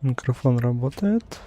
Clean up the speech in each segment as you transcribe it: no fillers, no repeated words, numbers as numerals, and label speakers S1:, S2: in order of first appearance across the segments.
S1: Микрофон работает.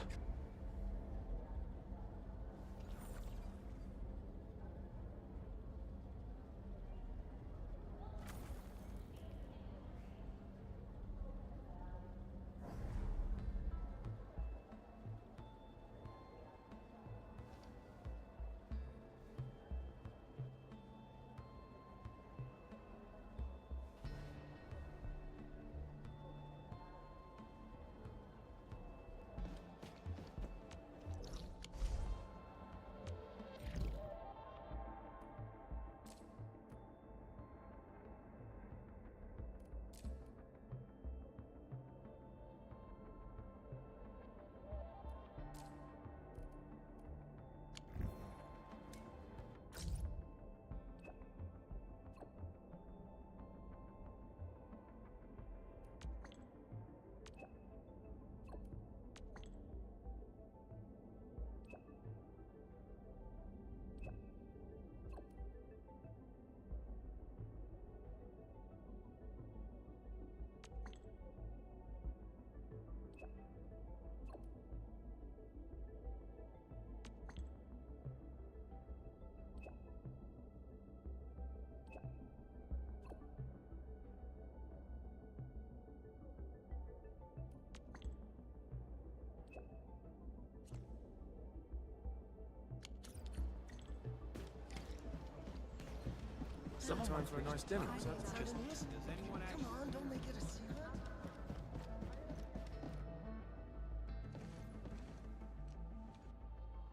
S2: Sometimes for a nice dinner. Just
S3: Come on, don't make it a scene.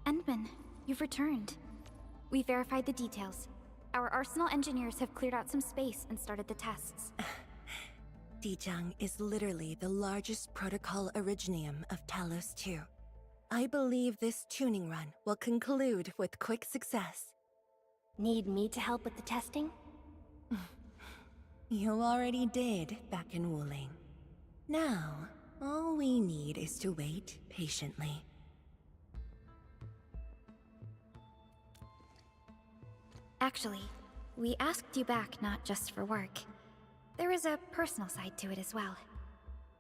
S4: Endman, you've returned. We verified the details. Our Arsenal engineers have cleared out some space and started the tests.
S5: Dijang is literally the largest protocol originium of Talos 2. I believe this tuning run will conclude with quick success.
S6: Need me to help with the testing?
S5: You already did back in Wuling. Now, all we need is to wait patiently.
S4: Actually, we asked you back not just for work. There is a personal side to it as well.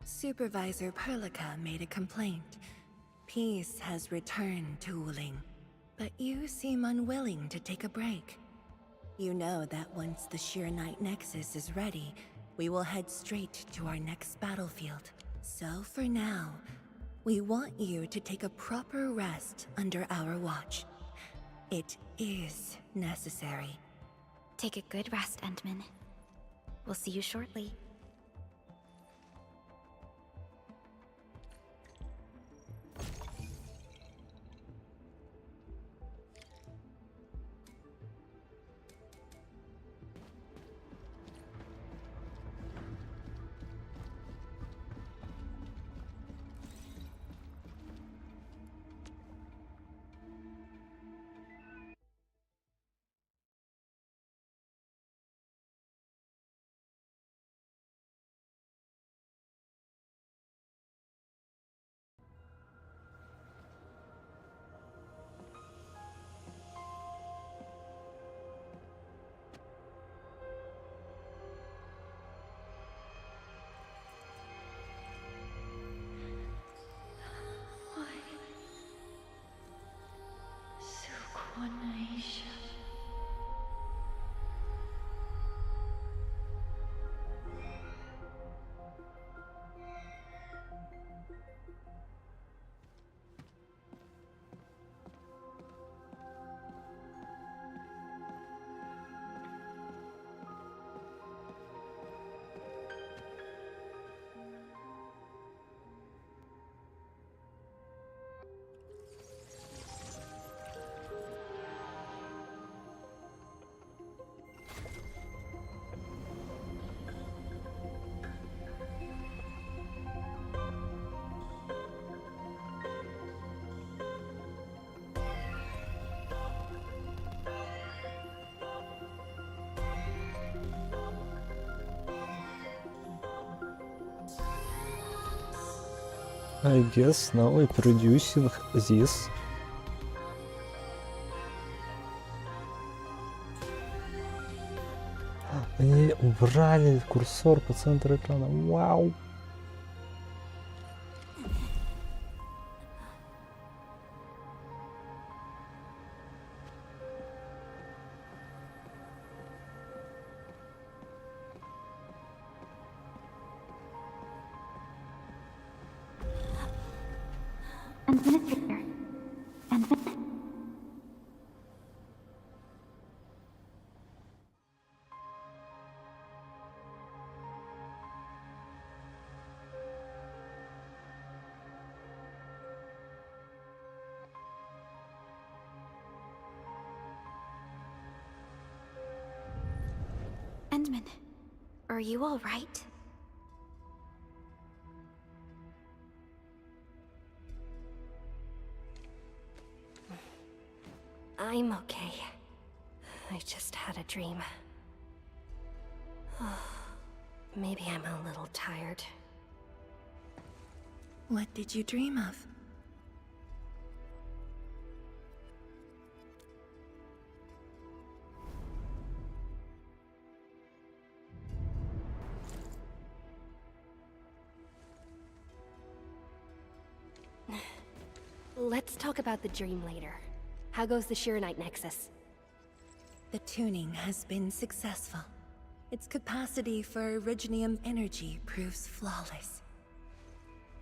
S5: Supervisor Perlica made a complaint. Peace has returned to Wuling, but you seem unwilling to take a break. You know that once the Sheer Night Nexus is ready, we will head straight to our next battlefield. So for now, we want you to take a proper rest under our watch. It is necessary.
S4: Take a good rest, Endman. We'll see you shortly.
S1: I guess now we're producing this. Они убрали курсор по центру экрана. Вау!
S4: Administrator. Endman? Endman, are you all right?
S6: I'm okay. I just had a dream. Maybe I'm a little tired.
S5: What did you dream of?
S6: Let's talk about the dream later. How goes the Shiranite Nexus?
S5: The tuning has been successful. Its capacity for originium energy proves flawless.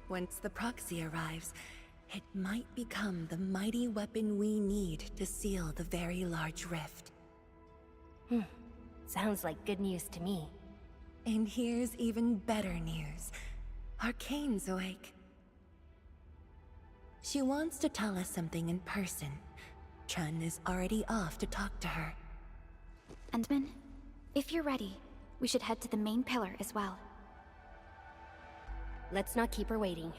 S5: Once the proxy arrives, it might become the mighty weapon we need to seal the very large rift.
S6: Sounds like good news to me.
S5: And here's even better news. Arcane's awake. She wants to tell us something in person. Chun is already off to talk to her.
S4: Endman, if you're ready, we should head to the main pillar as well.
S6: Let's not keep her waiting.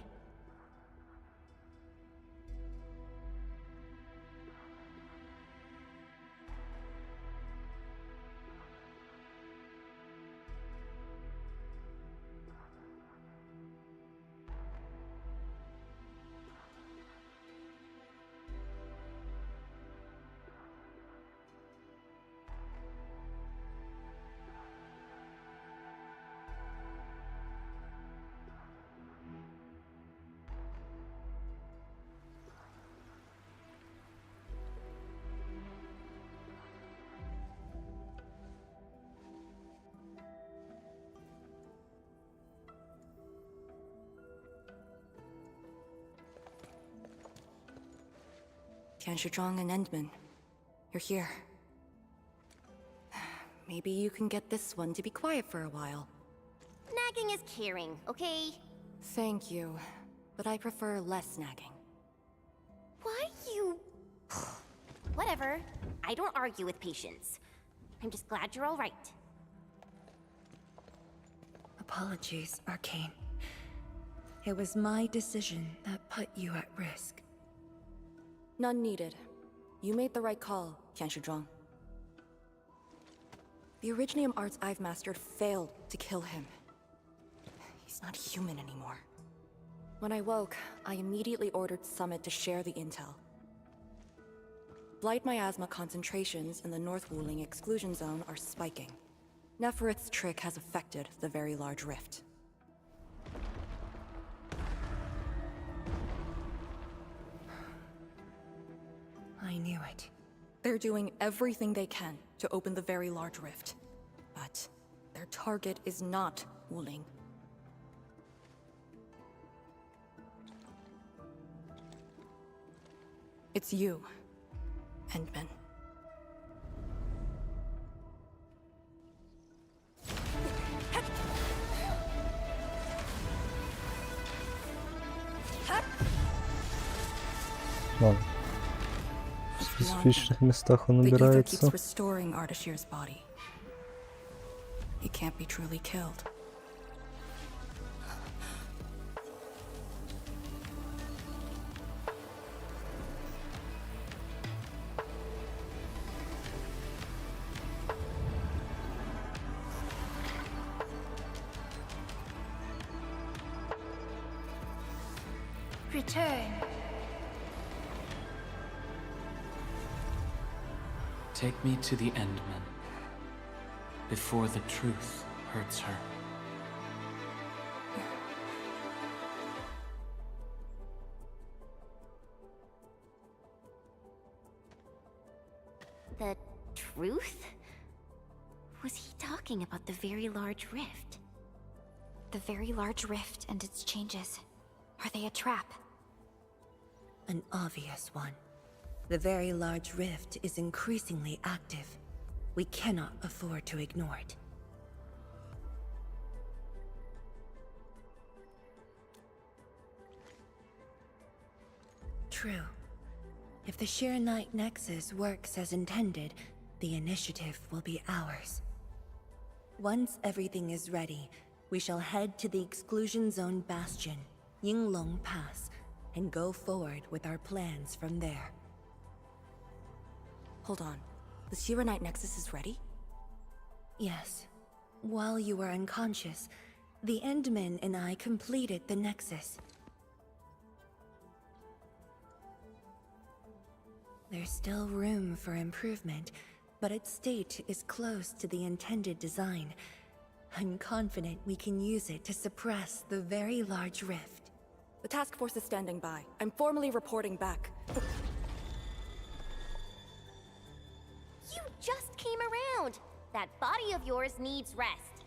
S7: Tianshizhuang and Endman, you're here. Maybe you can get this one to be quiet for a while.
S6: Nagging is caring, okay?
S7: Thank you, but I prefer less nagging.
S6: Why you... Whatever. I don't argue with patience. I'm just glad you're all right.
S5: Apologies, Arcane. It was my decision that put you at risk.
S7: None needed. You made the right call, Tianshizhuang. The Originium arts I've mastered failed to kill him. He's not human anymore. When I woke, I immediately ordered Summit to share the intel. Blight miasma concentrations in the North Wuling exclusion zone are spiking. Neferith's trick has affected the Very Large Rift.
S5: I knew it.
S7: They're doing everything they can to open the Very Large Rift. But their target is not Wuling. It's you, Endman.
S1: Ладно. В специфичных местах он
S7: The ether
S1: убирается.
S7: keeps restoring Ardashir's body. He can't be truly killed.
S4: Return.
S8: Take me to the Endman, before the truth hurts her.
S6: The truth? Was he talking about the Very Large Rift?
S4: The Very Large Rift and its changes. Are they a trap?
S5: an obvious one. The very large rift is increasingly active. We cannot afford to ignore it. True. If the Shiranite Nexus works as intended, the initiative will be ours. Once everything is ready, we shall head to the Exclusion Zone Bastion, Yinglong Pass, and go forward with our plans from there.
S7: Hold on. The Shiranite Nexus is ready?
S5: Yes. While you were unconscious, the Endman and I completed the Nexus. There's still room for improvement, but its state is close to the intended design. I'm confident we can use it to suppress the very large rift.
S7: The task force is standing by. I'm formally reporting back.
S6: You just came around! That body of yours needs rest.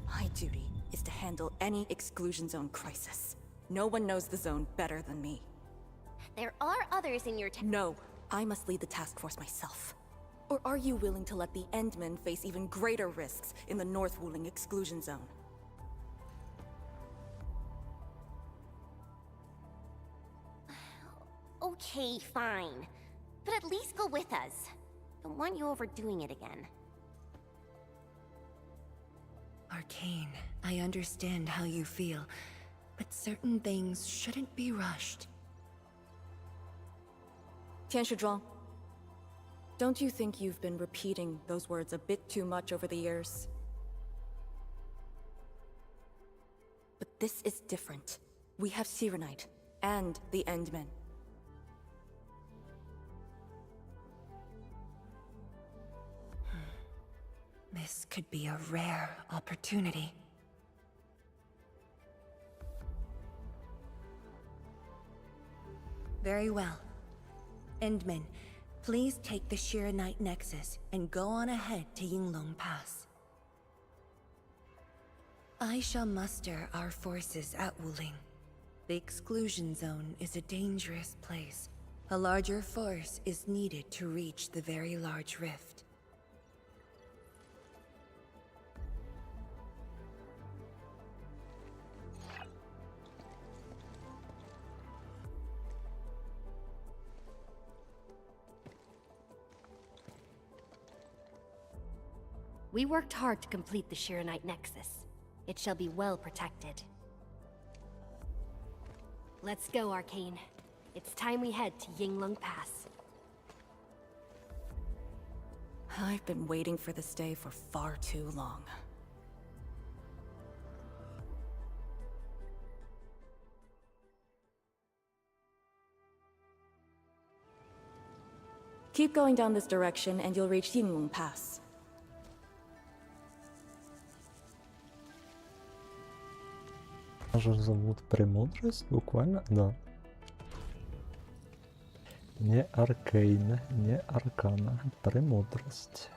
S7: My duty is to handle any exclusion zone crisis. No one knows the zone better than me.
S6: There are others in your
S7: No, I must lead the task force myself. Or are you willing to let the Endmen face even greater risks in the North Wuling exclusion zone?
S6: Okay, fine. But at least go with us. Don't want you overdoing it again.
S5: Arcane, I understand how you feel, but certain things shouldn't be rushed.
S7: Tianshizhuang, don't you think you've been repeating those words a bit too much over the years? But this is different. We have Sirenite and the Endmen.
S5: This could be a rare opportunity. Very well. Endman, please take the Shiranite Nexus and go on ahead to Yinglong Pass. I shall muster our forces at Wuling. The exclusion zone is a dangerous place. A larger force is needed to reach the very large rift.
S9: We worked hard to complete the Shiranite Nexus. It shall be well protected. Let's go, Arcane. It's time we head to Yinglong Pass.
S7: I've been waiting for this day for far too long. Keep going down this direction and you'll reach Yinglong Pass.
S1: Же зовут Премудрость, буквально, да. Не Аркейн, не Аркана, Премудрость.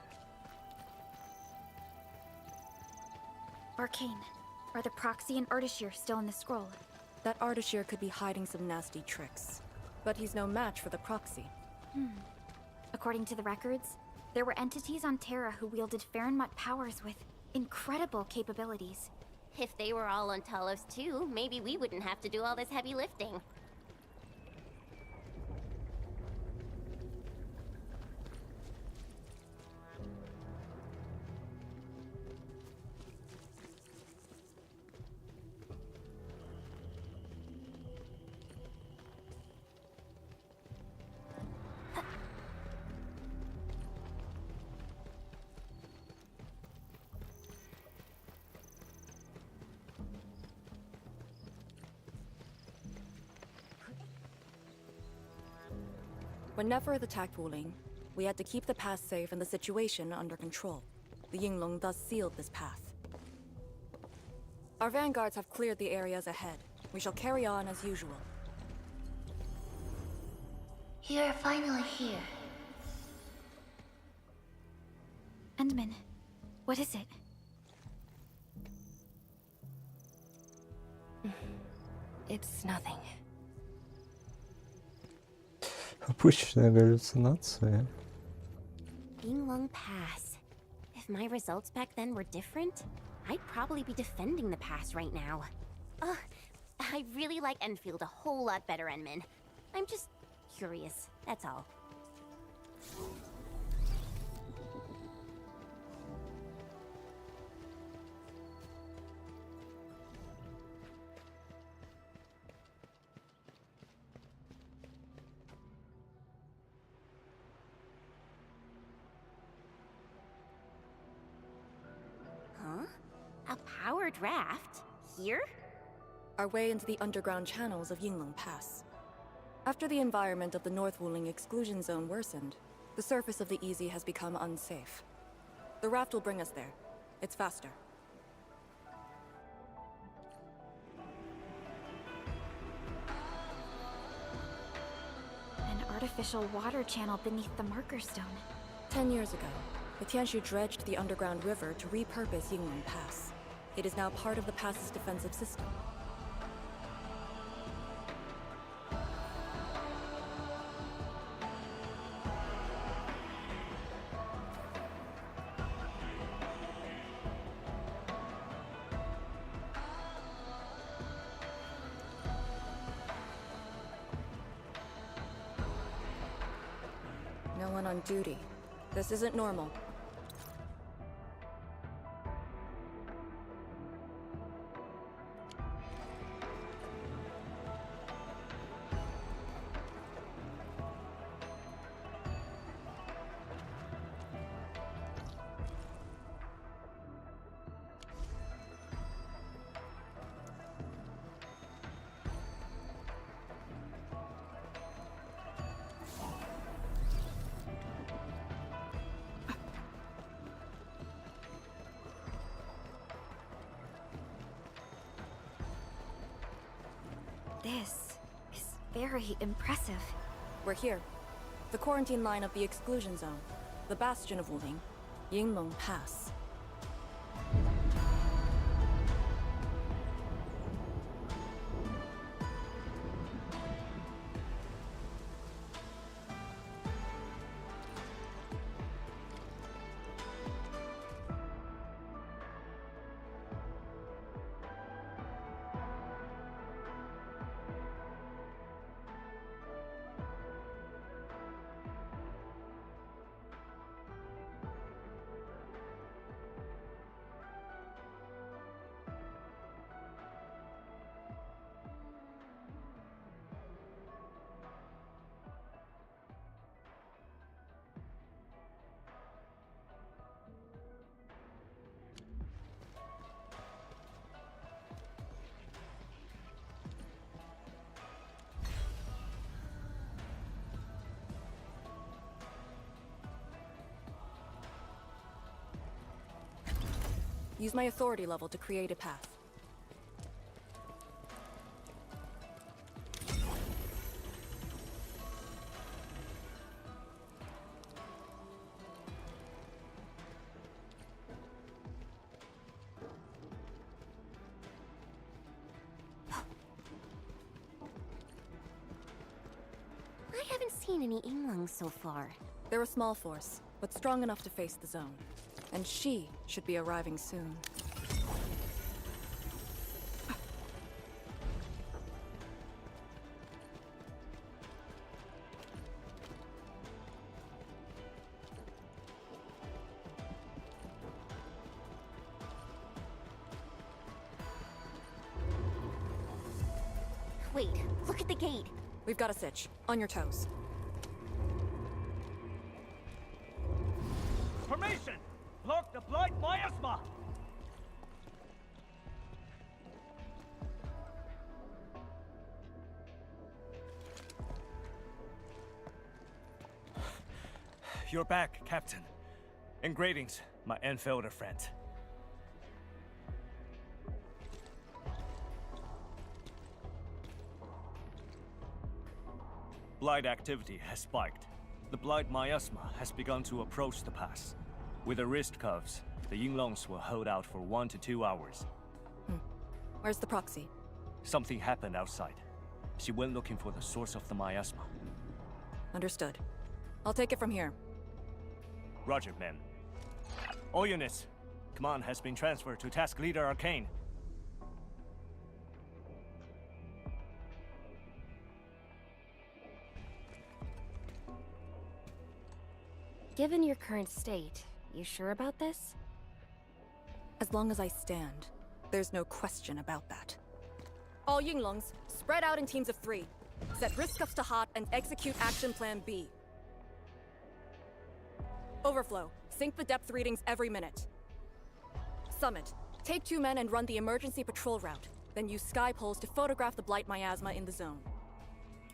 S4: Arcane. Are the Proxy and Ardashir still in the scroll?
S7: That Ardashir could be hiding some nasty tricks. But he's no match for the Proxy.
S4: According to the records, there were entities on Terra who wielded Farenmut powers with incredible capabilities.
S6: If they were all on Talos too, maybe we wouldn't have to do all this heavy lifting.
S7: When Nefereth attacked Wuling, we had to keep the pass safe and the situation under control. The Yinglong thus sealed this path. Our vanguards have cleared the areas ahead. We shall carry on as usual.
S10: You're finally here.
S4: Endman, what is it?
S9: It's nothing.
S1: Обычная галлюцинация.
S6: Yinglong Pass. If my results back then were different, I'd probably be defending the pass right now. Ugh, I really like Enfield a whole lot better, Enman. I'm just curious, that's all. Huh? A powered raft? Here?
S7: Our way into the underground channels of Yinglong Pass. After the environment of the North Wuling exclusion zone worsened, the surface of the Easy has become unsafe. The raft will bring us there. It's faster.
S4: An artificial water channel beneath the marker stone.
S7: 10 years ago, the Tianshu dredged the underground river to repurpose Yinglong Pass. It is now part of the pass's defensive system. No one on duty. This isn't normal.
S4: This is very impressive.
S7: We're here. The quarantine line of the exclusion zone. The bastion of Wuling. Yinglong Pass. Use my authority level to create a path.
S6: I haven't seen any Yinglongs so far.
S7: They're a small force, but strong enough to face the zone. And she should be arriving soon.
S6: Wait, look at the gate.
S7: We've got a sitch. On your toes.
S11: Formation! Block the blight miasma! You're back, Captain. And greetings, my Enfielder friend. Blight activity has spiked. The blight miasma has begun to approach the pass. With the wrist cuffs, the Yinglongs will hold out for 1 to 2 hours.
S7: Where's the proxy?
S11: Something happened outside. She went looking for the source of the miasma.
S7: Understood. I'll take it from here.
S11: Roger, ma'am. All units, command has been transferred to Task Leader Arcane.
S9: Given your current state, you sure about this?
S7: As long as I stand, there's no question about that. All Yinglongs, spread out in teams of 3. Set risk cuffs to hot and execute Action Plan B. Overflow, sync the depth readings every minute. Summit, take 2 men and run the emergency patrol route. Then use sky poles to photograph the blight miasma in the zone.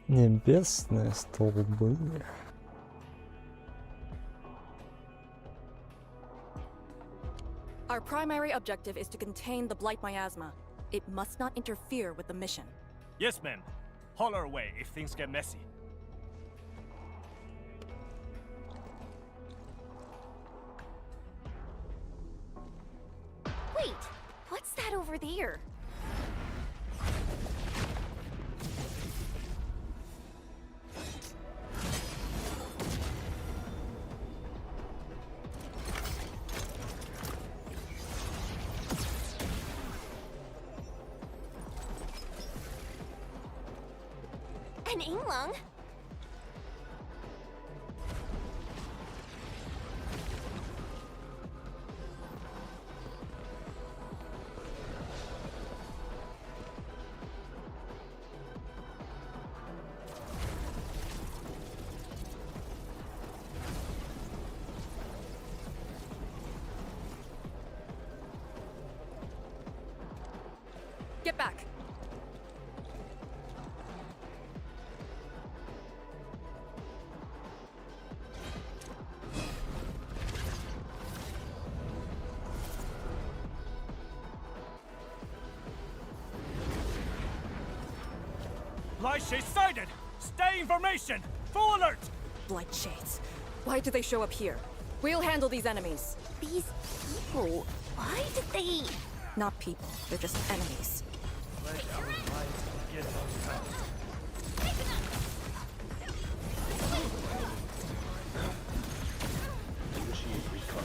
S1: Небесные столбы.
S7: Our primary objective is to contain the blight miasma. It must not interfere with the mission.
S11: Yes, ma'am. Holler away if things get messy.
S6: Wait, what's that over there? An Yinglong?
S7: Get back!
S11: Blight Shade sighted! Stay in formation! Full alert!
S7: Blight Shades. Why do they show up here? We'll handle these enemies.
S6: These people, why did they...
S7: Not people, they're just enemies.
S2: Let our light begin on time. Initiate recon.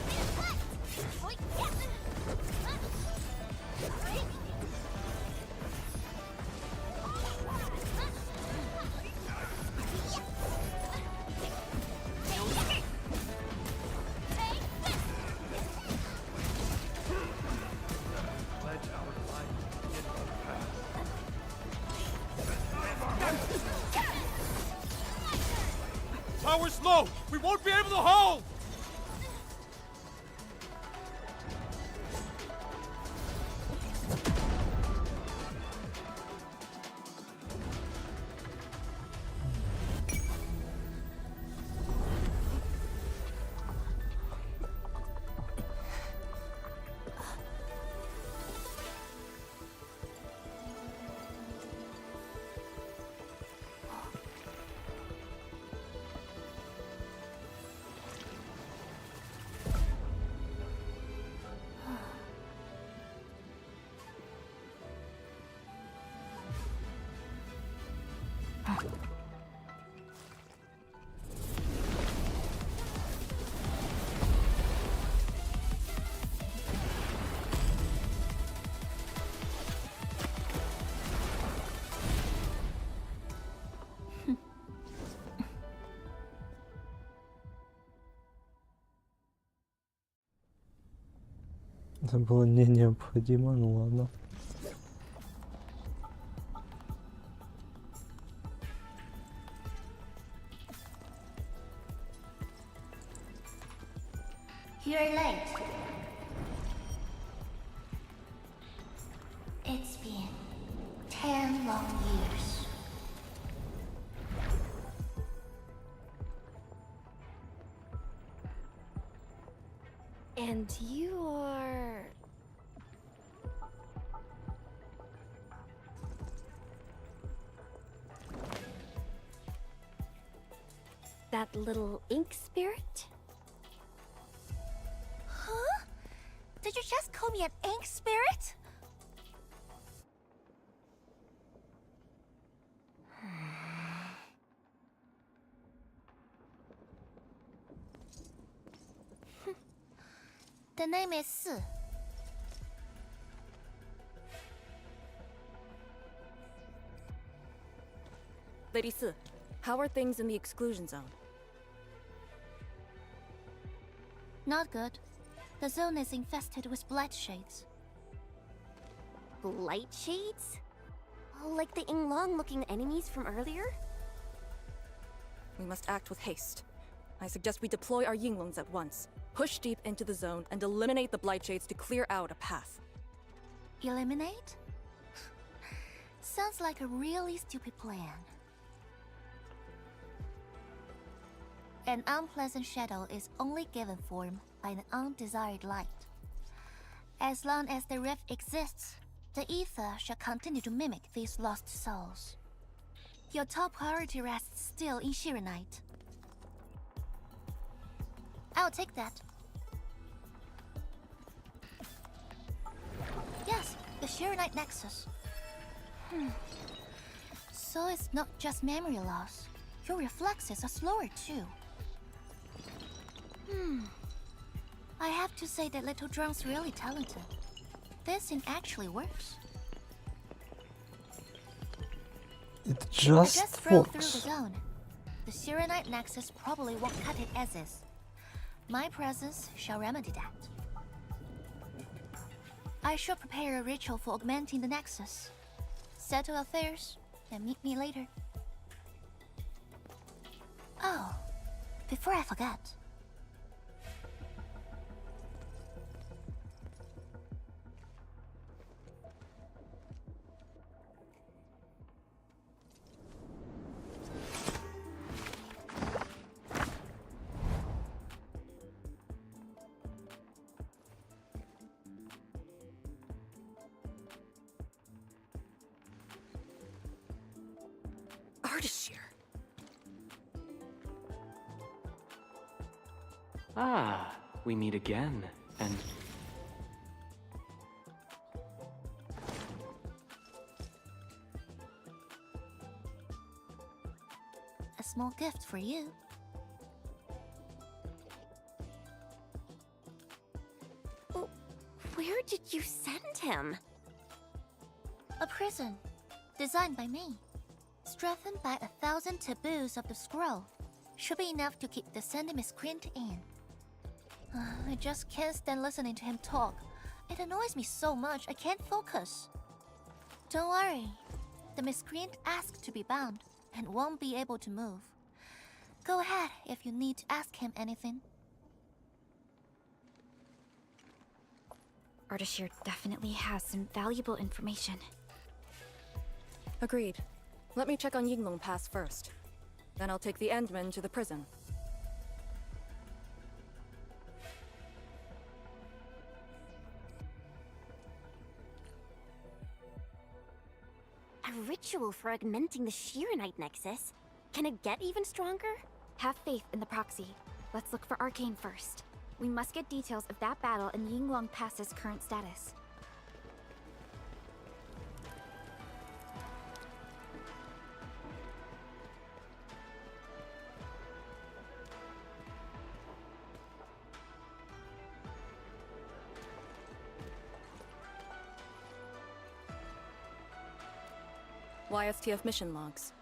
S2: Let our light begin on time.
S12: Power's low! We won't be able to hold!
S1: Это было не необходимо, ну ладно.
S10: You're late. It's been 10 long years.
S9: And you are... that little ink spirit?
S10: Huh? Did you just call me an ink spirit? The name is Si.
S7: Lady Si, how are things in the exclusion zone?
S10: Not good. The zone is infested with blight shades.
S6: Blight shades? Oh, like the Yinglong-looking enemies from earlier?
S7: We must act with haste. I suggest we deploy our Yinglongs at once, push deep into the zone, and eliminate the blight shades to clear out a path.
S10: Eliminate? Sounds like a really stupid plan. An unpleasant shadow is only given form by an undesired light. As long as the rift exists, the ether shall continue to mimic these lost souls. Your top priority rests still in Shirenite. I'll take that. Yes, the Shirenite Nexus. So it's not just memory loss. Your reflexes are slower too. I have to say that Little Drone's really talented. This thing actually works.
S1: It
S10: I
S1: just
S10: just throw through the
S1: works.
S10: zone. The Shirenite Nexus probably won't cut it as is. My presence shall remedy that. I shall prepare a ritual for augmenting the Nexus. Settle affairs, and meet me later. Oh, before I forget.
S7: Ardashir.
S8: Ah, we meet again, and
S10: A small gift for you.
S6: Oh, where did you send him?
S10: A prison, designed by me. Strengthened by 1,000 taboos of the scroll. Should be enough to keep the sending miscreant in. I just can't stand listening to him talk. It annoys me so much I can't focus. Don't worry. The miscreant asked to be bound and won't be able to move. Go ahead if you need to ask him anything.
S4: Ardashir definitely has some valuable information.
S7: Agreed. Let me check on Yinglong Pass first. Then I'll take the Endman to the prison.
S6: A ritual for augmenting the Shirenite Nexus? Can it get even stronger?
S4: Have faith in the proxy. Let's look for Arcane first. We must get details of that battle and Yinglong Pass's current status.
S7: YSTF mission logs.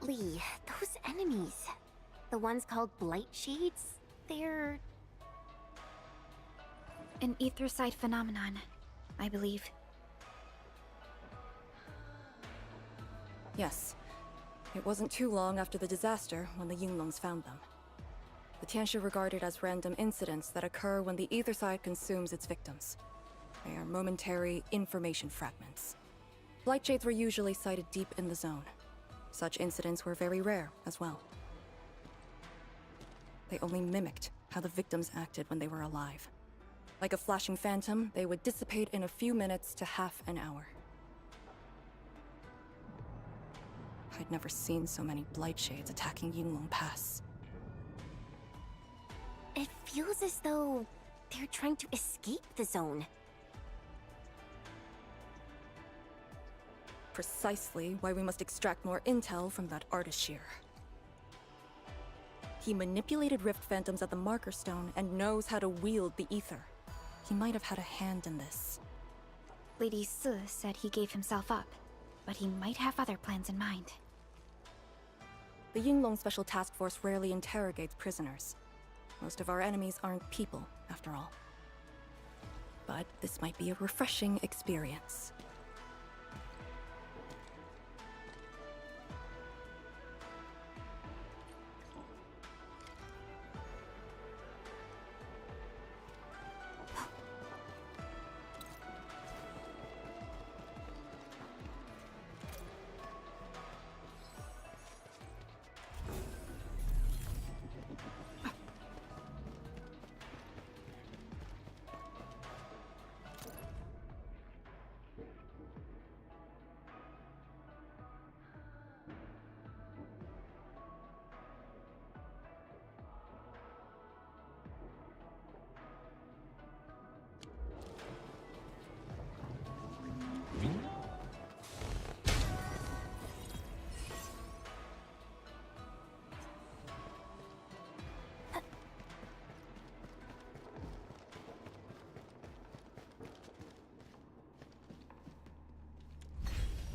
S6: Lee, those enemies. The ones called Blight Shades? They're...
S4: An etherside phenomenon, I believe.
S7: Yes. It wasn't too long after the disaster when the Yinglongs found them. The Tianshu regard it as random incidents that occur when the ether side consumes its victims. They are momentary information fragments. Blight shades were usually sighted deep in the zone. Such incidents were very rare as well. They only mimicked how the victims acted when they were alive. Like a flashing phantom, they would dissipate in a few minutes to half an hour. I'd never seen so many blight shades attacking Yinglong Pass.
S6: It feels as though they're trying to escape the zone.
S7: Precisely why we must extract more intel from that Ardashir. He manipulated Rift Phantoms at the Marker Stone and knows how to wield the ether. He might have had a hand in this.
S4: Lady Si said he gave himself up, but he might have other plans in mind.
S7: The Yinglong Special Task Force rarely interrogates prisoners. Most of our enemies aren't people, after all. But this might be a refreshing experience.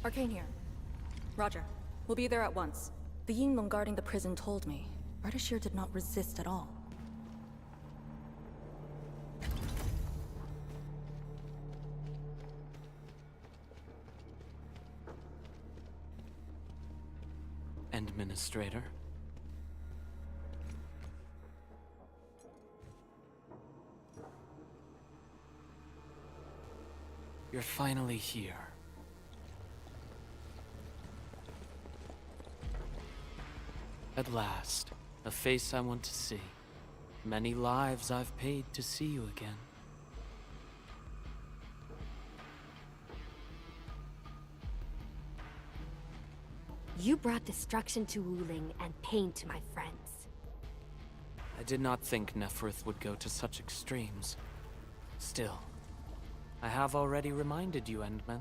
S7: Arcane here. Roger. We'll be there at once. The Yinglong guarding the prison told me. Ardashir did not resist at all.
S8: Administrator. You're finally here. At last, a face I want to see. Many lives I've paid to see you again.
S9: You brought destruction to Wuling and pain to my friends.
S8: I did not think Neferth would go to such extremes. Still, I have already reminded you, Endman.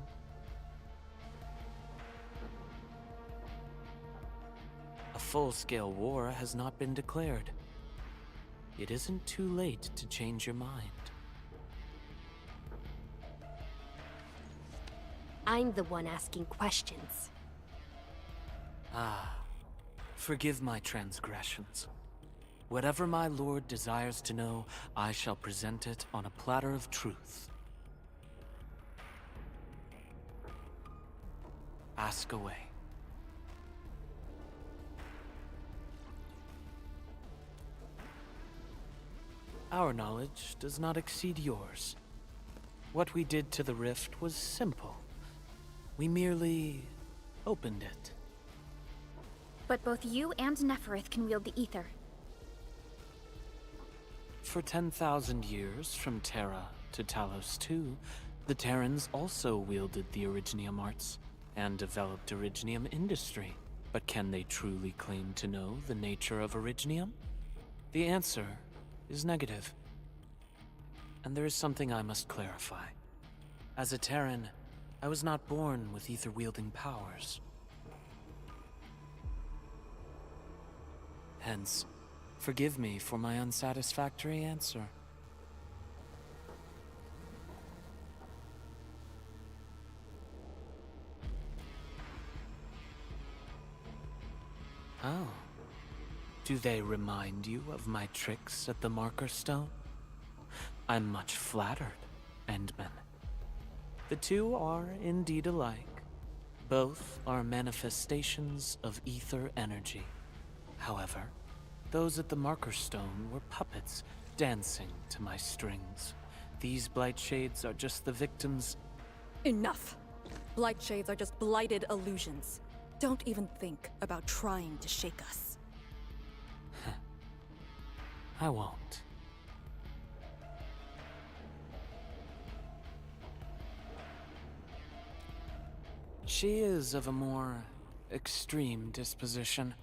S8: A full-scale war has not been declared. It isn't too late to change your mind.
S9: I'm the one asking questions.
S8: Ah, forgive my transgressions. Whatever my lord desires to know, I shall present it on a platter of truth. Ask away. Our knowledge does not exceed yours. What we did to the rift was simple. We merely opened it.
S4: But both you and Neferth can wield the ether.
S8: For 10,000 years, from Terra to Talos II, the Terrans also wielded the Originium arts and developed Originium industry. But can they truly claim to know the nature of Originium? The answer is negative. And there is something I must clarify. As a Terran, I was not born with ether-wielding powers. Hence, forgive me for my unsatisfactory answer. Oh. Do they remind you of my tricks at the Marker Stone? I'm much flattered, Endman. The two are indeed alike. Both are manifestations of ether energy. However, those at the Marker Stone were puppets dancing to my strings. These blight shades are just the victims.
S7: Enough! Blight shades are just blighted illusions. Don't even think about trying to shake us.
S8: I won't. She is of a more extreme disposition.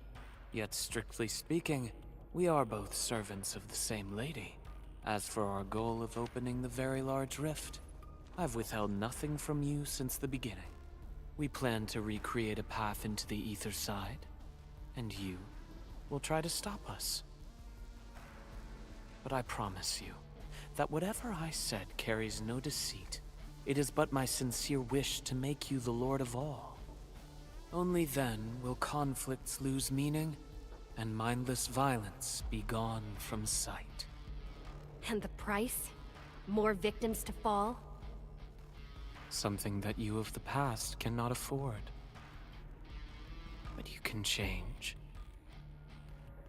S8: Yet strictly speaking, we are both servants of the same lady. As for our goal of opening the very large rift, I've withheld nothing from you since the beginning. We plan to recreate a path into the ether side, and you will try to stop us. But I promise you that whatever I said carries no deceit. It is but my sincere wish to make you the Lord of all. Only then will conflicts lose meaning and mindless violence be gone from sight.
S9: And the price? More victims to fall?
S8: Something that you of the past cannot afford. But you can change.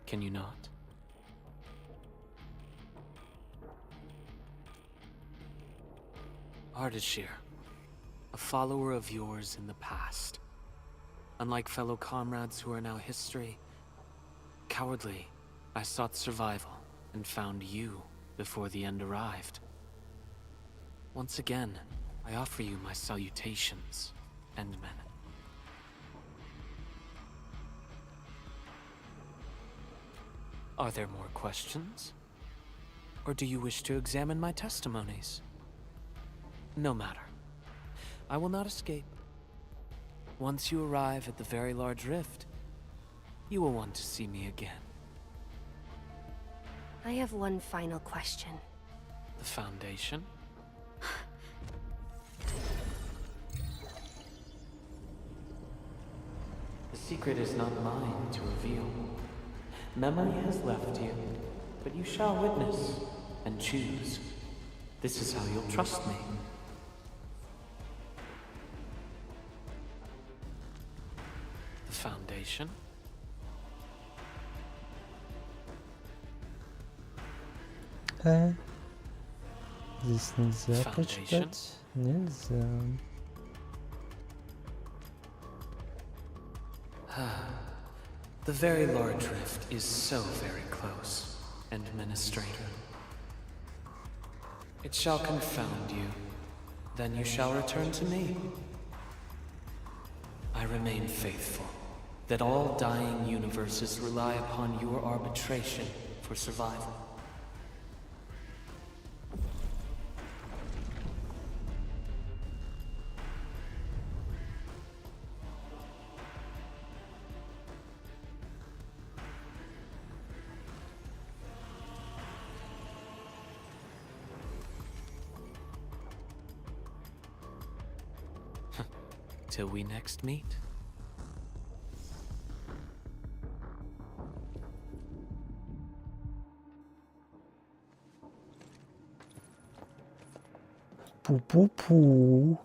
S8: Can you not? Ardashir, a follower of yours in the past. Unlike fellow comrades who are now history, cowardly, I sought survival and found you before the end arrived. Once again, I offer you my salutations, Endmen. Are there more questions? Or do you wish to examine my testimonies? No matter. I will not escape. Once you arrive at the very large rift, you will want to see me again.
S9: I have one final question.
S8: The Foundation? The secret is not mine to reveal. Memory has left you, but you shall witness and choose. This is how you'll trust me. The Foundation?
S1: Здесь нельзя почитать. Нельзя.
S8: The very large rift is so very close, Administrator. It shall confound you. Then you shall return to me. I remain faithful, that all dying universes rely upon your arbitration for survival. Till we next meet.
S1: Пу-пу-пу.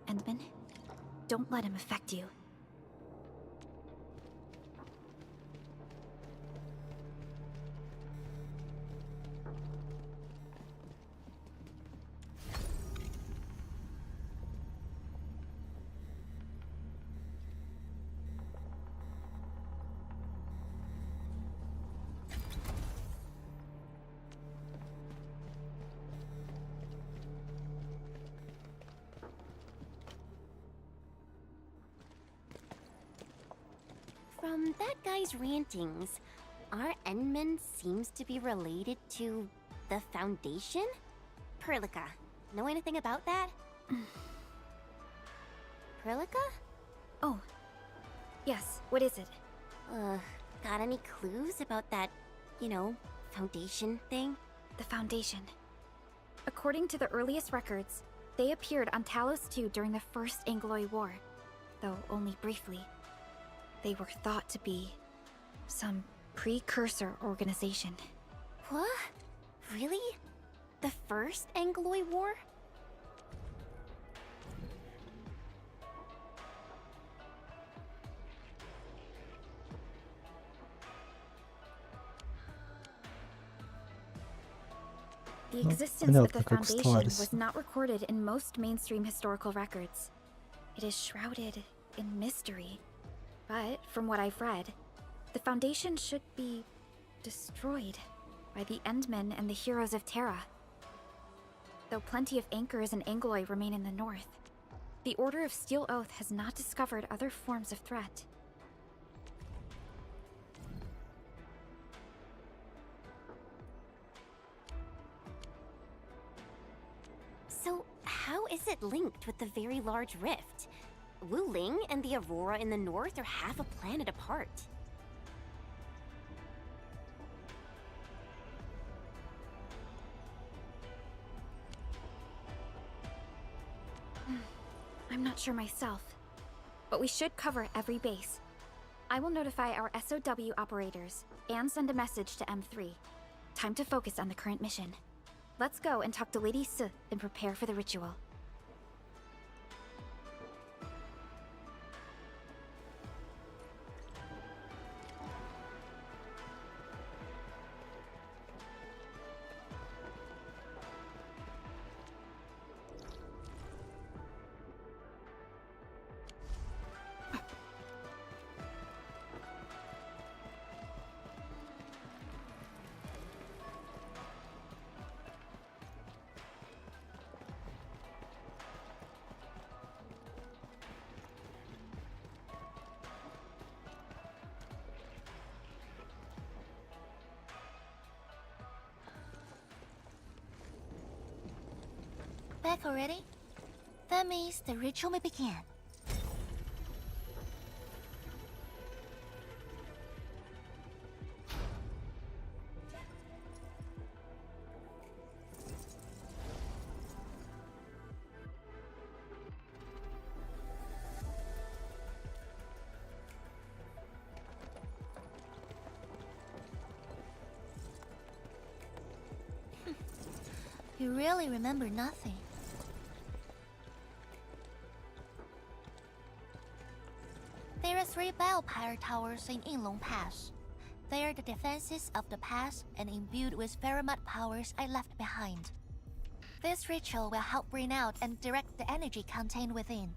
S4: Endman, don't let him affect you.
S6: From that guy's rantings, our Endman seems to be related to the Foundation? Perlica, know anything about that? Perlica?
S4: Oh, yes, what is it?
S6: Got any clues about that, Foundation thing?
S4: The Foundation. According to the earliest records, they appeared on Talos II during the First Angloy War, though only briefly. They were thought to be some precursor organization.
S6: What? Really? The First Angloy War?
S4: The existence of the Foundation was not recorded in most mainstream historical records. It is shrouded in mystery. But, from what I've read, the Foundation should be destroyed by the Endmen and the heroes of Terra. Though plenty of anchors and Angloy remain in the north, the Order of Steel Oath has not discovered other forms of threat.
S6: So, how is it linked with the very large rift? Wuling and the Aurora in the north are half a planet apart.
S4: I'm not sure myself, but we should cover every base. I will notify our SOW operators and send a message to M3. Time to focus on the current mission. Let's go and talk to Lady S and prepare for the ritual.
S10: Back already? That means the ritual may begin. You really remember nothing. There are 3 biopower towers in Yinglong Pass. They are the defenses of the pass and imbued with Pheromat powers I left behind. This ritual will help bring out and direct the energy contained within.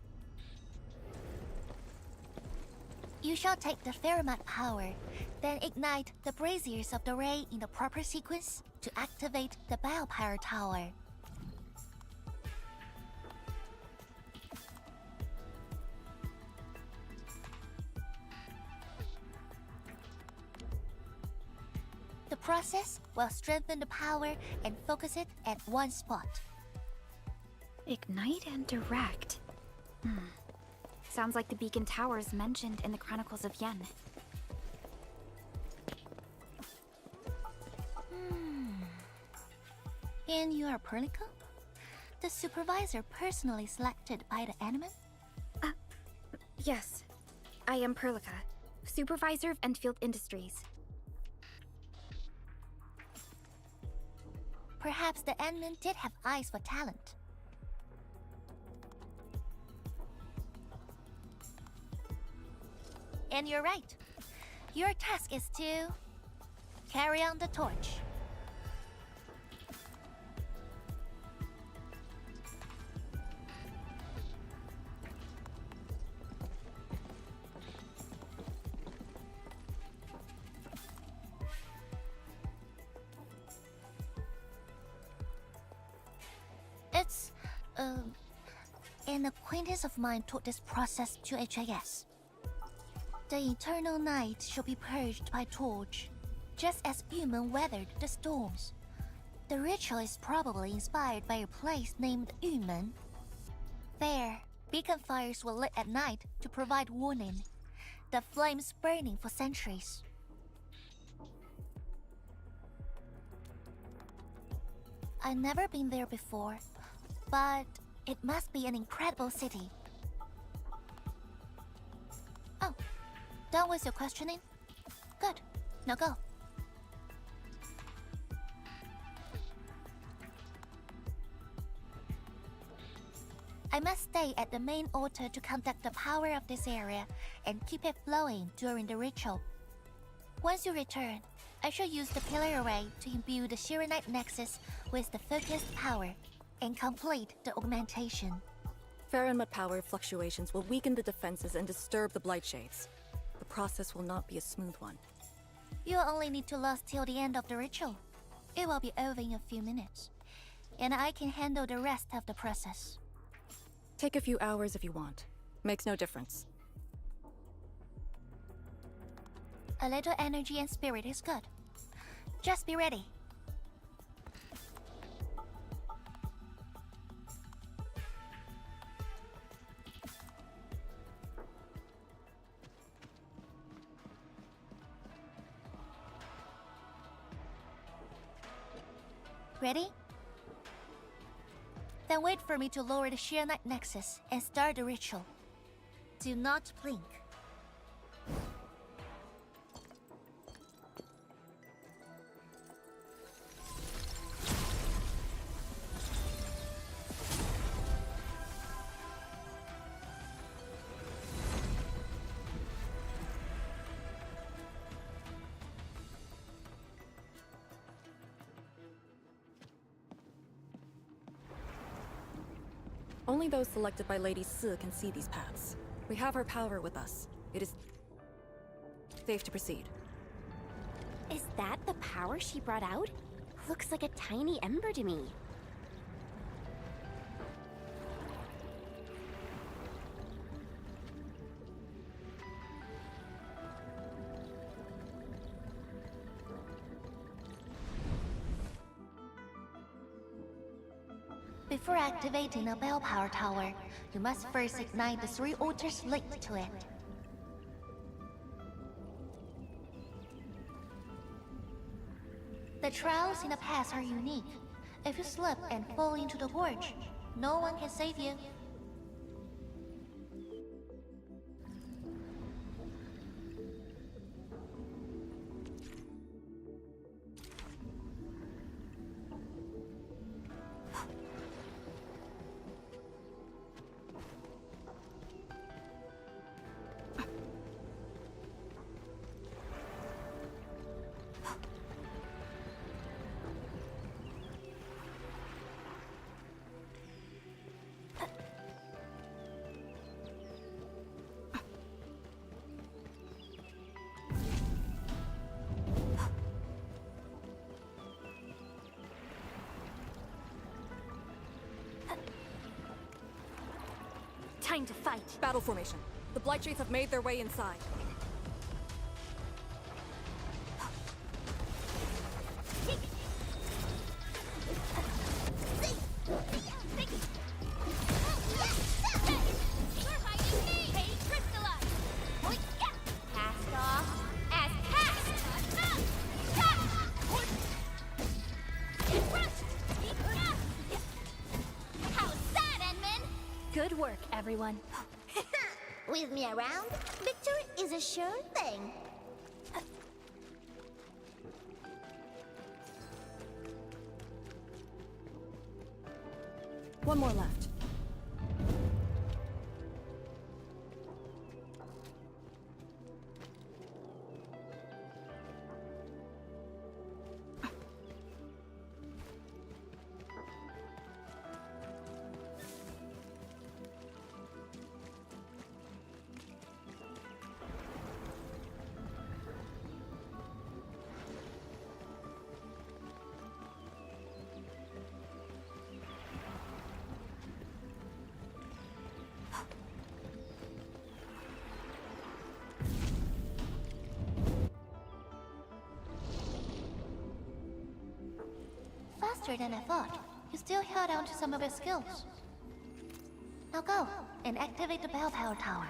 S10: You shall take the Pheromat power, then ignite the braziers of the ray in the proper sequence to activate the biopower tower. The process will strengthen the power and focus it at one spot.
S4: Ignite and direct. Sounds like the beacon towers mentioned in the Chronicles of Yen.
S10: And you are Perlica? The supervisor personally selected by the Animan?
S4: Yes. I am Perlica, supervisor of Enfield Industries.
S10: Perhaps the Animan did have eyes for talent. And you're right. Your task is to carry on the torch. It's, an acquaintance of mine taught this process to HIS. The eternal night shall be purged by torch, just as Yumen weathered the storms. The ritual is probably inspired by a place named Yumen. There, beacon fires were lit at night to provide warning, the flames burning for centuries. I've never been there before, but it must be an incredible city. Oh, done with your questioning? Good. Now go. I must stay at the main altar to conduct the power of this area and keep it flowing during the ritual. Once you return, I shall use the pillar array to imbue the Shiranite Nexus with the focused power and complete the augmentation.
S7: Pheromat power fluctuations will weaken the defenses and disturb the Blight Shades. The process will not be a smooth one.
S10: You'll only need to last till the end of the ritual. It will be over in a few minutes, and I can handle the rest of the process.
S7: Take a few hours if you want. Makes no difference.
S10: A little energy and spirit is good. Just be ready. Ready? Then wait for me to lower the sheer night nexus and start the ritual. Do not blink.
S7: Only those selected by Lady Si can see these paths. We have her power with us. It is safe to proceed.
S6: Is that the power she brought out? Looks like a tiny ember to me.
S10: Before activating a bell power tower, you must first ignite the 3 altars linked to it. The trials in the past are unique. If you slip and fall into the gorge, no one can save you.
S9: Time to fight.
S7: Battle formation. The Blightshades have made their way inside.
S9: Good work, everyone.
S10: With me around, victory is a sure thing.
S7: One more left.
S10: Faster than I thought. You still held on to some of your skills. Now go and activate the bell power tower.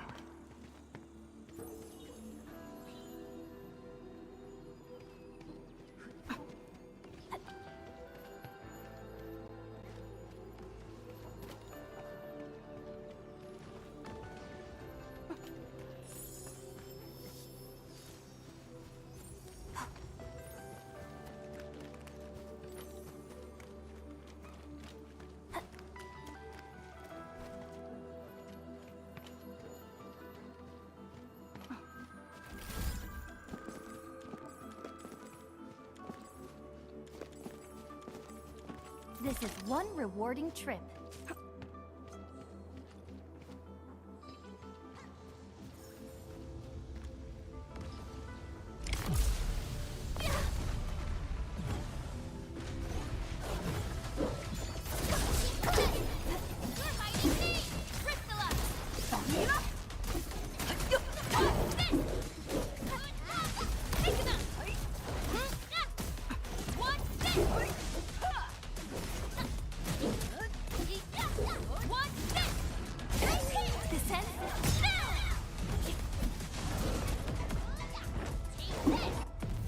S9: This is one rewarding trip.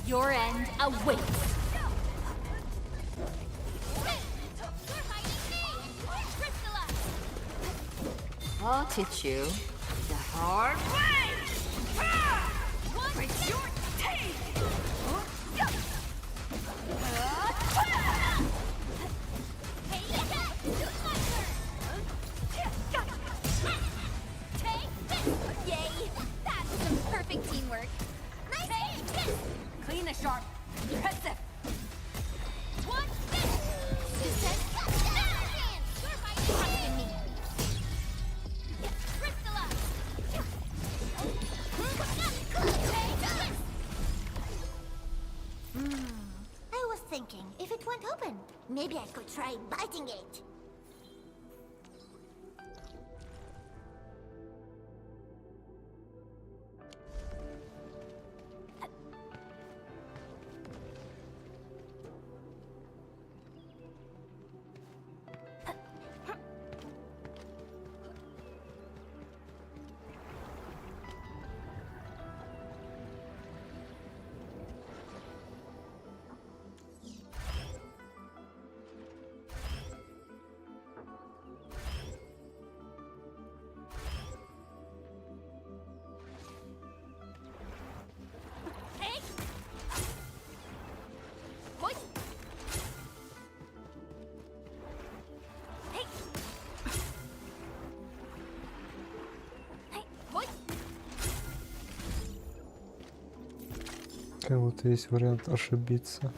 S9: Your end awaits.
S13: I'll teach you the hard way! Break your teeth!
S4: Yay! That's some perfect teamwork. Nice!
S13: Clean and sharp. Impressive.
S4: One Susan! You're fighting me! Crystalla!
S10: I was thinking, if it won't open, maybe I could try biting it.
S1: Вот есть вариант ошибиться.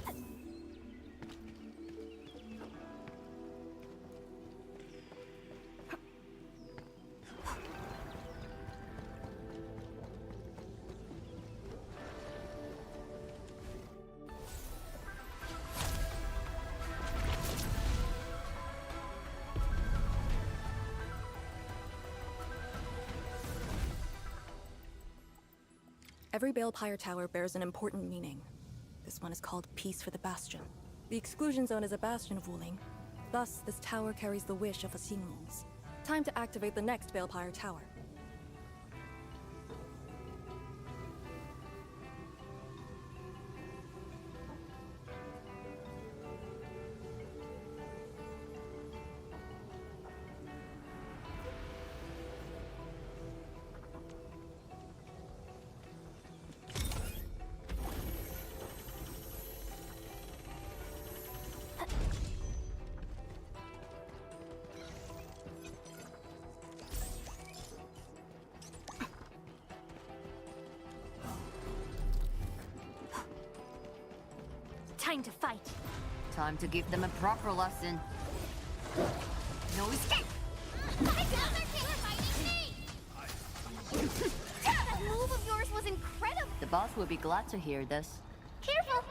S7: Every Balefire tower bears an important meaning. This one is called Peace for the Bastion. The exclusion zone is a bastion of Wuling. Thus, this tower carries the wish of us Yinglungs. Time to activate the next Balefire tower.
S9: Time to fight.
S13: Time to give them a proper lesson. No escape!
S4: That move of yours was incredible!
S13: The boss will be glad to hear this.
S10: Careful!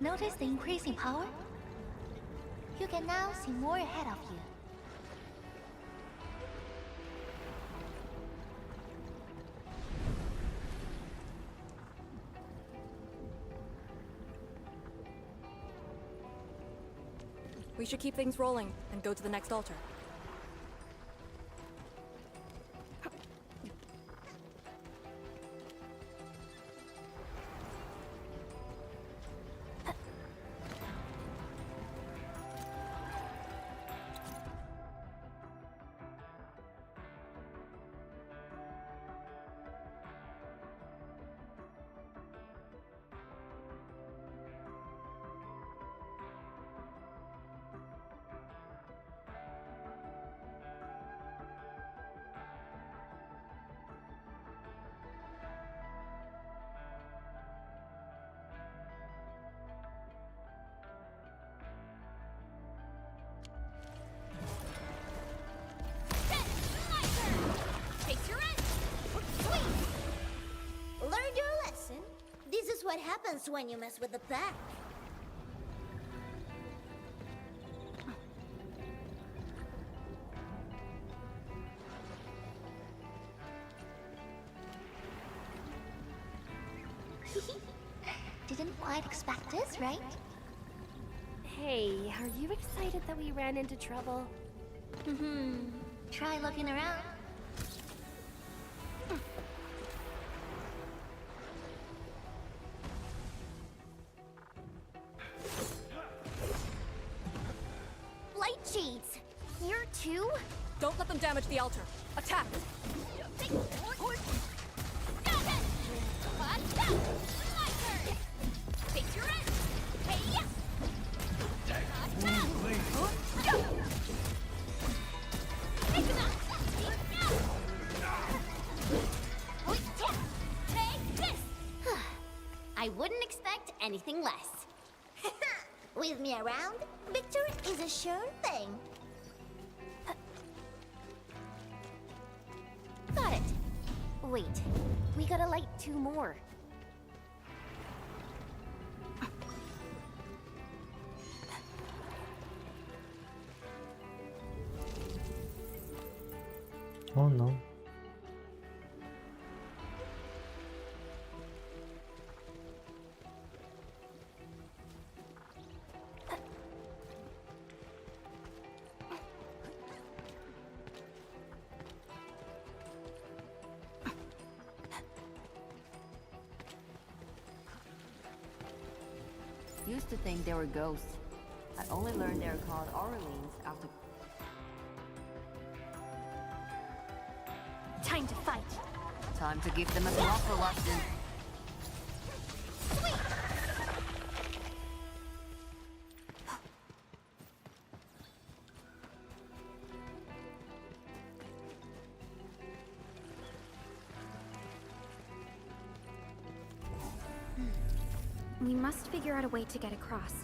S10: Notice the increasing power? You can now see more ahead of you.
S7: We should keep things rolling and go to the next altar.
S10: Learned your lesson. This is what happens when you mess with the pack. Didn't quite expect this, right?
S9: Hey, are you excited that we ran into trouble?
S10: Try looking around.
S6: Light shades! Here too?
S7: Don't let them damage the altar. Attack!
S6: I wouldn't expect anything less.
S10: With me around, victory is a sure thing.
S6: Got it. Wait, we gotta light 2 more.
S1: Oh no.
S13: Used to think they were ghosts. I only learned they're called Orleans after...
S4: Time to fight.
S13: Time to give them a proper lesson.
S4: We must figure out a way to get across.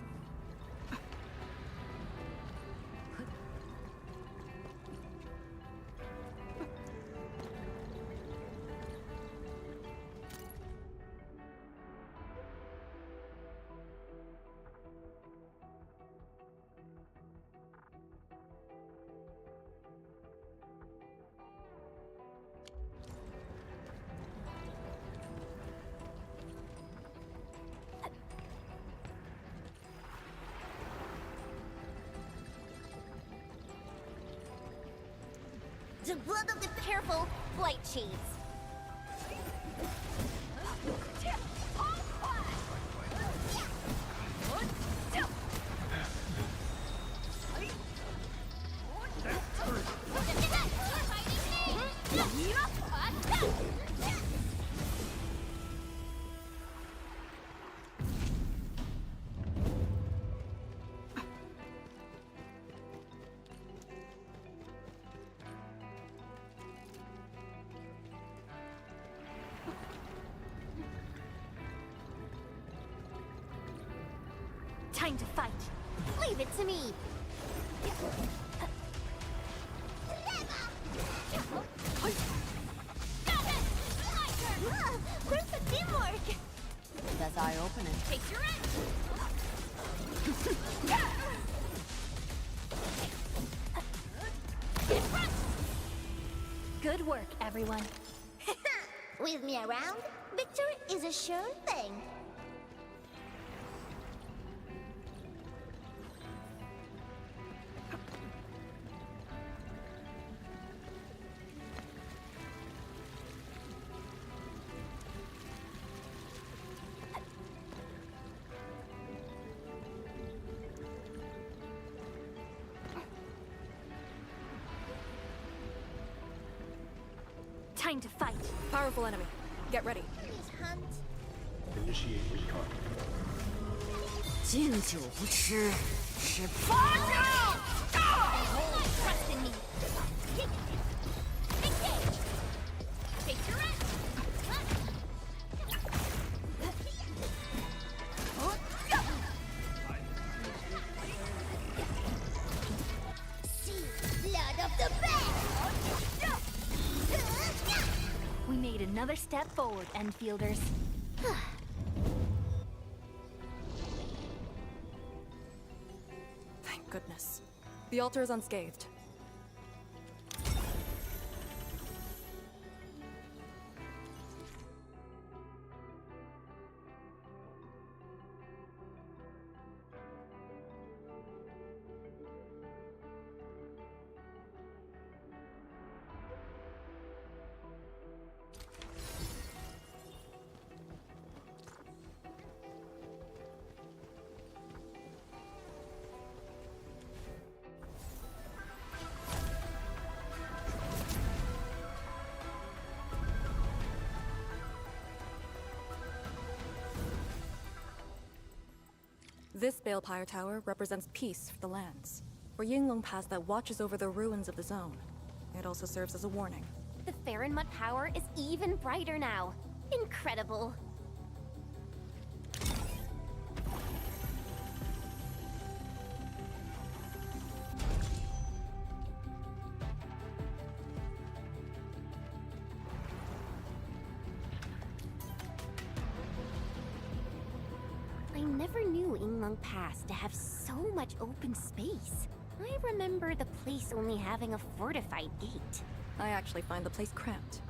S6: The blood of the careful light shades.
S4: Time to fight.
S6: Leave it to me. Where's the teamwork?
S13: That's eye-opening.
S6: Take your
S4: Good work, everyone.
S10: With me around, victory is a sure thing.
S4: Time to fight.
S7: Powerful enemy. Get ready.
S10: Please hunt.
S12: Initiate recon.
S13: 敬酒不吃，吃
S6: Trust in me. Take your
S10: See blood of the bear.
S4: We made another step forward, Enfielders.
S7: Thank goodness. The altar is unscathed. This Balefire Tower represents peace for the lands. For Yinglong Pass that watches over the ruins of the zone. It also serves as a warning.
S6: The Farenmud power is even brighter now. Incredible. I never knew Yinglong Pass to have so much open space. I remember the place only having a fortified gate.
S7: I actually find the place cramped.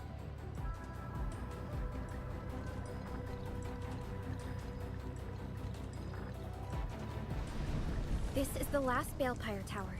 S4: This is the last Balefire Tower.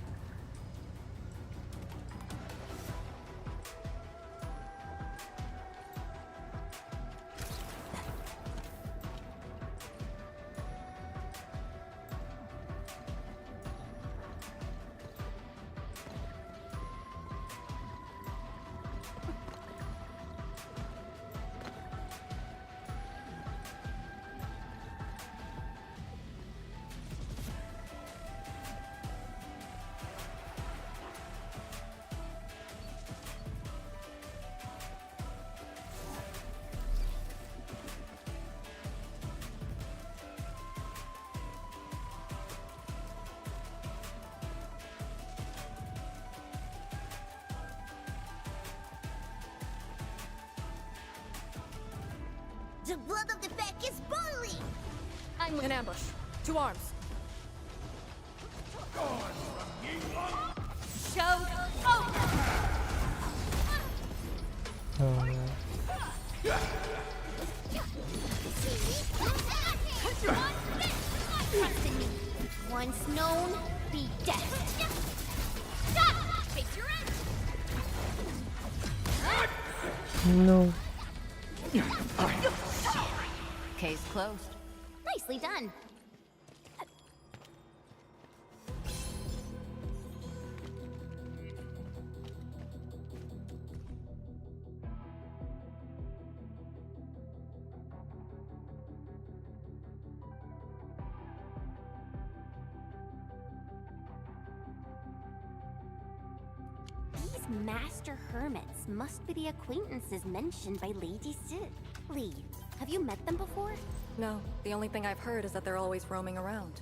S10: The blood of the pack is boiling!
S7: I'm in ambush. To arms.
S10: Show over!
S6: Trust in me. Once known, be dead. Stop! Face your end!
S1: No.
S13: Case closed.
S6: Nicely done. These master hermits must be the acquaintances mentioned by Lady Sid. Lee, have you met them before?
S7: No, the only thing I've heard is that they're always roaming around.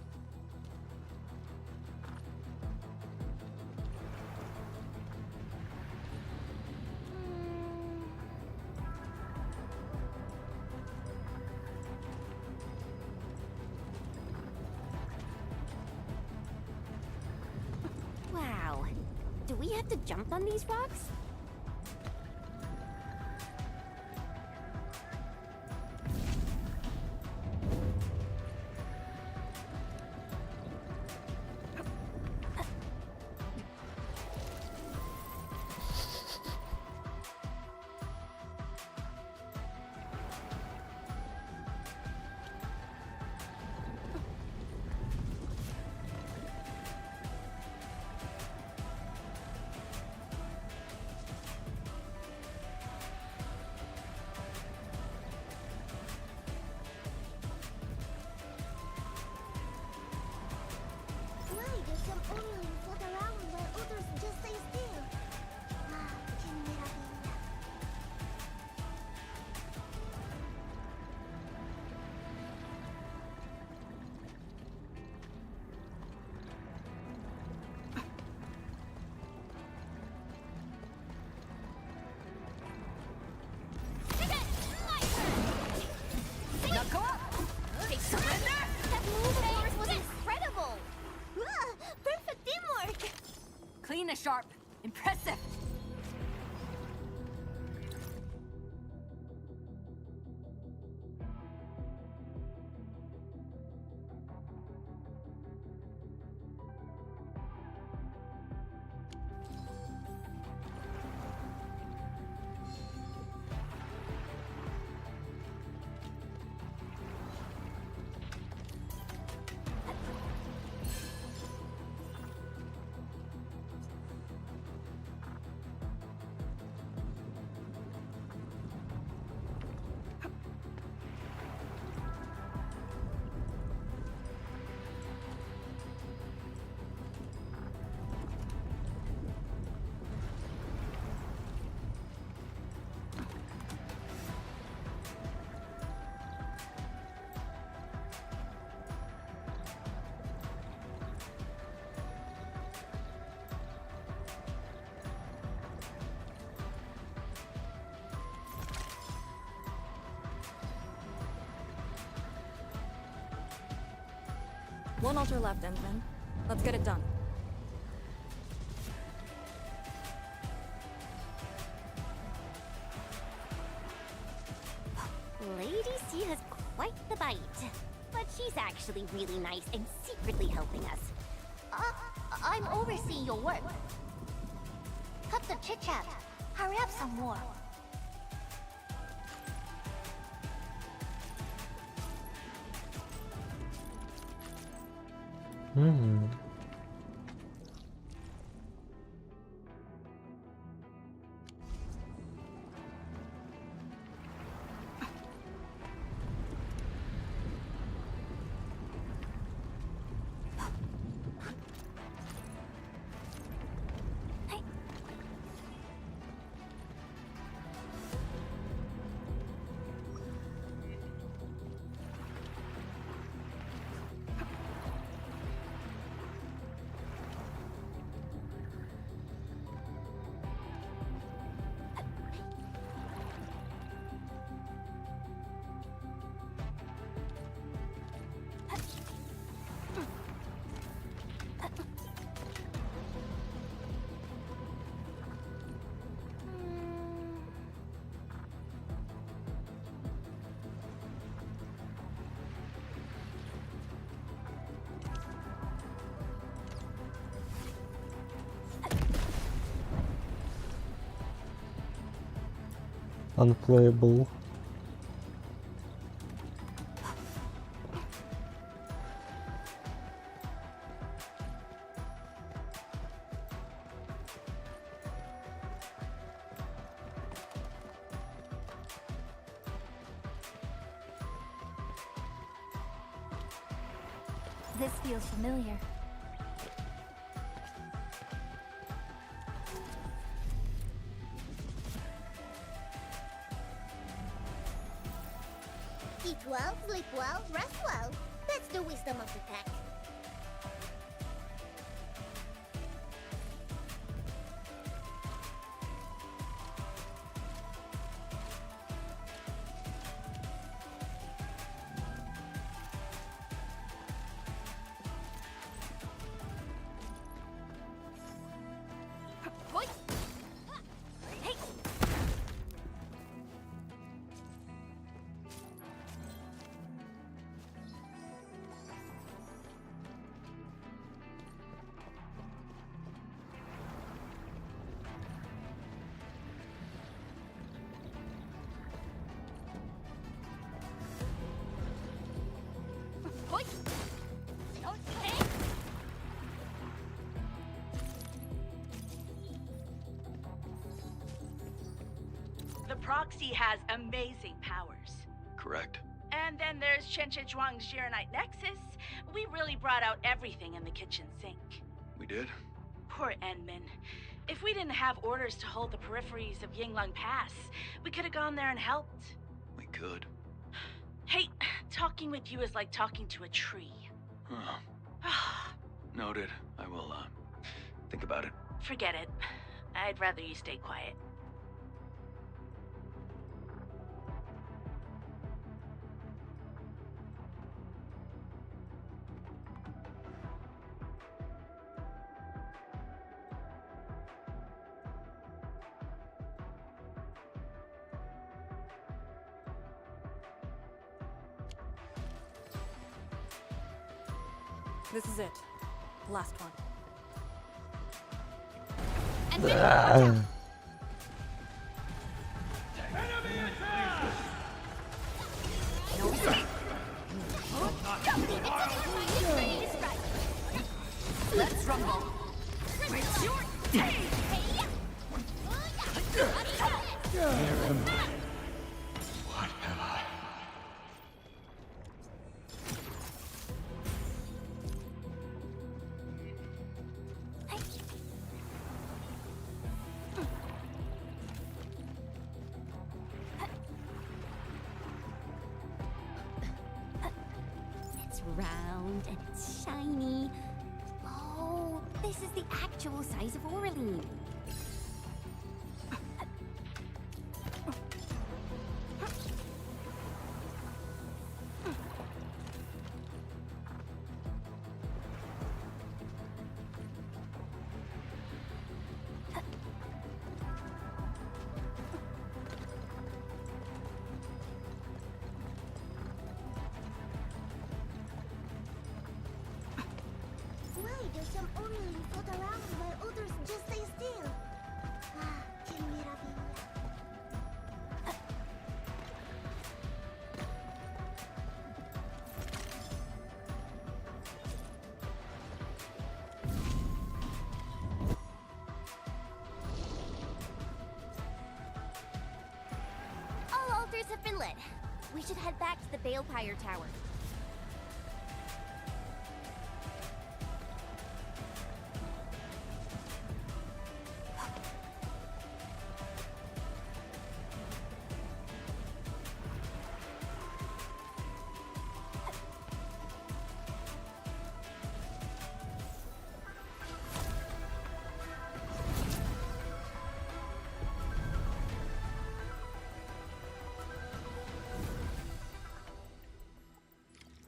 S6: Wow. Do we have to jump on these rocks?
S10: Why do some only float around while others just stay still? Ah, que maravilla.
S13: Now go up!
S6: Surrender! That move of yours was incredible!
S10: Ah, perfect teamwork!
S13: Clean and sharp. Impressive.
S7: One altar left, Endman. Let's get it done.
S6: Lady C has quite the bite. But she's actually really nice and secretly helping us.
S10: I'm overseeing your work. Cut the chit-chat. Hurry up some more.
S1: Unplayable.
S10: This feels familiar.
S14: Eat well, sleep well, rest well. That's the wisdom of the pack.
S15: The proxy has amazing powers.
S16: Correct.
S15: And then there's Chen Zhuang's Shiranite Nexus. We really brought out everything in the kitchen sink.
S16: We did?
S15: Poor Enman. If we didn't have orders to hold the peripheries of Yinglong Pass, we could have gone there and helped.
S16: We could.
S15: Hey, talking with you is like talking to a tree.
S16: Huh. Noted. I will, think about it.
S15: Forget it. I'd rather you stay quiet.
S7: This is it. The last one.
S13: Let's rumble. It's your day.
S16: What have I?
S6: It's round and it's shiny. Oh, this is the actual size of Oraline.
S14: float around while others just stay still. Ah, que maravilla.
S6: All altars have been lit. We should head back to the Balefire Tower.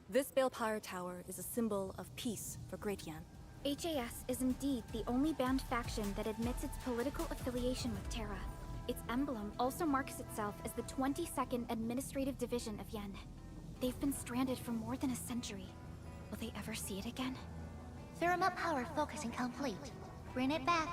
S7: This Balefire Tower is a symbol of peace for Great Yan.
S4: HAS is indeed the only banned faction that admits its political affiliation with Terra. Its emblem also marks itself as the 22nd Administrative Division of Yen. They've been stranded for more than a century. Will they ever see it again?
S10: Thermal power focusing complete. Bring it back.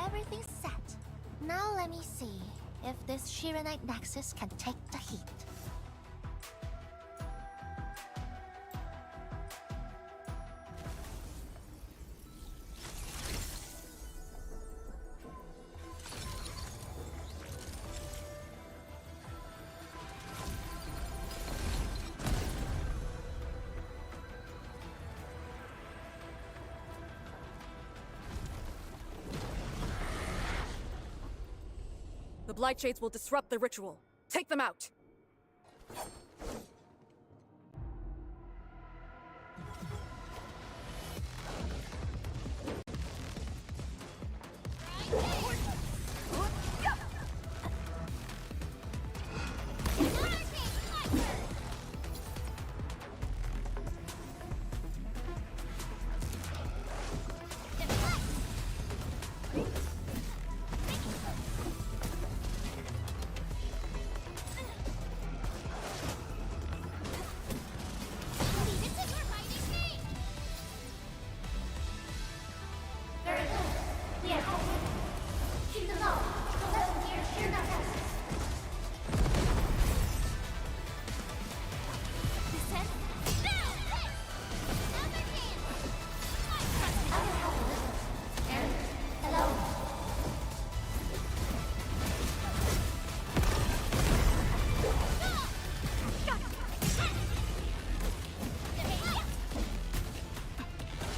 S10: Everything's set. Now let me see if this Shiranite Nexus can take the heat.
S7: The Blightshades will disrupt the ritual. Take them out!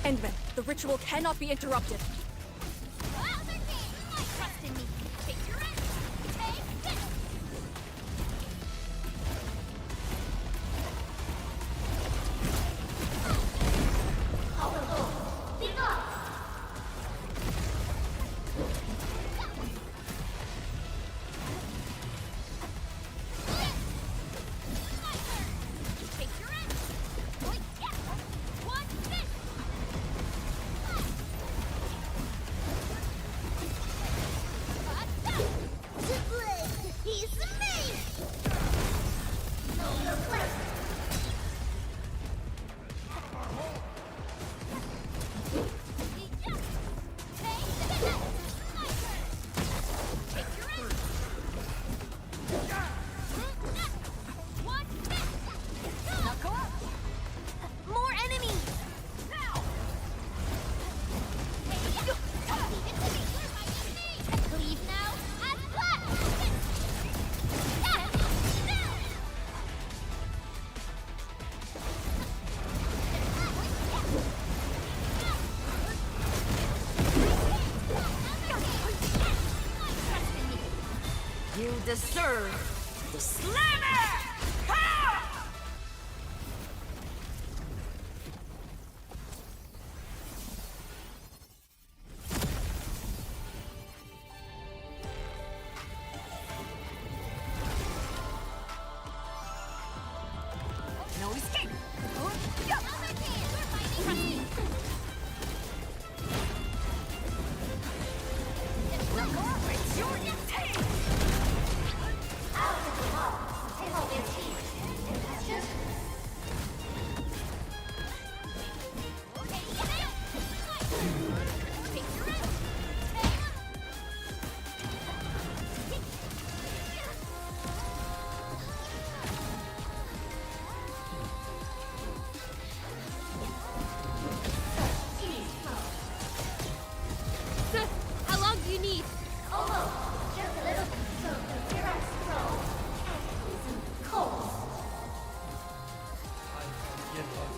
S7: Endman, the ritual cannot be interrupted.
S6: Trust in me. Figure it. Take this.
S13: deserve the slammer! Ha! No escape! It's your take!
S10: How long do you need?
S14: Just a little bit. So the direct scroll and cold.
S2: I get on.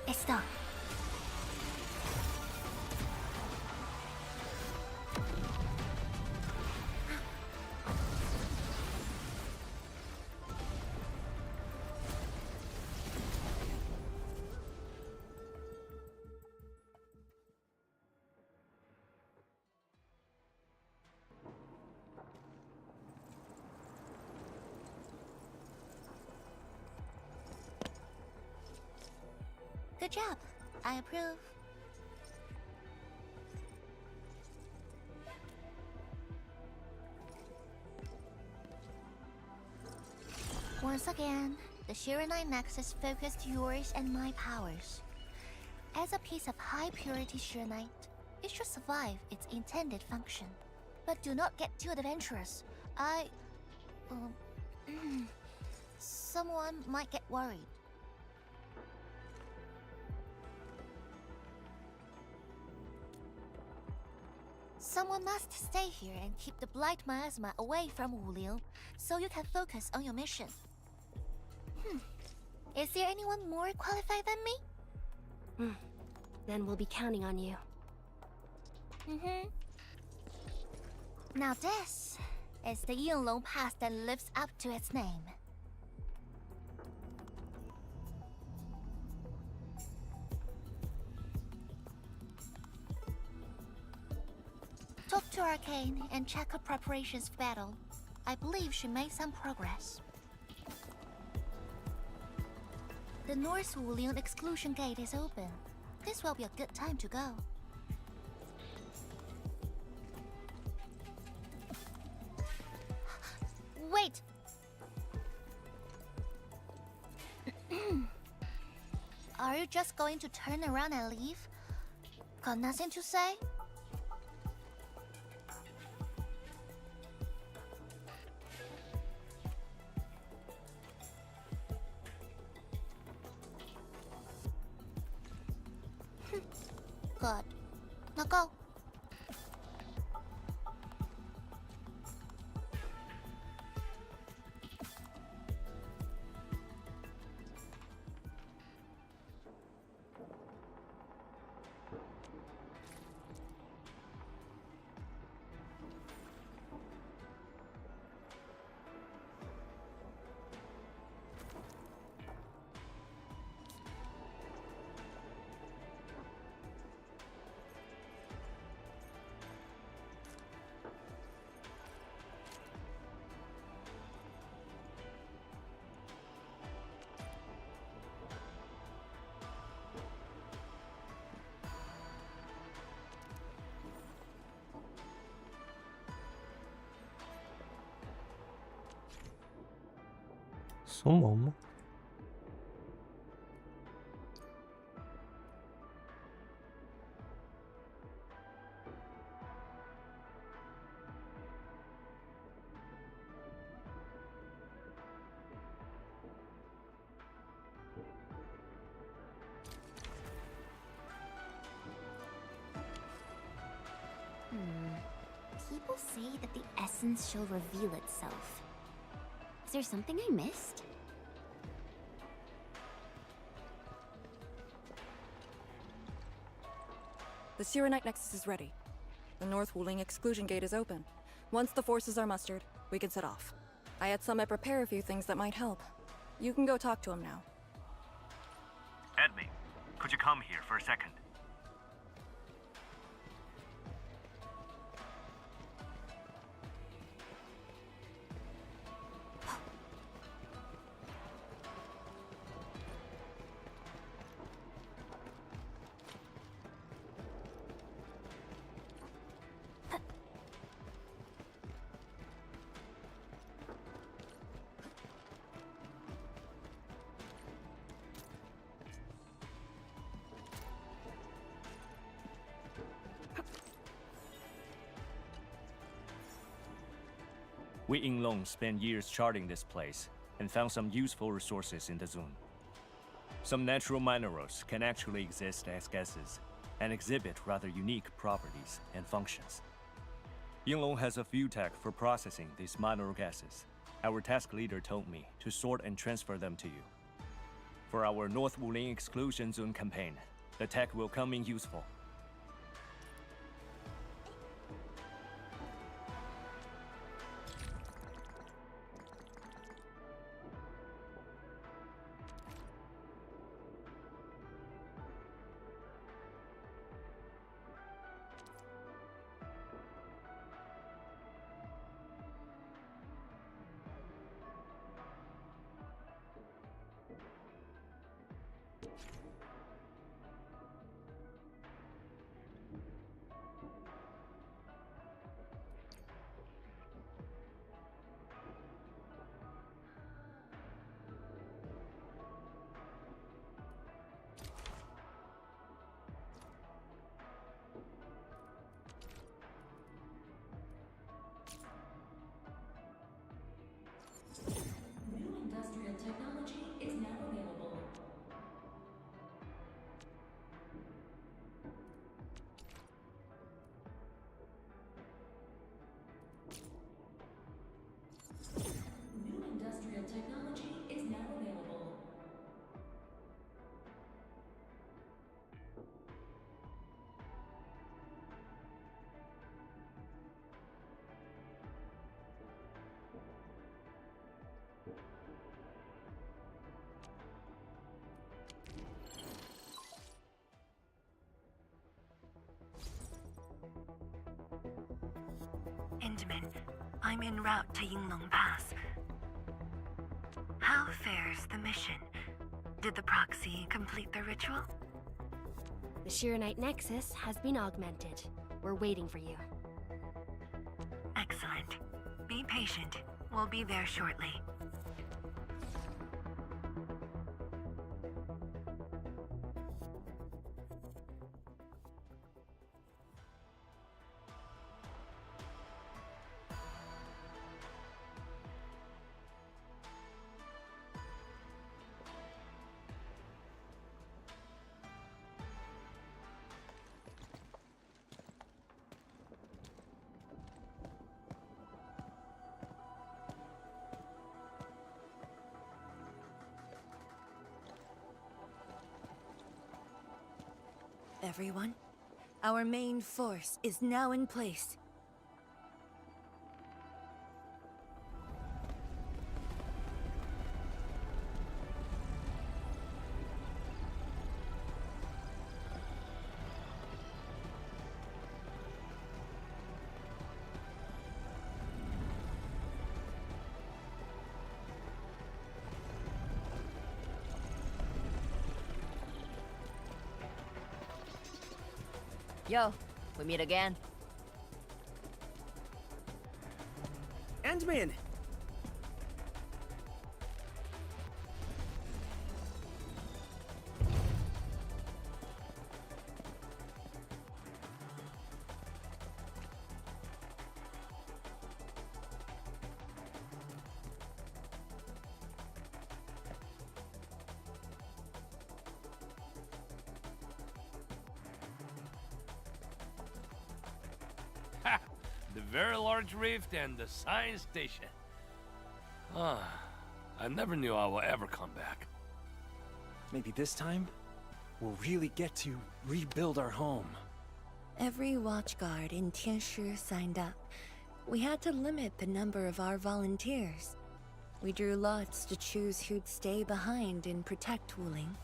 S10: It's done. Good job. I approve. Once again, the Shiranite Nexus focused yours and my powers. As a piece of high-purity Shiranite, it should survive its intended function. But do not get too adventurous. Someone might get worried. Someone must stay here and keep the Blight Miasma away from Wuliu, so you can focus on your mission. Is there anyone more qualified than me?
S9: Then we'll be counting on you.
S10: Now this is the Yinglong Pass that lives up to its name. Talk to Arcane and check her preparations for battle. I believe she made some progress. The North Wulian exclusion gate is open. This will be a good time to go. Wait! Are you just going to turn around and leave? Got nothing to say? Good. Now go.
S1: Сумом.
S6: People say that the essence shall reveal itself. Is there something I missed?
S7: The Sirenite Nexus is ready. The North Wuling exclusion gate is open. Once the forces are mustered, we can set off. I had Summit prepare a few things that might help. You can go talk to him now.
S11: Edme, could you come here for a second? We Yinglong spent years charting this place and found some useful resources in the zone. Some natural minerals can actually exist as gases and exhibit rather unique properties and functions. Yinglong has a few tech for processing these mineral gases. Our task leader told me to sort and transfer them to you. For our North Wuling Exclusion Zone campaign, the tech will come in useful.
S5: Intamin, I'm en route to Yinglong Pass. How fares the mission? Did the proxy complete the ritual?
S9: The Shirenite Nexus has been augmented. We're waiting for you.
S5: Excellent. Be patient. We'll be there shortly. Everyone, our main force is now in place.
S13: Yo, we meet again.
S17: Ant-Man!
S18: The very large rift and the science station. I never knew I would ever come back.
S17: Maybe this time, we'll really get to rebuild our home.
S5: Every watchguard in Tianshi signed up. We had to limit the number of our volunteers. We drew lots to choose who'd stay behind and protect Wuling.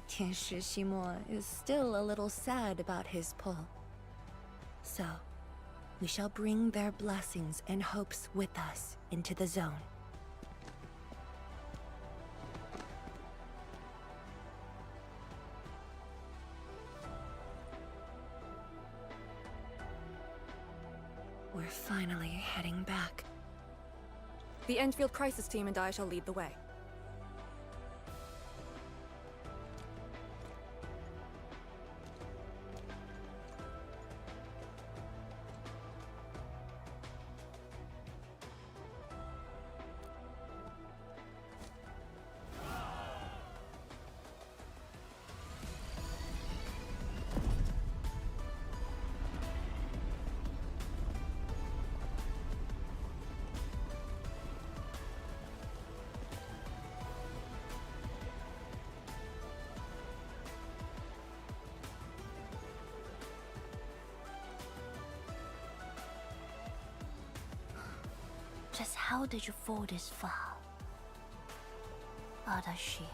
S5: Tianshi Ximo is still a little sad about his pull. So, we shall bring their blessings and hopes with us into the zone. We're finally heading back.
S7: The Enfield Crisis Team and I shall lead the way.
S10: Just how did you fall this far? Adashi.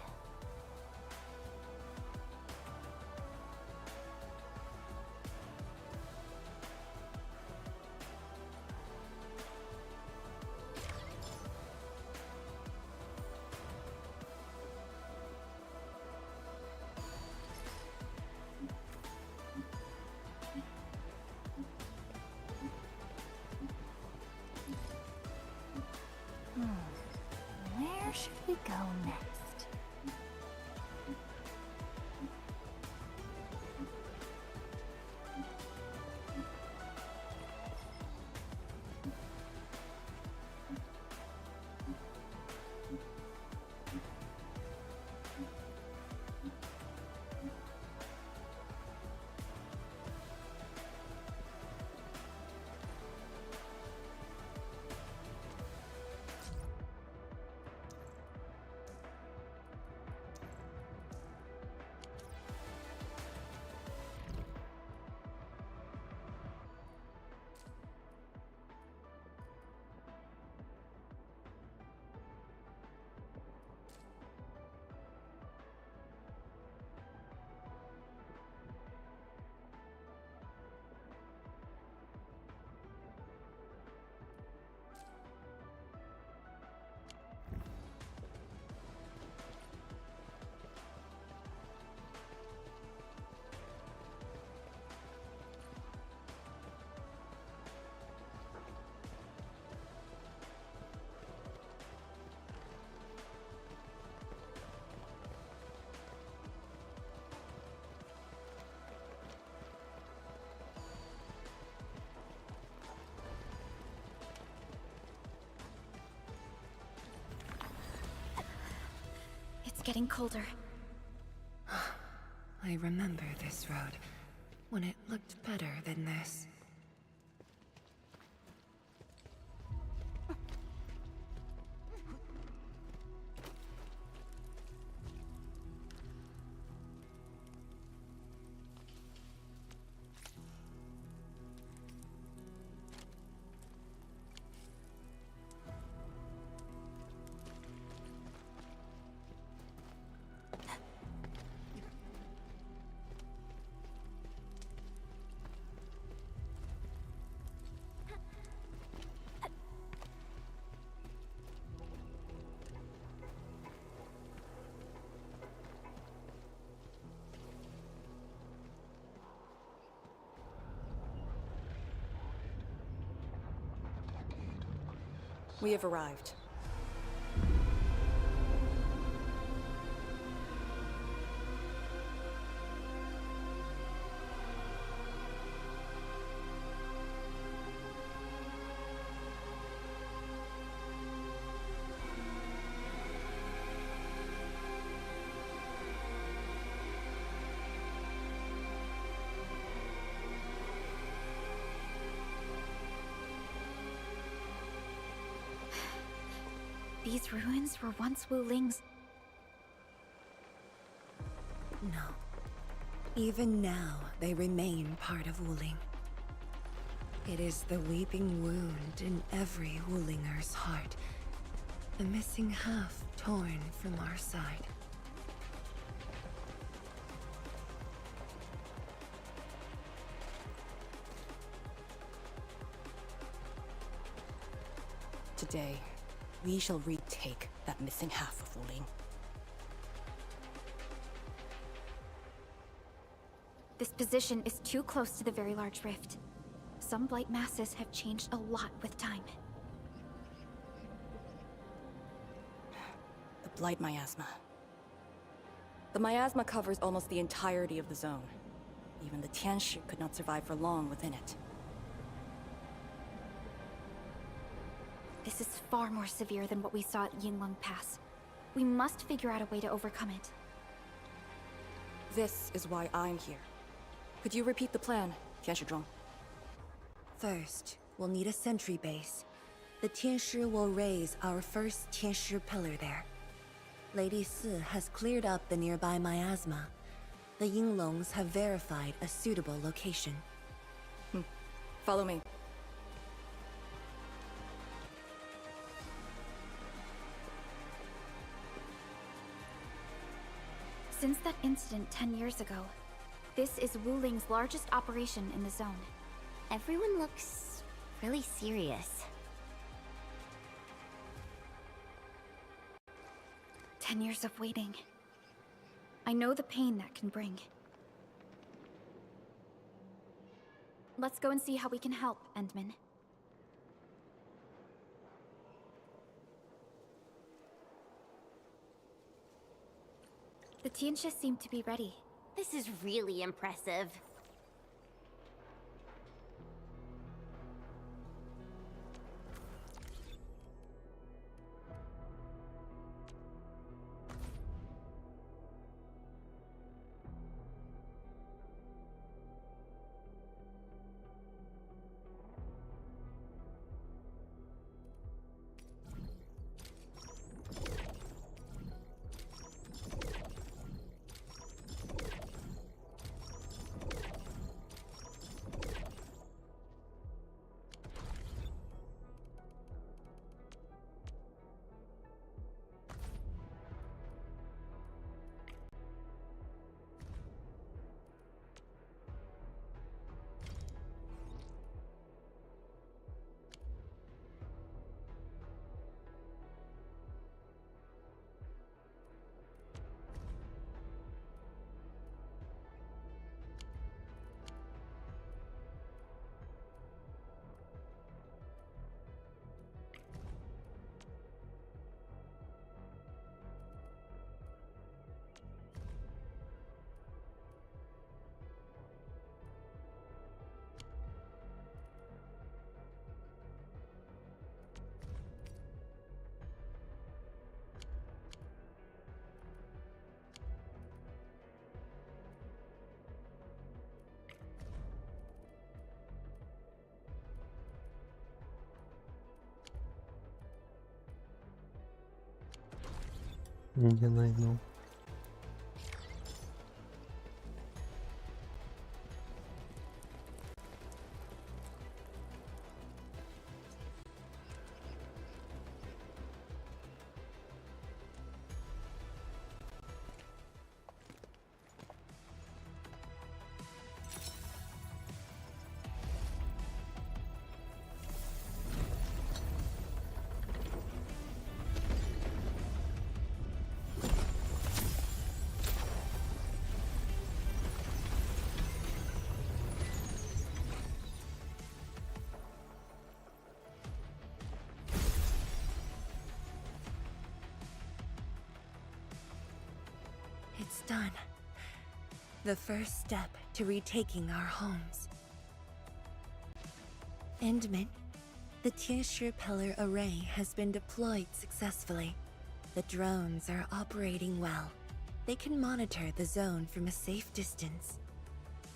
S10: Where should we go next?
S4: It's getting colder.
S5: I remember this road, when it looked better than this.
S7: We have arrived.
S4: These ruins were once Wuling's.
S5: No. Even now, they remain part of Wuling. It is the weeping wound in every Wulinger's heart. The missing half torn from our side.
S7: Today, we shall retake that missing half of Wuling.
S4: This position is too close to the Very Large Rift. Some blight masses have changed a lot with time.
S7: The Blight Miasma. The miasma covers almost the entirety of the zone. Even the Tianshi could not survive for long within it.
S4: This is far more severe than what we saw at Yinglong Pass. We must figure out a way to overcome it.
S7: This is why I'm here. Could you repeat the plan, Tianshi?
S5: First, we'll need a sentry base. The Tianshi will raise our first Tianshi pillar there. Lady Si has cleared up the nearby miasma. The Yinglongs have verified a suitable location.
S7: Follow me.
S4: Since that incident 10 years ago, this is Wuling's largest operation in the zone.
S6: Everyone looks really serious.
S4: 10 years of waiting. I know the pain that can bring. Let's go and see how we can help, Endman. The Tianshi seem to be ready.
S6: This is really impressive.
S1: Не найду.
S5: It's done. The first step to retaking our homes. Endman, the Tianshi pillar array has been deployed successfully. The drones are operating well. They can monitor the zone from a safe distance.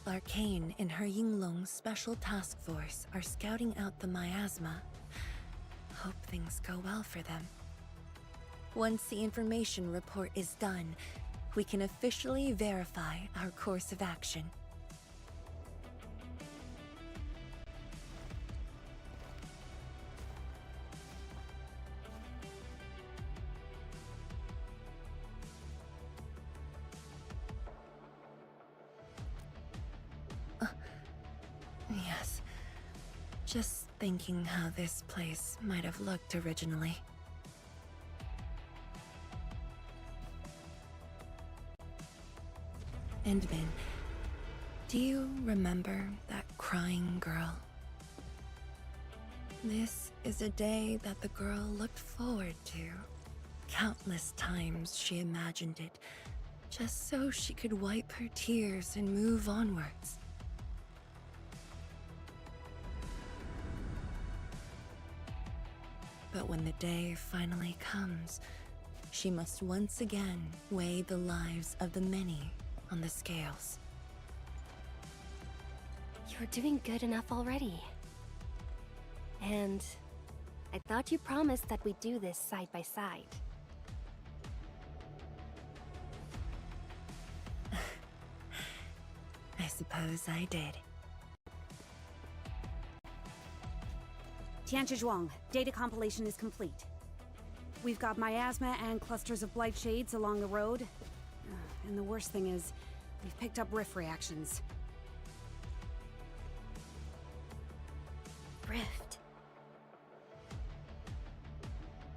S5: Arcane and her Yinglong special task force are scouting out the miasma. Hope things go well for them. Once the information report is done, we can officially verify our course of action. Yes. Just thinking how this place might have looked originally. Endman, do you remember that crying girl? This is a day that the girl looked forward to. Countless times she imagined it, just so she could wipe her tears and move onwards. But when the day finally comes, she must once again weigh the lives of the many on the scales.
S9: You're doing good enough already. And I thought you promised that we'd do this side by side.
S5: I suppose I did.
S17: Tianzhuang, data compilation is complete. We've got miasma and clusters of blight shades along the road. And the worst thing is, we've picked up rift reactions.
S9: Rift?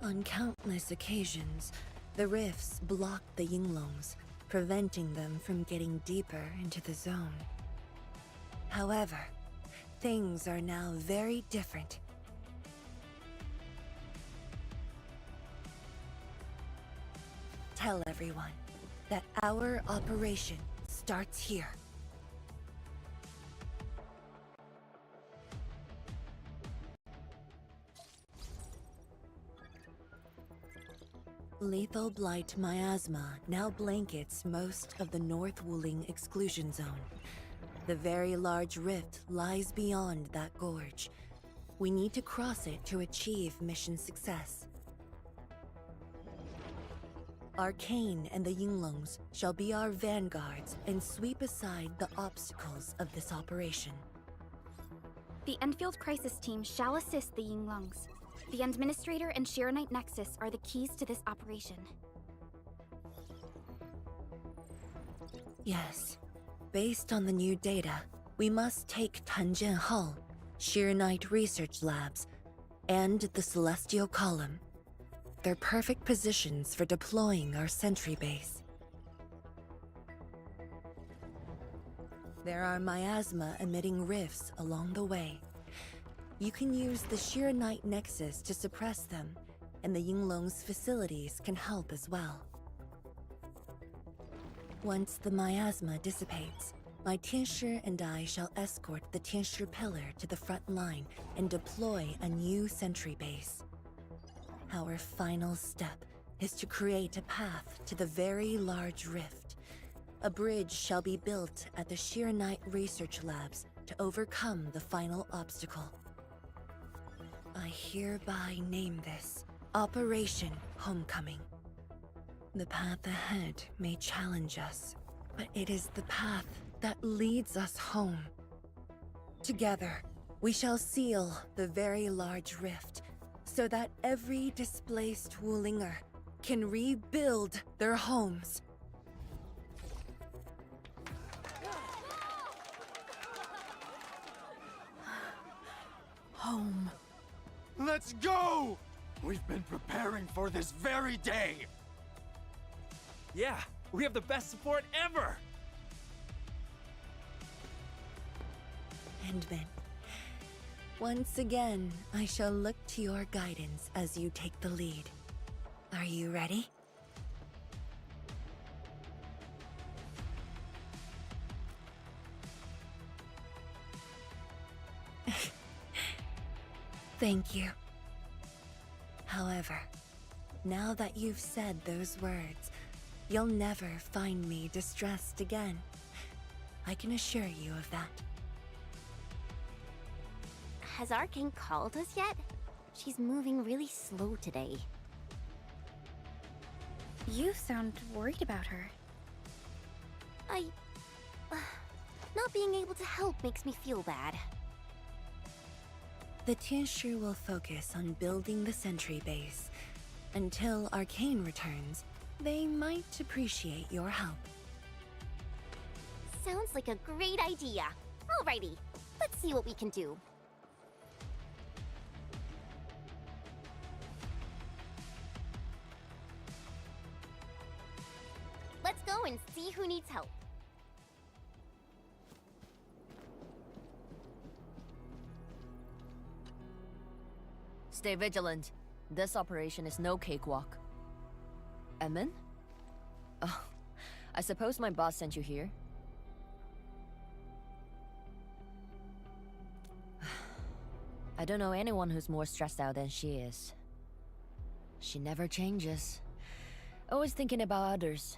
S5: On countless occasions, the rifts blocked the Yinglongs, preventing them from getting deeper into the zone. However, things are now very different. Tell everyone that our operation starts here. Lethal blight miasma now blankets most of the North Wuling exclusion zone. The very large rift lies beyond that gorge. We need to cross it to achieve mission success. Arcane and the Yinglongs shall be our vanguards and sweep aside the obstacles of this operation.
S4: The Enfield Crisis Team shall assist the Yinglongs. The Administrator and Shiranite Nexus are the keys to this operation.
S5: Yes. Based on the new data, we must take Tanjian Hall, Shiranite Research Labs, and the Celestial Column. They're perfect positions for deploying our sentry base. There are miasma-emitting rifts along the way. You can use the Shiranite Nexus to suppress them, and the Yinglong's facilities can help as well. Once the miasma dissipates, my Tianshi and I shall escort the Tianshi Pillar to the front line and deploy a new sentry base. Our final step is to create a path to the very large rift. A bridge shall be built at the Shiranite Research Labs to overcome the final obstacle. I hereby name this Operation Homecoming. The path ahead may challenge us, but it is the path that leads us home. Together, we shall seal the very large rift so that every displaced Wulinger can rebuild their homes.
S17: Home.
S19: Let's go! We've been preparing for this very day!
S18: Yeah, we have the best support ever!
S5: Endman, once again, I shall look to your guidance as you take the lead. Are you ready? Thank you. However, now that you've said those words, you'll never find me distressed again. I can assure you of that.
S6: Has Arcane called us yet? She's moving really slow today.
S4: You sound worried about her.
S6: Not being able to help makes me feel bad.
S5: The Tinshu will focus on building the sentry base. Until Arcane returns, they might appreciate your help.
S6: Sounds like a great idea. Alrighty, let's see what we can do. Let's go and see who needs help.
S20: Stay vigilant. This operation is no cakewalk. Emin? Oh, I suppose my boss sent you here? I don't know anyone who's more stressed out than she is. She never changes. Always thinking about others.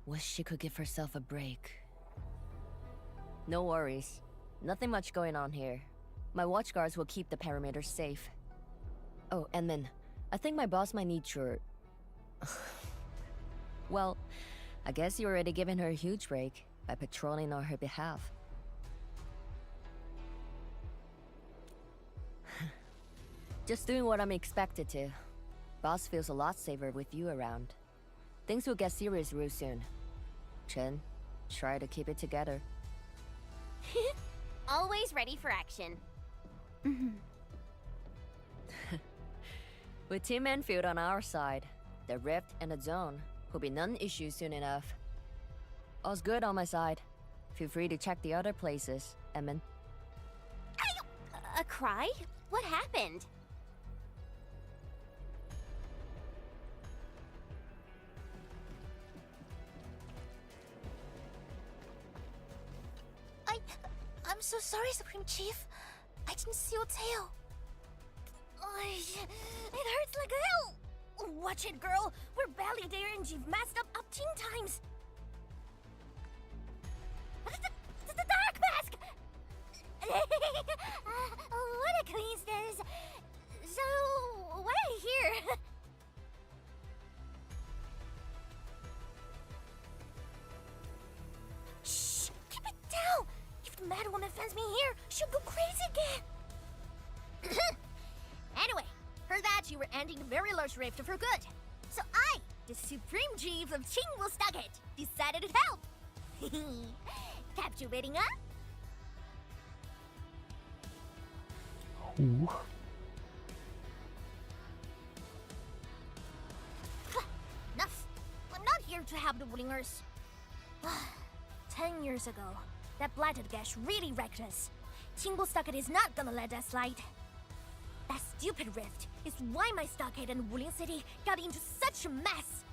S20: Wish she could give herself a break. No worries. Nothing much going on here. My watchguards will keep the perimeter safe. Oh, and then, I think my boss might need your... Well, I guess you're already giving her a huge break by patrolling on her behalf. Just doing what I'm expected to. Boss feels a lot safer with you around. Things will get serious real soon. Chen, try to keep it together.
S6: Always ready for action.
S20: With Team Enfield on our side, the rift and the zone will be non-issue soon enough. All's good on my side. Feel free to check the other places, Emin.
S6: A cry? What happened?
S10: I'm so sorry, Supreme Chief. I didn't see your tail. It hurts like hell. Watch it, girl. We're barely there and you've messed up 10 times. The dark mask! What a coincidence. So, why are you here? Shh! Keep it down! If the mad woman finds me here, she'll go crazy again! Anyway, heard that you were ending the very large rift for good. So I, the Supreme Chief of Qingwu, decided to help. Captivating, huh?
S1: Ooh.
S10: Enough! I'm not here to help the Wulingers. 10 years ago, that blighted gash really wrecked us. Qingwu Stockade is not gonna let that slide. That stupid rift is why my stockade and Wuling City got into such a mess.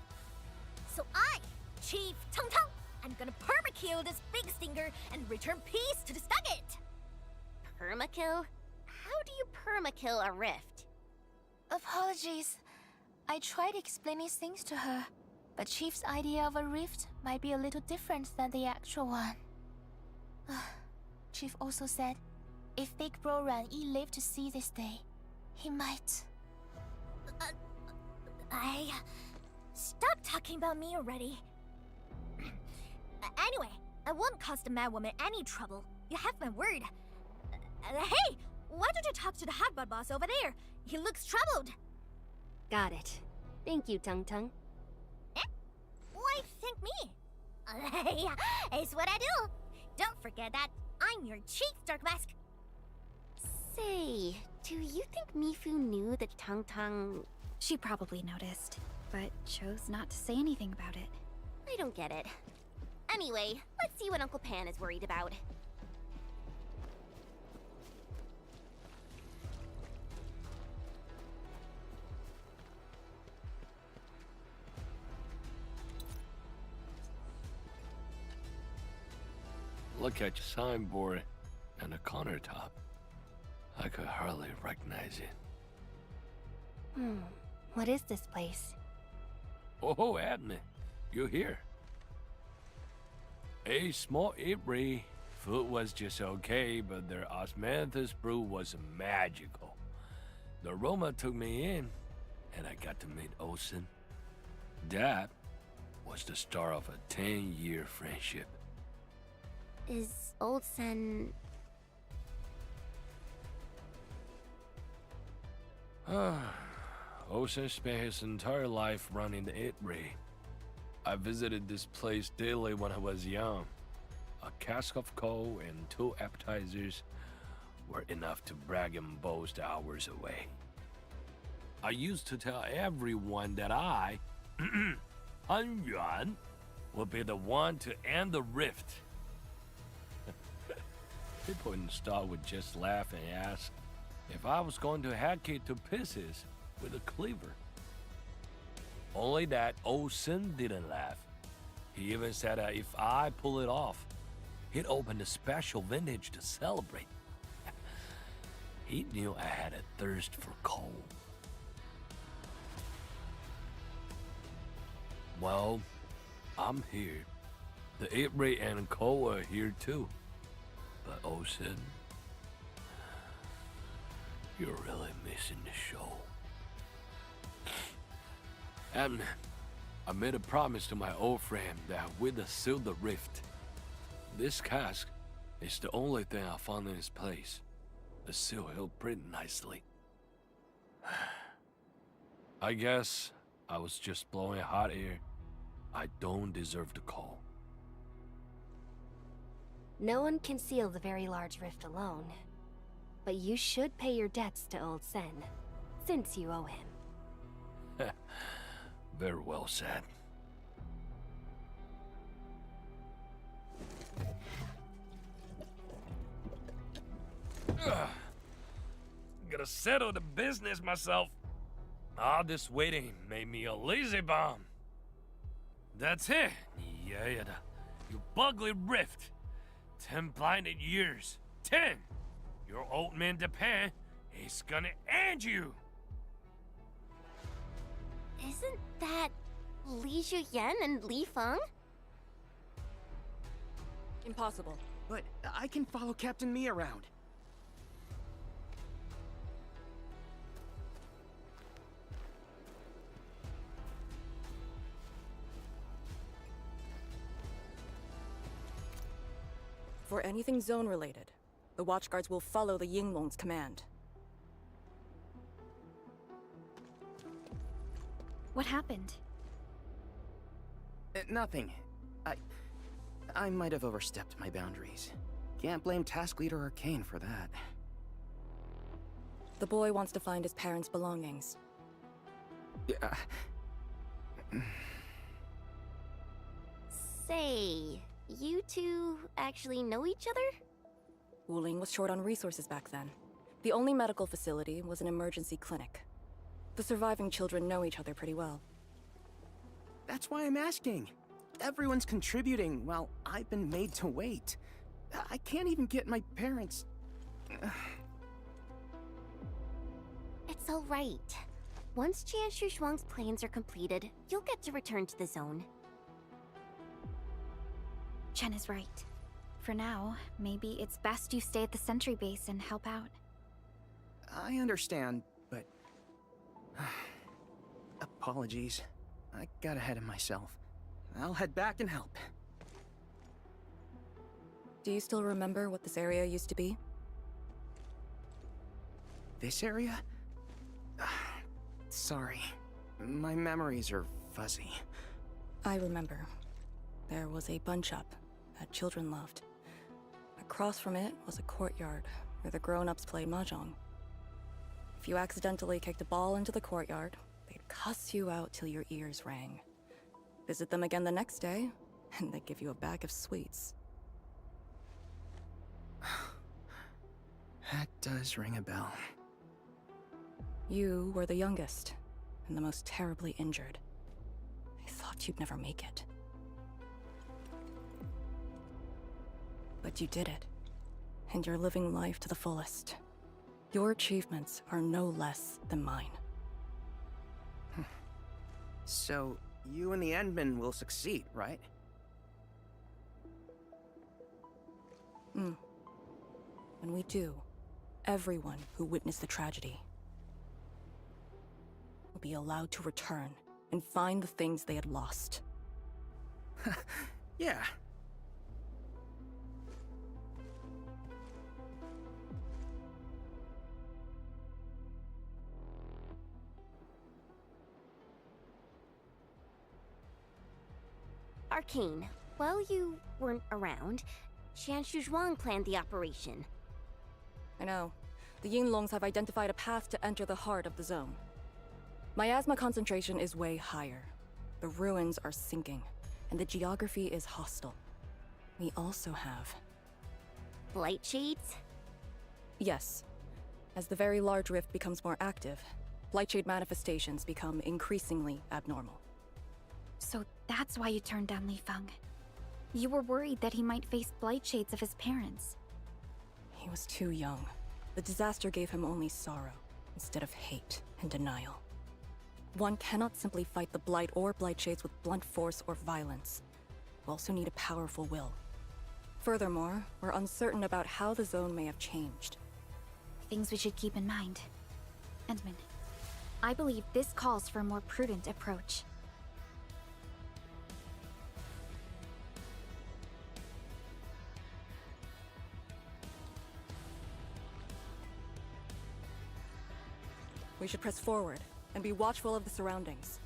S10: So I, Chief Tang Tang, I'm gonna permakill this big stinger and return peace to the stockade.
S6: Permakill? How do you permakill a rift?
S10: Apologies. I tried explaining things to her, but Chief's idea of a rift might be a little different than the actual one. Chief also said, if Big Bro Ran Yi lived to see this day, he might... Stop talking about me already. Anyway, I won't cause the mad woman any trouble. You have my word. Hey! Why don't you talk to the hotbot boss over there? He looks troubled.
S9: Got it. Thank you, Tung Tung.
S10: Eh? Why thank me? It's what I do. Don't forget that I'm your chief, Dark Mask.
S6: Say, do you think Mifu knew that Tang Tang...
S4: She probably noticed, but chose not to say anything about it.
S6: I don't get it. Anyway, let's see what Uncle Pan is worried about.
S18: Look at your signboard and the countertop. I could hardly recognize it.
S10: What is this place?
S18: Oh, admin, you here? A small Ibri. Food was just okay, but their osmanthus brew was magical. The aroma took me in, and I got to meet Olsen. That was the start of a 10-year friendship.
S6: Is Old Sen...
S18: Ocean spent his entire life running the Itri. I visited this place daily when I was young. A cask of coal and 2 appetizers were enough to brag and boast hours away. I used to tell everyone that I, Han Yuan, would be the one to end the rift. People in the store would just laugh and ask if I was going to hack it to pieces with a cleaver. Only that Old Sin didn't laugh. He even said that if I pull it off, he'd open a special vintage to celebrate. He knew I had a thirst for coal. Well, I'm here. The Itri and coal are here too. But Old Sin, you're really missing the show. And I made a promise to my old friend that we'd seal the rift. This cask is the only thing I found in its place. The seal held pretty nicely. I guess I was just blowing hot air. I don't deserve the call.
S9: No one can seal the very large rift alone. But you should pay your debts to Old Sen, since you owe him.
S18: Very well said. Gotta settle the business myself. All this waiting made me a lazy bum. That's it. Yeah, you ugly rift. 10 blinded years. 10! Your old man Japan is gonna end you.
S6: Isn't that Li Zhuyan and Li Feng?
S21: Impossible. But I can follow Captain Mi around.
S7: For anything zone-related, the Watchguards will follow the Yinglong's command.
S4: What happened?
S21: Nothing. I might have overstepped my boundaries. Can't blame Task Leader Arcane for that.
S7: The boy wants to find his parents' belongings.
S21: Yeah.
S6: Say, you two actually know each other?
S7: Wuling was short on resources back then. The only medical facility was an emergency clinic. The surviving children know each other pretty well.
S21: That's why I'm asking. Everyone's contributing while I've been made to wait. I can't even get my parents...
S6: It's all right. Once Jian Shuxuang's plans are completed, you'll get to return to the zone.
S4: Chen is right. For now, maybe it's best you stay at the sentry base and help out.
S21: I understand, but... Apologies. I got ahead of myself. I'll head back and help.
S7: Do you still remember what this area used to be?
S21: This area? Sorry. My memories are fuzzy.
S7: I remember. There was a bun shop that children loved. Across from it was a courtyard where the grown-ups played mahjong. If you accidentally kicked a ball into the courtyard, they'd cuss you out till your ears rang. Visit them again the next day, and they'd give you a bag of sweets.
S21: That does ring a bell.
S7: You were the youngest, and the most terribly injured. I thought you'd never make it. But you did it, and you're living life to the fullest. Your achievements are no less than mine.
S21: So, you and the Endmen will succeed, right?
S7: When we do, everyone who witnessed the tragedy will be allowed to return and find the things they had lost.
S21: Yeah.
S6: Arcane, while you weren't around, Shan Shuzhuang planned the operation.
S7: I know. The Yinglongs have identified a path to enter the heart of the zone. Miasma concentration is way higher. The ruins are sinking, and the geography is hostile. We also have...
S6: Blight shades?
S7: Yes. As the very large rift becomes more active, Blightshade manifestations become increasingly abnormal.
S4: So that's why you turned down Li Feng. You were worried that he might face blight shades of his parents.
S7: He was too young. The disaster gave him only sorrow, instead of hate and denial. One cannot simply fight the Blight or Blight Shades with blunt force or violence. You also need a powerful will. Furthermore, we're uncertain about how the zone may have changed.
S4: Things we should keep in mind. Endman, I believe this calls for a more prudent approach.
S7: We should press forward and be watchful of the surroundings.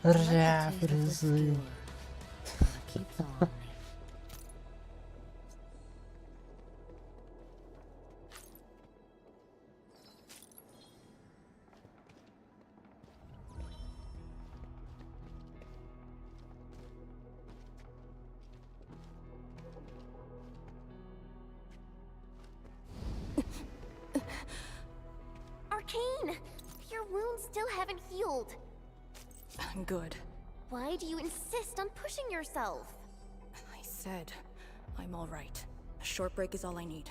S1: Рефризы.
S6: Arcane! Your wounds still haven't healed.
S7: I'm good.
S6: Why do you insist on pushing yourself?
S7: I said, I'm all right. A short break is all I need.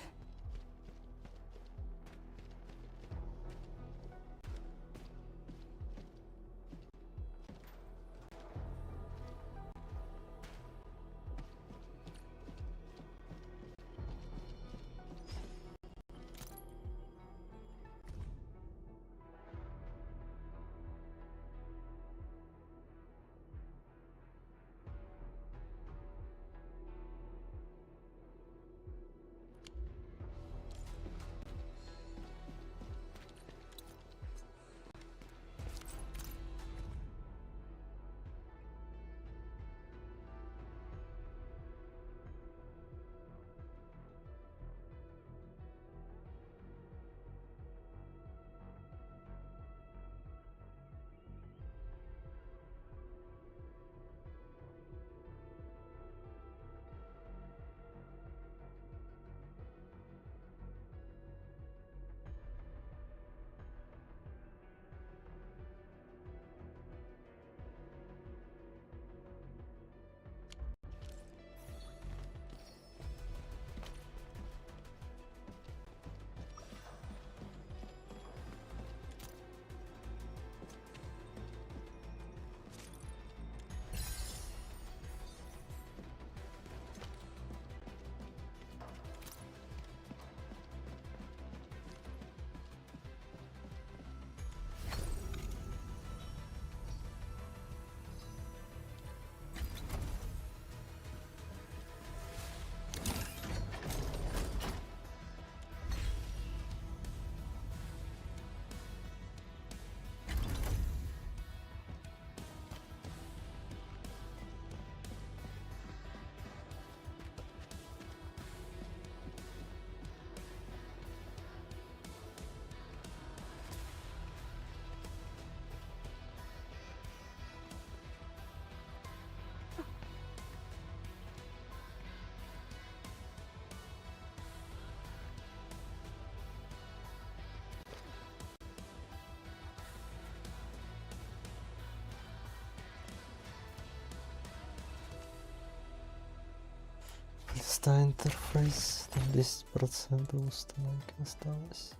S1: Листа интерфейс, там 10% установки осталось.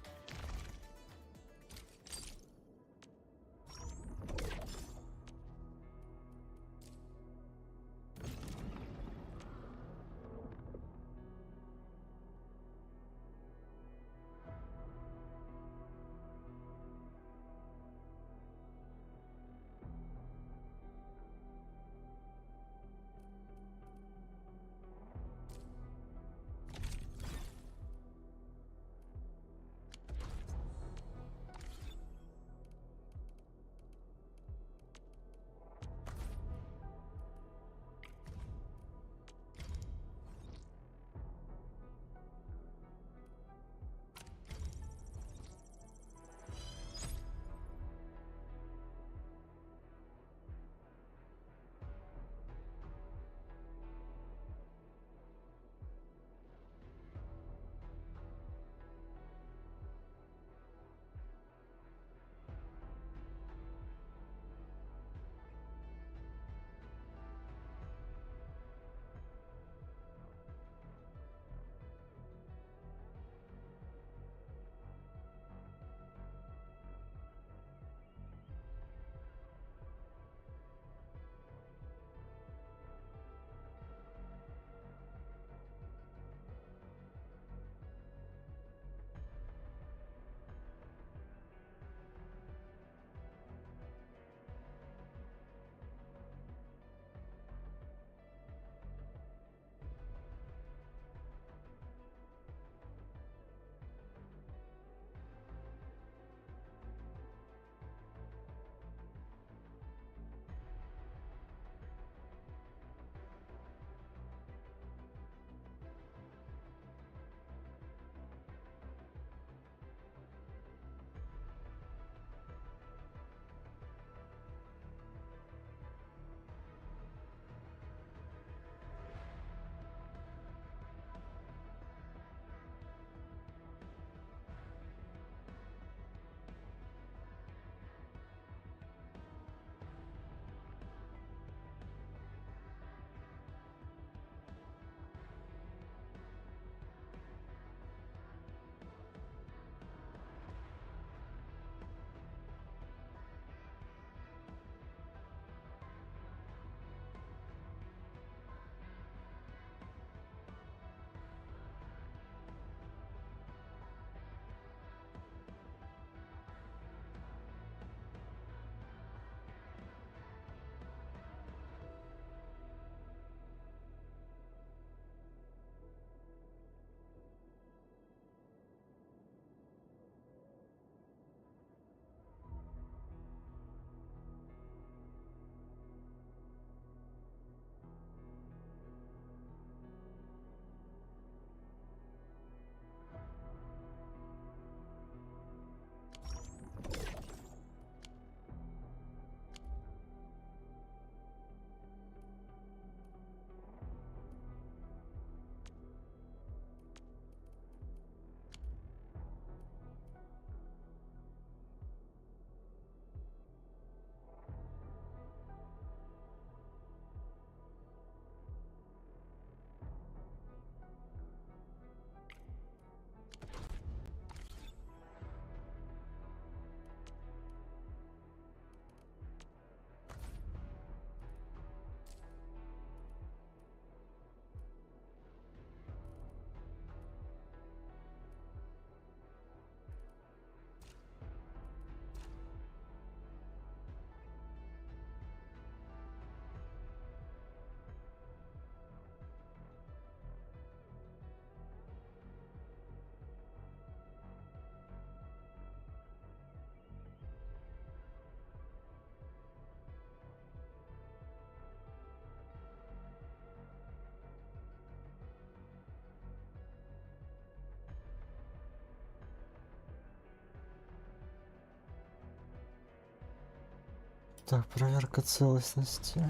S1: Так, проверка целостности.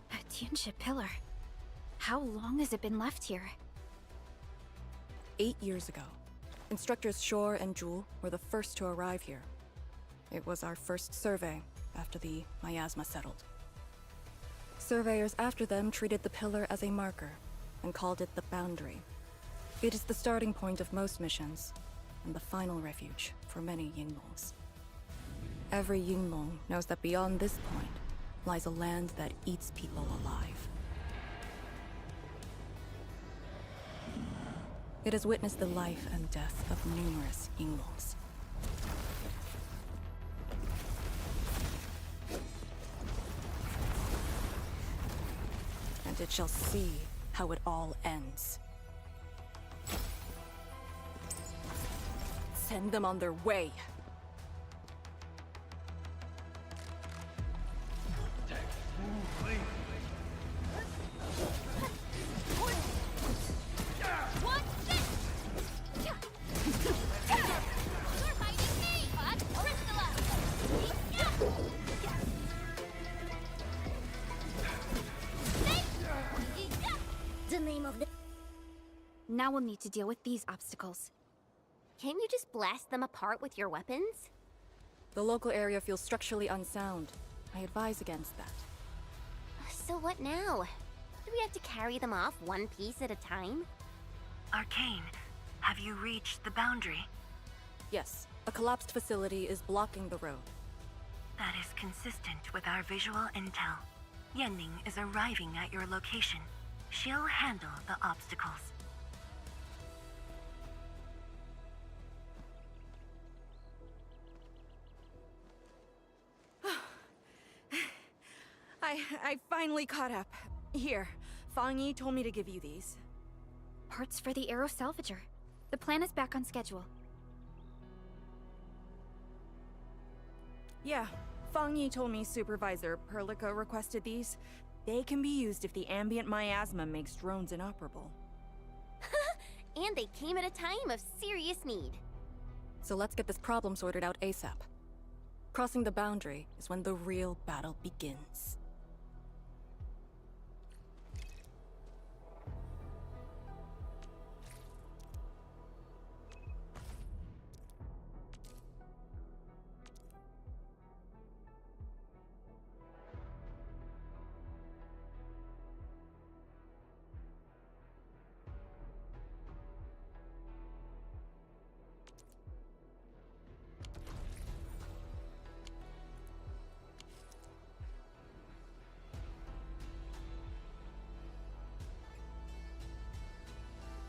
S4: A Tianxia pillar. How long has it been left here?
S7: 8 years ago, instructors Shore and Jewel were the first to arrive here. It was our first survey after the miasma settled. Surveyors after them treated the pillar as a marker and called it the boundary. It is the starting point of most missions and the final refuge for many Yinglongs. Every Yinglong knows that beyond this point lies a land that eats people alive. It has witnessed the life and death of numerous Yinglongs. And it shall see how it all ends. Send them on their way.
S4: Now we'll need to deal with these obstacles.
S6: Can't you just blast them apart with your weapons?
S7: The local area feels structurally unsound. I advise against that.
S6: So what now? Do we have to carry them off one piece at a time?
S5: Arcane, have you reached the boundary?
S7: Yes, a collapsed facility is blocking the road.
S5: That is consistent with our visual intel. Yenning is arriving at your location. She'll handle the obstacles.
S7: I finally caught up. Here, Fang Yi told me to give you these.
S4: Parts for the Aero Salvager. The plan is back on schedule.
S7: Yeah, Fang Yi told me Supervisor Perlica requested these. They can be used if the ambient miasma makes drones inoperable.
S6: And they came at a time of serious need.
S7: So let's get this problem sorted out ASAP. Crossing the boundary is when the real battle begins.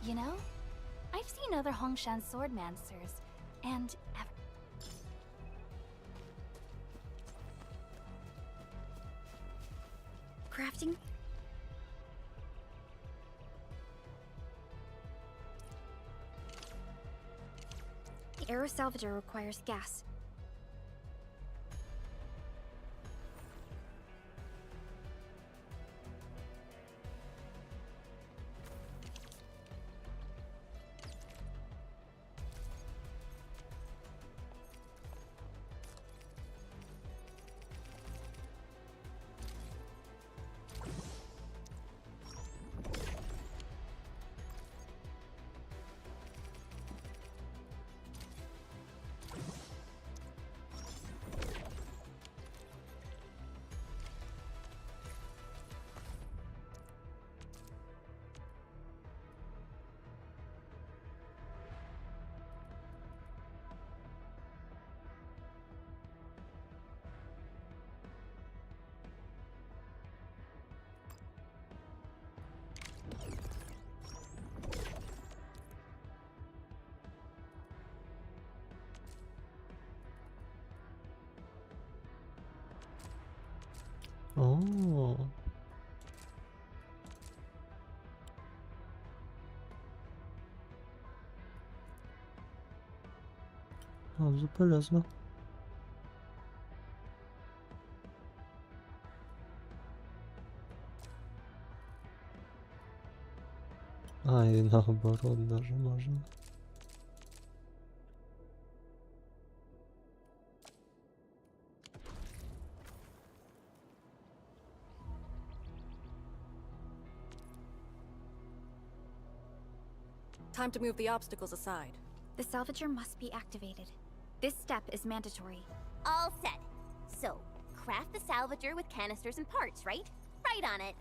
S4: You know, I've seen other Hongshan swordmancers, and crafting. The Aero Salvager requires gas.
S1: О. Полезно. А, и наоборот даже можно.
S7: Time to move the obstacles aside.
S4: The salvager must be activated. This step is mandatory.
S6: All set. So, craft the salvager with canisters and parts, right? Right on it.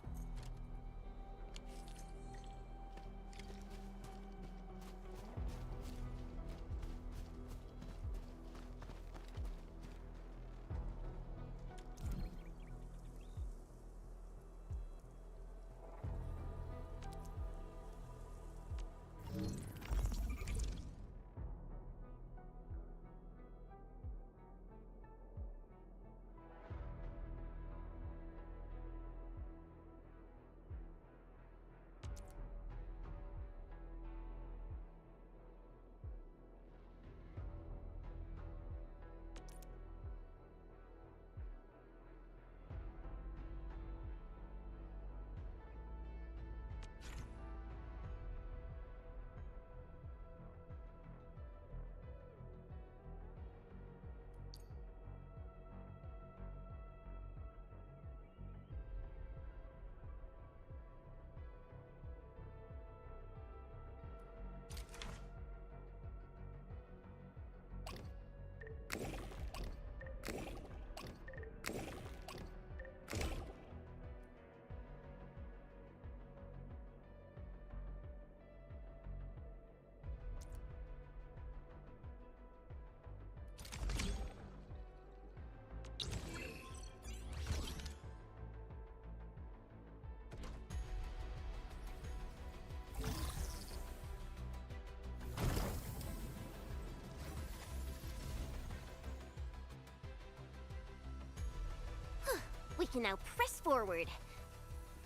S6: We can now press forward.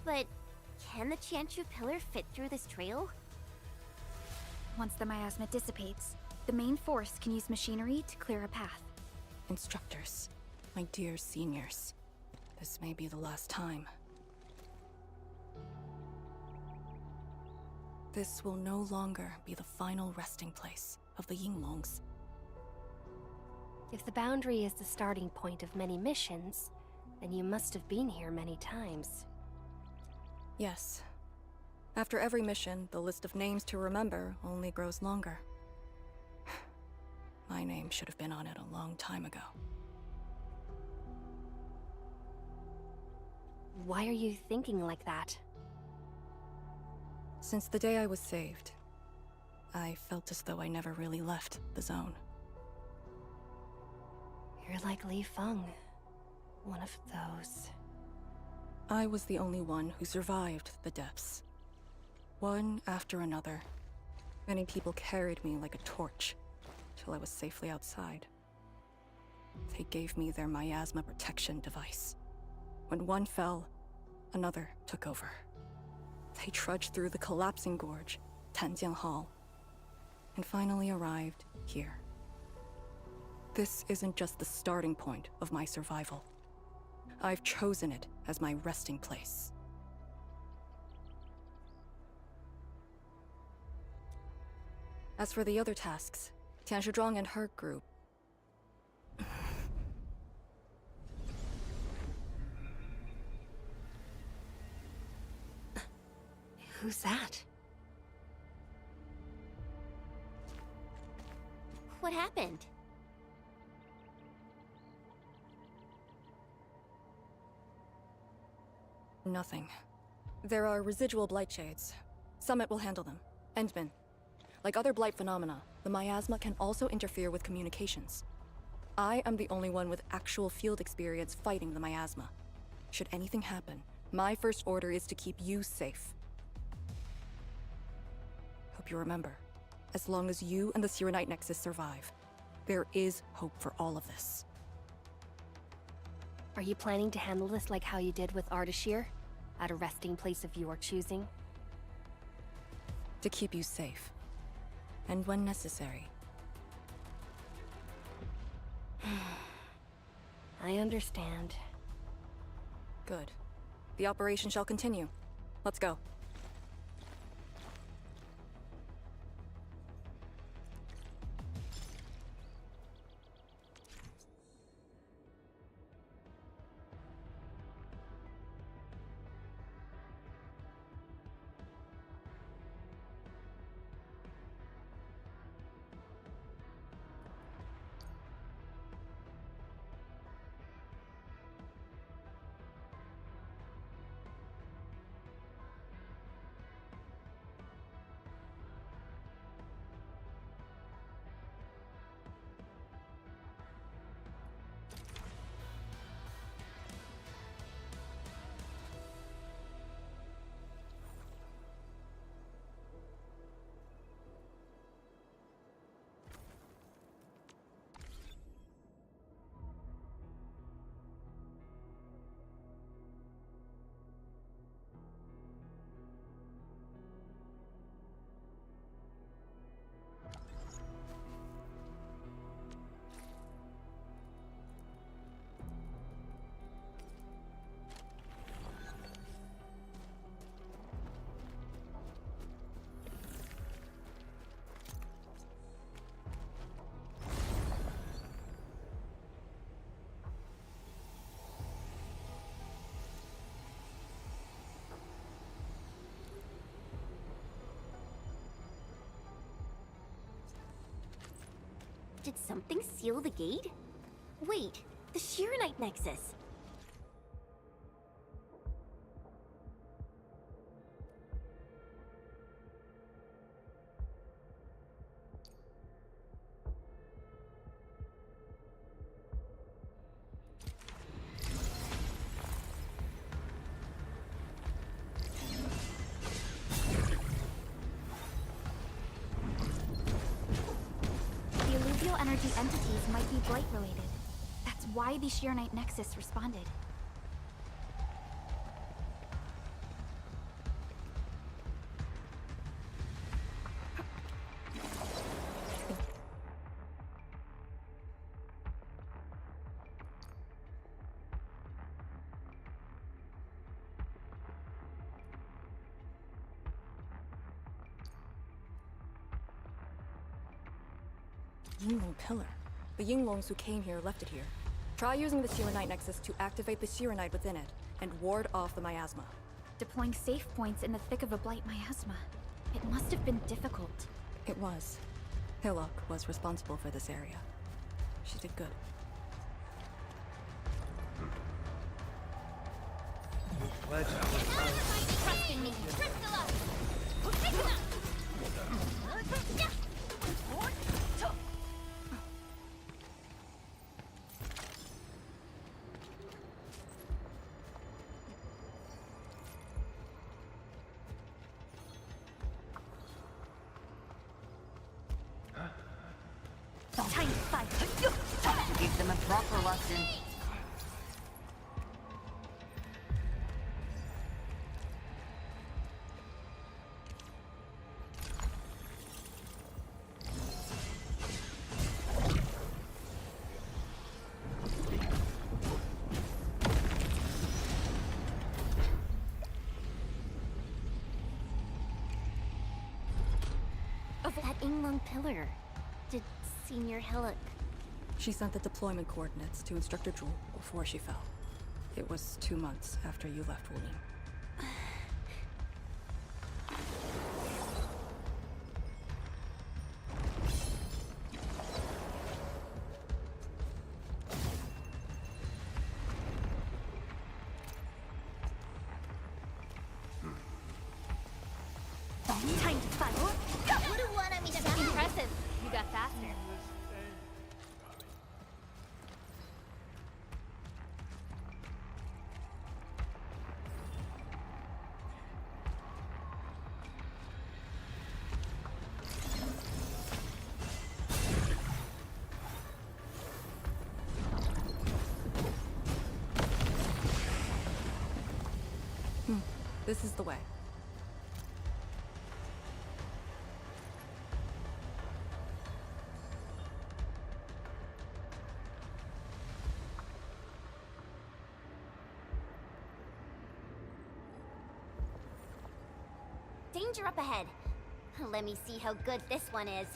S6: But can the Tianchu pillar fit through this trail?
S4: Once the miasma dissipates, the main force can use machinery to clear a path.
S7: Instructors, my dear seniors, this may be the last time. This will no longer be the final resting place of the Yinglongs.
S9: If the boundary is the starting point of many missions, then you must have been here many times.
S7: Yes. After every mission, the list of names to remember only grows longer. My name should have been on it a long time ago.
S9: Why are you thinking like that?
S7: Since the day I was saved, I felt as though I never really left the zone.
S9: You're like Li Feng. One of those.
S7: I was the only one who survived the depths. One after another. Many people carried me like a torch till I was safely outside. They gave me their miasma protection device. When one fell, another took over. They trudged through the collapsing gorge, Tanjiang Hall, and finally arrived here. This isn't just the starting point of my survival. I've chosen it as my resting place. As for the other tasks, Tian Shizhuang and her group...
S9: Who's that?
S6: What happened?
S7: Nothing. There are residual blight shades. Summit will handle them. Endman. Like other blight phenomena, the miasma can also interfere with communications. I am the only one with actual field experience fighting the miasma. Should anything happen, my first order is to keep you safe. Hope you remember, as long as you and the Sirenite Nexus survive, there is hope for all of this.
S9: Are you planning to handle this like how you did with Ardashir? At a resting place of your choosing?
S7: To keep you safe. And when necessary.
S9: I understand.
S7: Good. The operation shall continue. Let's go.
S6: Did something seal the gate? Wait, the Shirenite Nexus.
S4: The alluvial energy entities might be blight related. That's why the Shirenite Nexus responded.
S7: Yinglong Pillar. The Yinglongs who came here left it here. Try using the Shirenite Nexus to activate the Shirenite within it, and ward off the miasma.
S4: Deploying safe points in the thick of a blight miasma. It must have been difficult.
S7: It was. Hillock was responsible for this area. She did good.
S2: Pledge our
S14: Trust in me. Crystallo! Take him out!
S6: Time to fight.
S13: Time to give them a proper lesson.
S6: Of that Yinglong Pillar. Did Senior Hillock...
S7: She sent the deployment coordinates to Instructor Jewel before she fell. It was 2 months after you left Wuling.
S6: Time to fight.
S14: What do you want me to do?
S6: Impressive. You got faster.
S7: This is the way.
S6: Danger up ahead. Let me see how good this one is.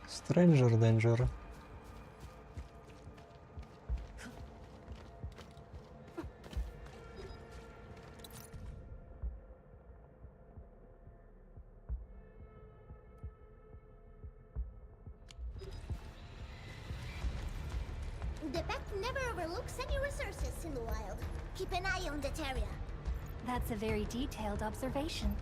S1: Stranger danger.
S14: The pack never overlooks any resources in the wild. Keep an eye on that area.
S9: That's a very detailed observation.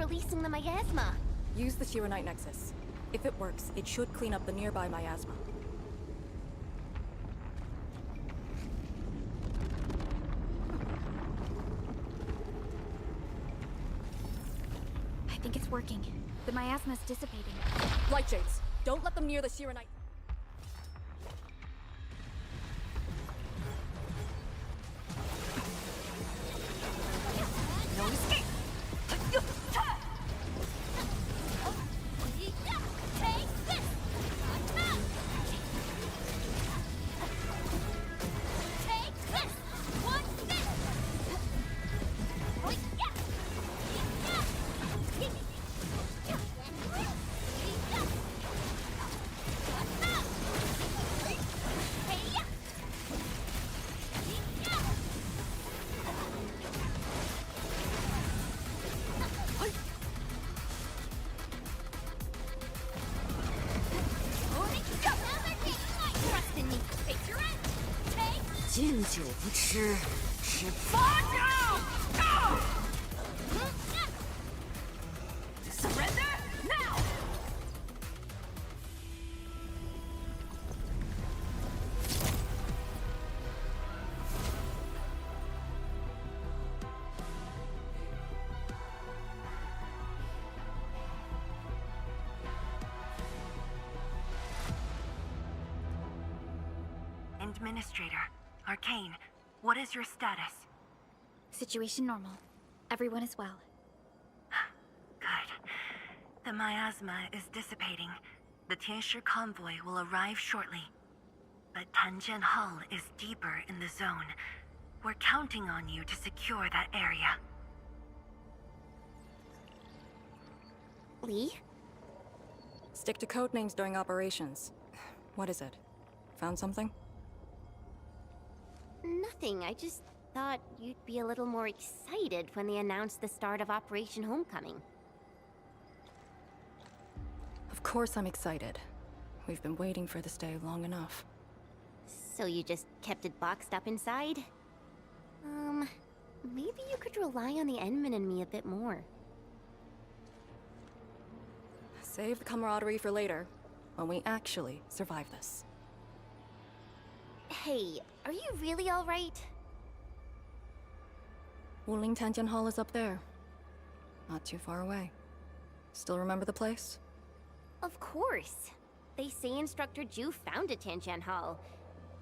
S6: releasing the miasma.
S7: Use the Shiranite Nexus. If it works, it should clean up the nearby miasma.
S4: I think it's working. The miasma's dissipating.
S7: Light Shades, don't let them near the Shiranite.
S14: No escape! Take this! Take this! What's this? Trust in me. Face your end. Take.
S13: 敬酒不吃，吃
S14: 发酒! Surrender now!
S5: Administrator, Arcane, what is your status?
S4: Situation normal. Everyone is well.
S5: Good. The miasma is dissipating. The Tianshi convoy will arrive shortly. But Tanjian Hall is deeper in the zone. We're counting on you to secure that area.
S6: Lee?
S7: Stick to codenames during operations. What is it? Found something?
S6: Nothing. I just thought you'd be a little more excited when they announced the start of Operation Homecoming.
S7: Of course I'm excited. We've been waiting for this day long enough.
S6: So you just kept it boxed up inside? Maybe you could rely on the Endman and me a bit more.
S7: Save the camaraderie for later, when we actually survive this.
S6: Hey, are you really alright?
S7: Wuling Tanjian Hall is up there. Not too far away. Still remember the place?
S6: Of course. They say Instructor Ju founded Tianjian Hall.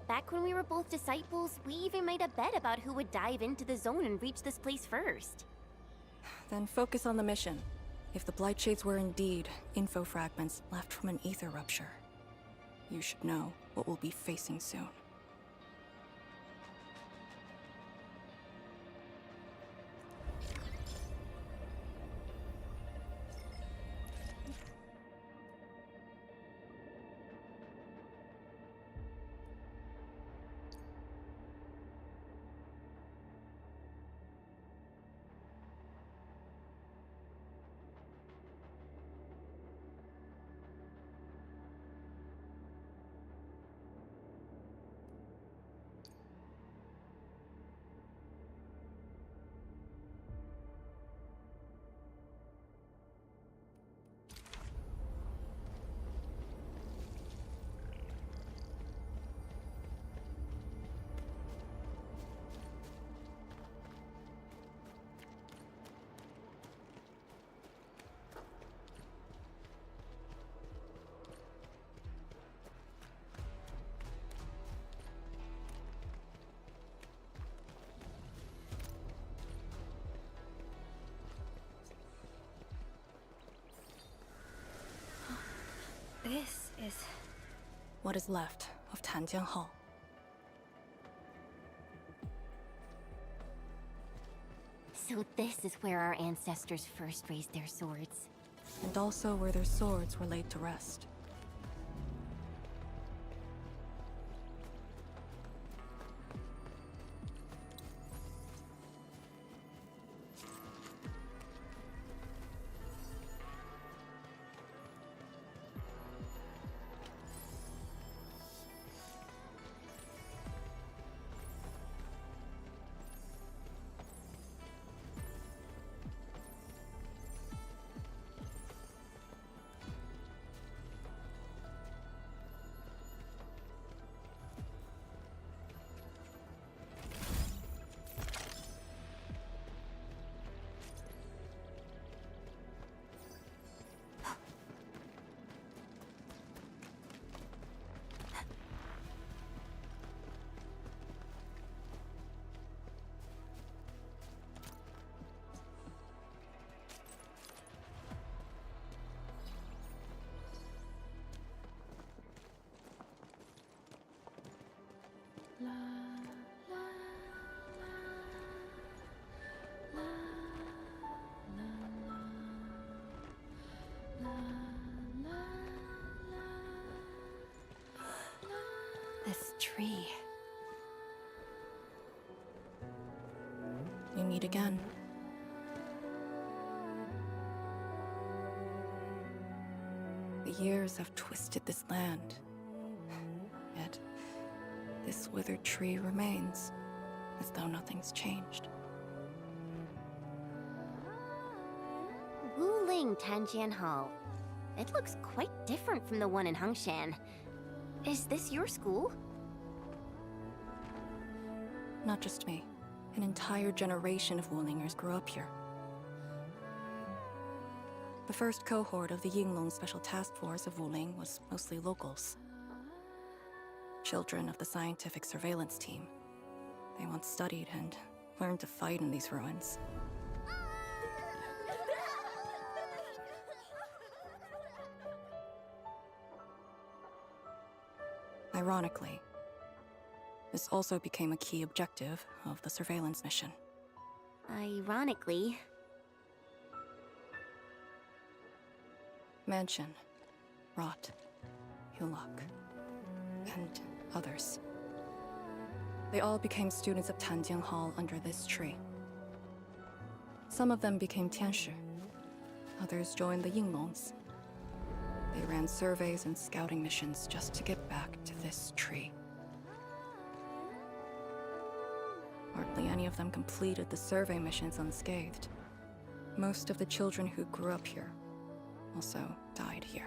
S6: Back when we were both disciples, we even made a bet about who would dive into the zone and reach this place first.
S7: Then focus on the mission. If the Blight Shades were indeed info fragments left from an ether rupture, you should know what we'll be facing soon.
S4: This is...
S7: what is left of Tanjian Hall.
S6: So this is where our ancestors first raised their swords.
S7: And also where their swords were laid to rest. This tree. We meet again. The years have twisted this land. Yet, this withered tree remains, as though nothing's changed.
S6: Wuling Tanjian Hall. It looks quite different from the one in Hongshan. Is this your school?
S7: Not just me. An entire generation of Wulingers grew up here. The first cohort of the Yinglong Special Task Force of Wuling was mostly locals. Children of the scientific surveillance team. They once studied and learned to fight in these ruins. Ironically, this also became a key objective of the surveillance mission.
S6: Ironically.
S7: Mansion, Rot, Hulok, and others. They all became students of Tanjiang Hall under this tree. Some of them became Tianshi. Others joined the Yinglongs. They ran surveys and scouting missions just to get back to this tree. Hardly any of them completed the survey missions unscathed. Most of the children who grew up here also died here.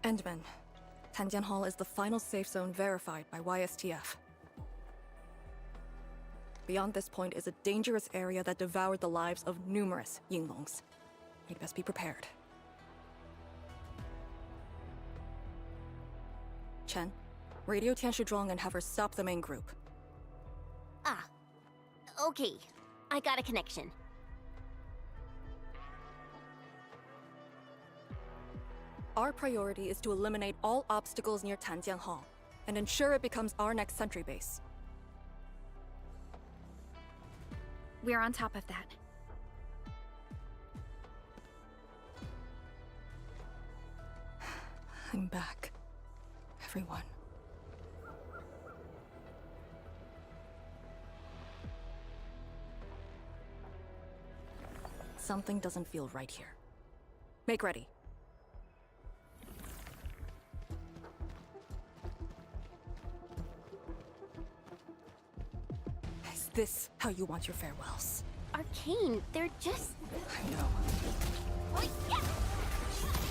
S7: Endman, Tanjian Hall is the final safe zone verified by YSTF. Beyond this point is a dangerous area that devoured the lives of numerous Yinglongs. We'd best be prepared. Chen, radio Tian Shizhuang and have her stop the main group.
S6: Ah. Okay. I got a connection.
S7: Our priority is to eliminate all obstacles near Tanjiang Hall and ensure it becomes our next sentry base.
S4: We're on top of that.
S7: I'm back. Everyone. Something doesn't feel right here. Make ready. Is this how you want your farewells?
S6: Arcane, they're just...
S7: I know.
S14: Oh, yeah!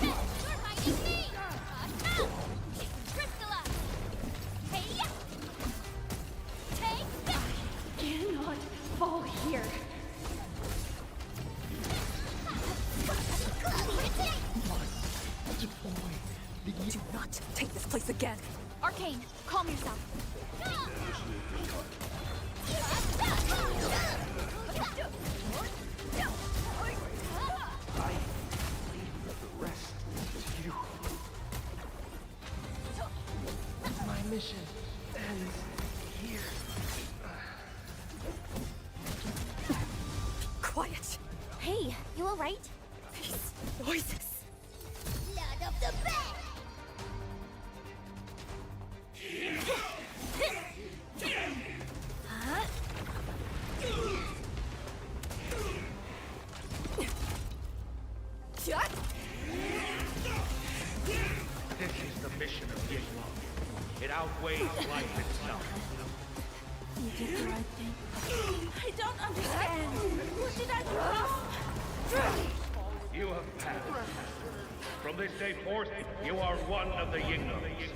S14: You're fighting me! Crystalla! Hey! Take!
S15: Cannot fall here.
S7: Do not take this place again.
S4: Arcane, calm yourself.
S12: I leave the rest to you. My mission ends here.
S7: Quiet!
S6: Hey, you alright?
S7: These voices.
S14: Blood of the bear!
S12: This is the mission of Yinglong. It outweighs life itself.
S14: You did the right thing.
S15: I don't understand. What did I do wrong?
S12: You have passed. From this day forth, you are one of the Yinglongs.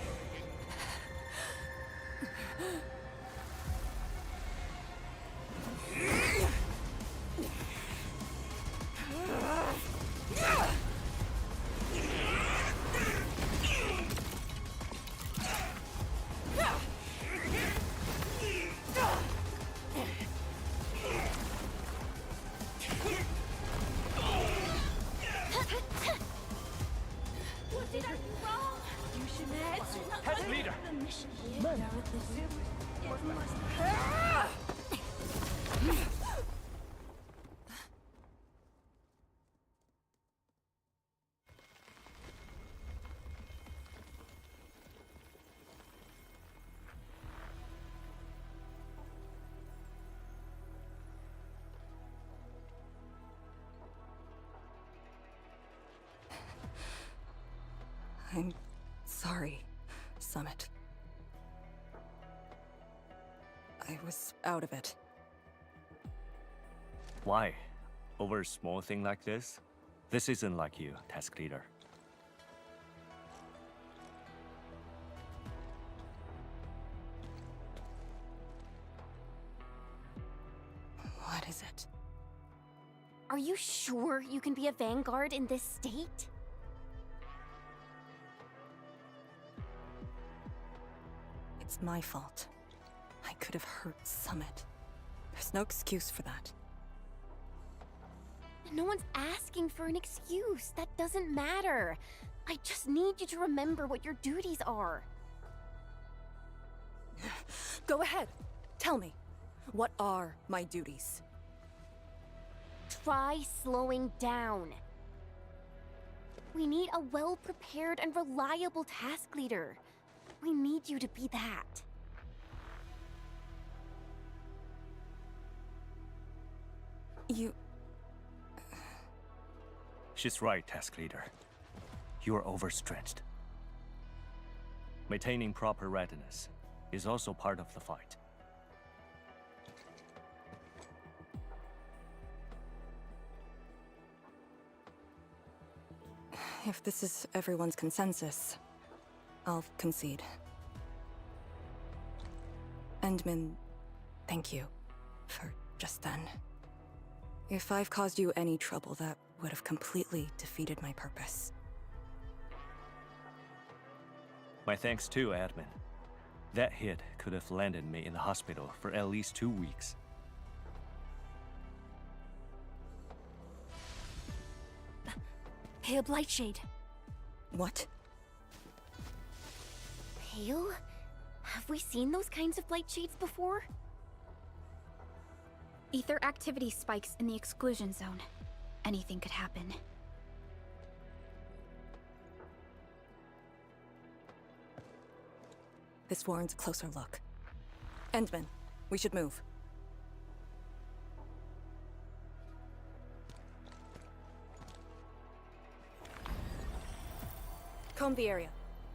S7: I'm sorry, Summit. I was out of it.
S11: Why? Over a small thing like this? This isn't like you, task leader.
S7: What is it?
S6: Are you sure you can be a vanguard in this state?
S7: It's my fault. I could have hurt Summit. There's no excuse for that.
S6: No one's asking for an excuse. That doesn't matter. I just need you to remember what your duties are.
S7: Go ahead. Tell me. What are my duties?
S6: Try slowing down. We need a well-prepared and reliable task leader. We need you to be that.
S7: You...
S11: She's right, task leader. You are overstretched. Maintaining proper readiness is also part of the fight.
S7: If this is everyone's consensus, I'll concede. Endman, thank you for just then. If I've caused you any trouble, that would have completely defeated my purpose.
S11: My thanks too, admin. That hit could have landed me in the hospital for at least 2 weeks.
S17: Pale Blightshade.
S7: What?
S6: Pale? Have we seen those kinds of Blightshades before?
S4: Ether activity spikes in the exclusion zone. Anything could happen.
S7: This warrants a closer look. Endman, we should move. Comb the area.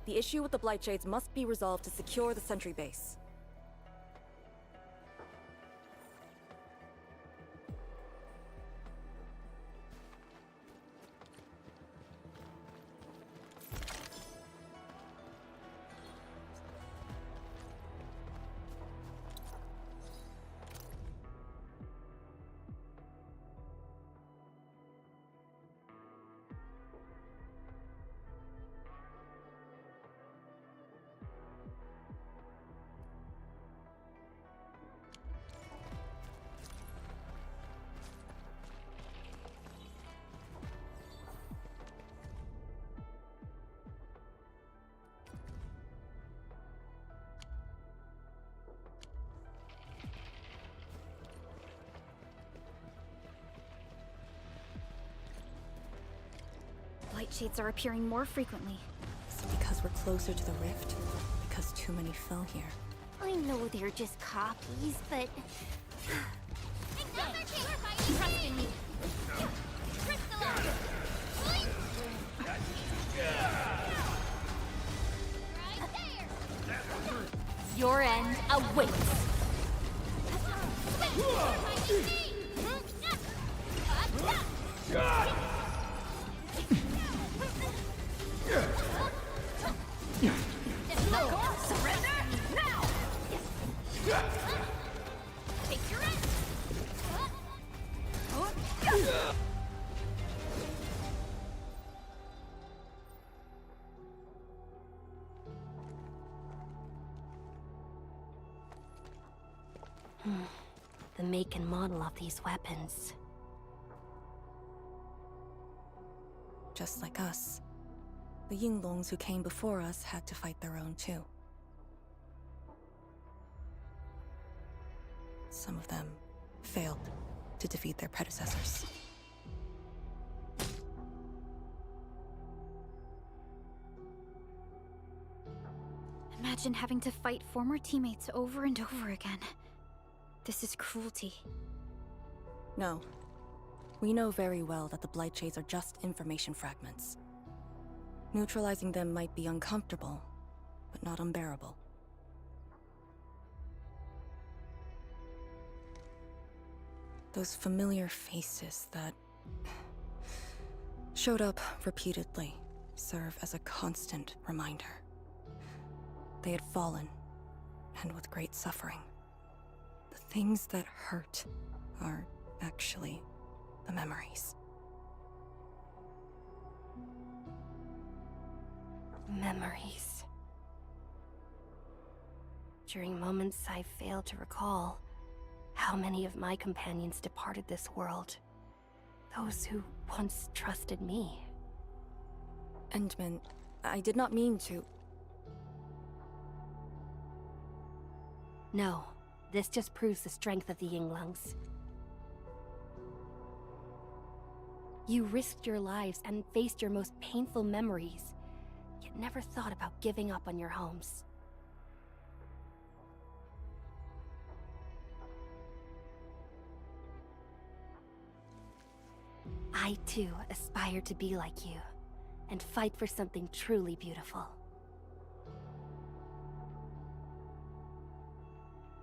S7: The issue with the Blightshades must be resolved to secure the sentry base.
S4: Blightshades are appearing more frequently.
S7: Is it because we're closer to the rift? Because too many fell here?
S6: I know they're just copies, but...
S14: Trust in me.
S6: Your end awaits.
S14: Surrender now! Take your end!
S9: The make and model of these weapons.
S7: Just like us. The Yinglongs who came before us had to fight their own too. Some of them failed to defeat their predecessors.
S4: Imagine having to fight former teammates over and over again. This is cruelty.
S7: No. We know very well that the Blightshades are just information fragments. Neutralizing them might be uncomfortable, but not unbearable. Those familiar faces that showed up repeatedly serve as a constant reminder. They had fallen, and with great suffering. The things that hurt are actually the memories.
S9: Memories. During moments I failed to recall, how many of my companions departed this world? Those who once trusted me.
S7: Endman, I did not mean to.
S9: No, this just proves the strength of the Yinglungs. You risked your lives and faced your most painful memories, yet never thought about giving up on your homes. I too aspire to be like you, and fight for something truly beautiful.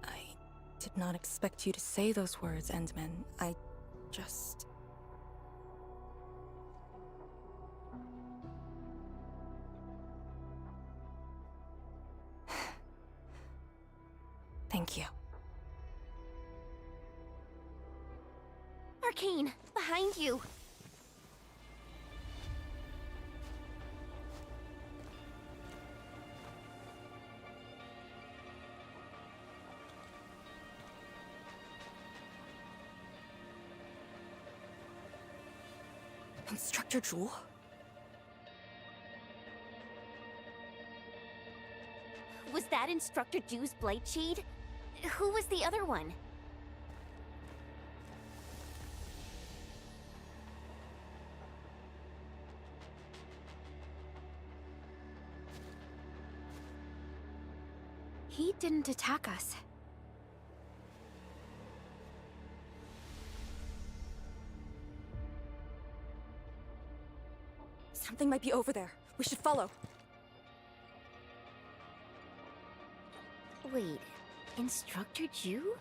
S7: I did not expect you to say those words, Endman. I just... Thank you.
S6: Arcane, behind you!
S7: Instructor Jewel?
S6: Was that Instructor Jew's Blightshade? Who was the other one?
S4: He didn't attack us.
S7: Something might be over there. We should follow.
S6: Wait, Instructor Jew?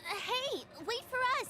S6: Hey, wait for us!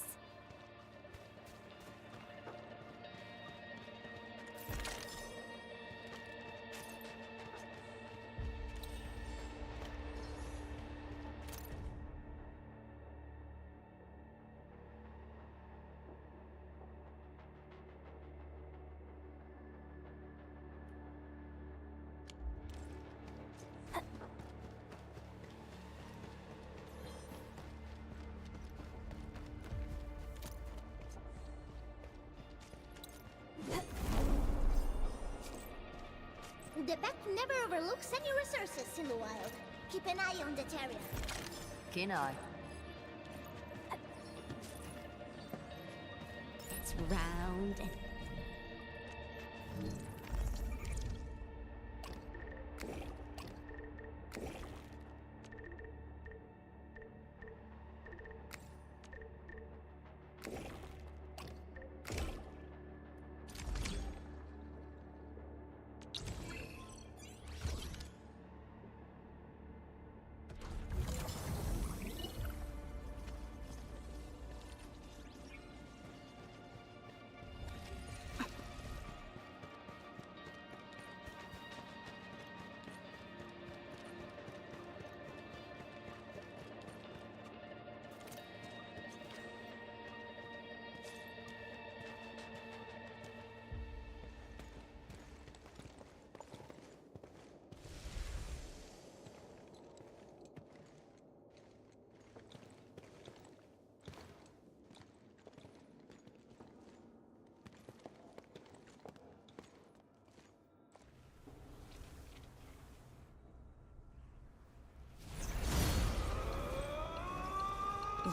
S14: The Beck never overlooks any resources in the wild. Keep an eye on that area.
S13: Keen eye.
S6: It's round and...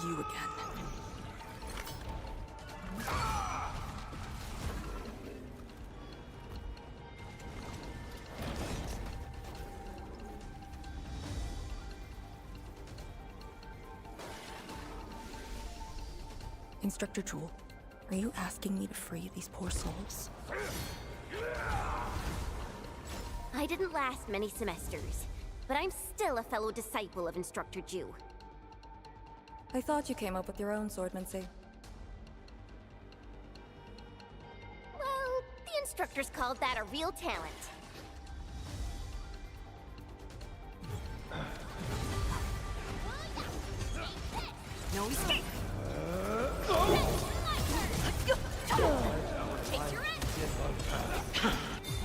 S7: You again. Instructor Jewel, are you asking me to free these poor souls?
S6: I didn't last many semesters, but I'm still a fellow disciple of Instructor Ju.
S7: I thought you came up with your own swordmancy.
S6: Well, the instructors called that a real talent.
S13: No escape!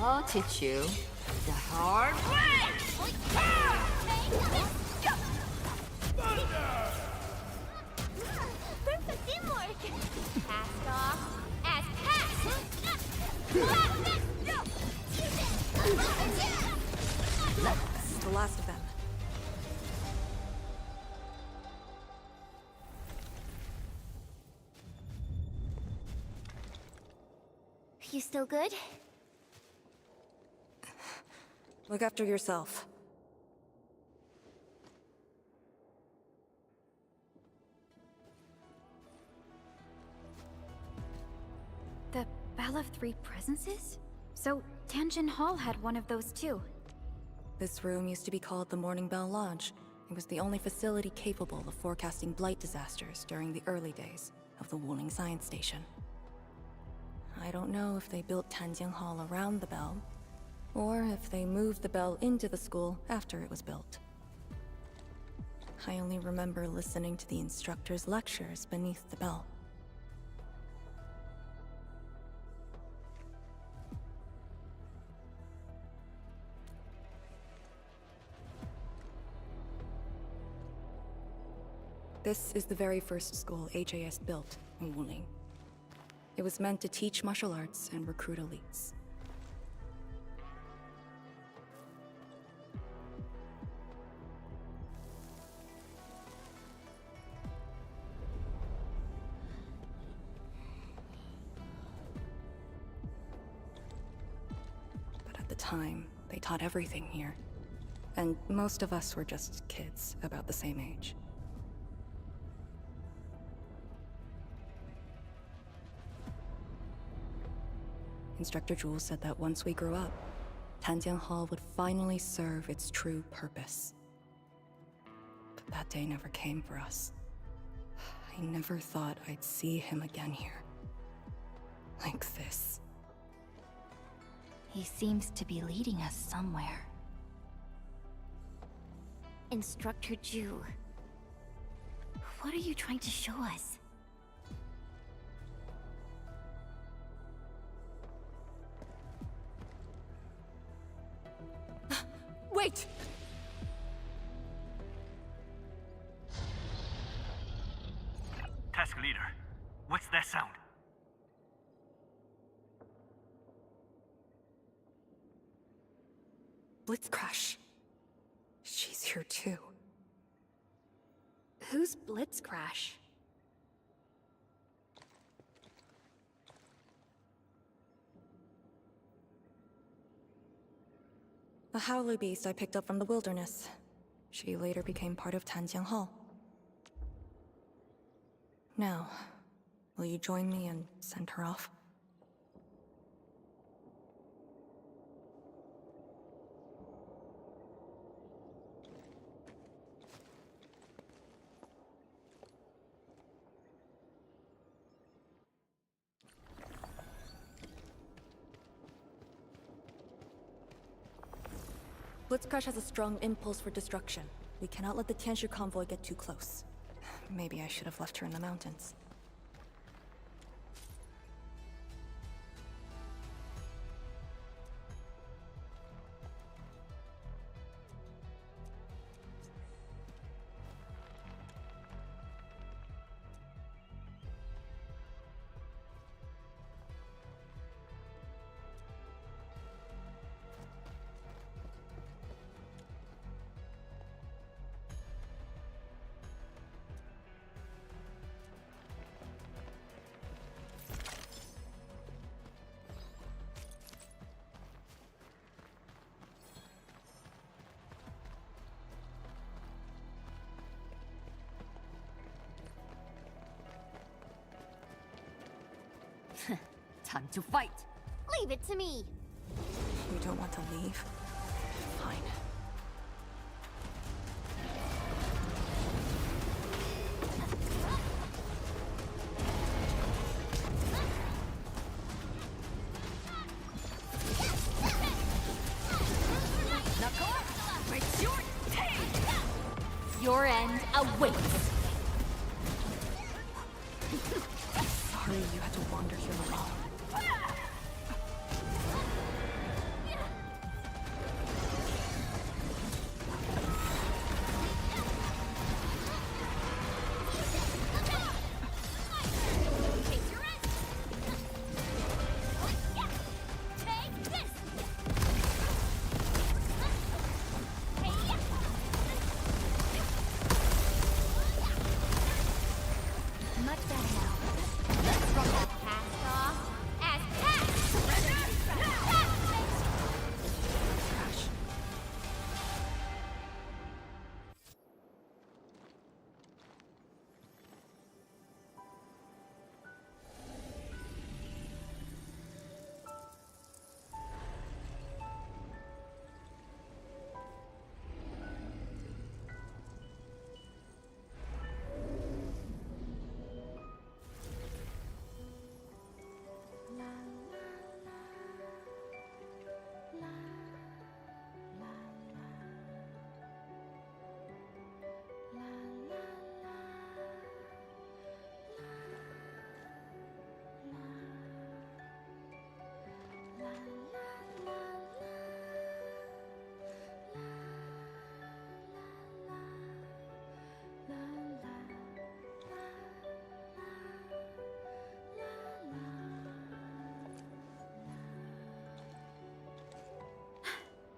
S13: I'll teach you the hard way!
S6: Perfect teamwork! Cast off as
S7: This is the last of them.
S6: You still good?
S7: Look after yourself.
S4: The Bell of Three Presences? So, Tanjin Hall had one of those too.
S7: This room used to be called the Morning Bell Lodge. It was the only facility capable of forecasting blight disasters during the early days of the Wuling Science Station. I don't know if they built Tanjin Hall around the bell, or if they moved the bell into the school after it was built. I only remember listening to the instructor's lectures beneath the bell. This is the very first school HAS built in Wuling. It was meant to teach martial arts and recruit elites. But at the time, they taught everything here. And most of us were just kids about the same age. Instructor Jules said that once we grew up, Tanjian Hall would finally serve its true purpose. But that day never came for us. I never thought I'd see him again here. Like this.
S10: He seems to be leading us somewhere.
S6: Instructor Ju, what are you trying to show us?
S7: Wait!
S12: Task leader, what's that sound?
S7: Blitzcrash. She's here too.
S17: Who's Blitzcrash?
S7: A howler beast I picked up from the wilderness. She later became part of Tanjian Hall. Now, will you join me and send her off? Blitzcrash has a strong impulse for destruction. We cannot let the Tianshu convoy get too close. Maybe I should have left her in the mountains.
S13: Time to fight!
S6: Leave it to me!
S7: You don't want to leave? Sorry you had to wander here alone.
S14: Much better now. Let's rock that past off as
S7: Trash.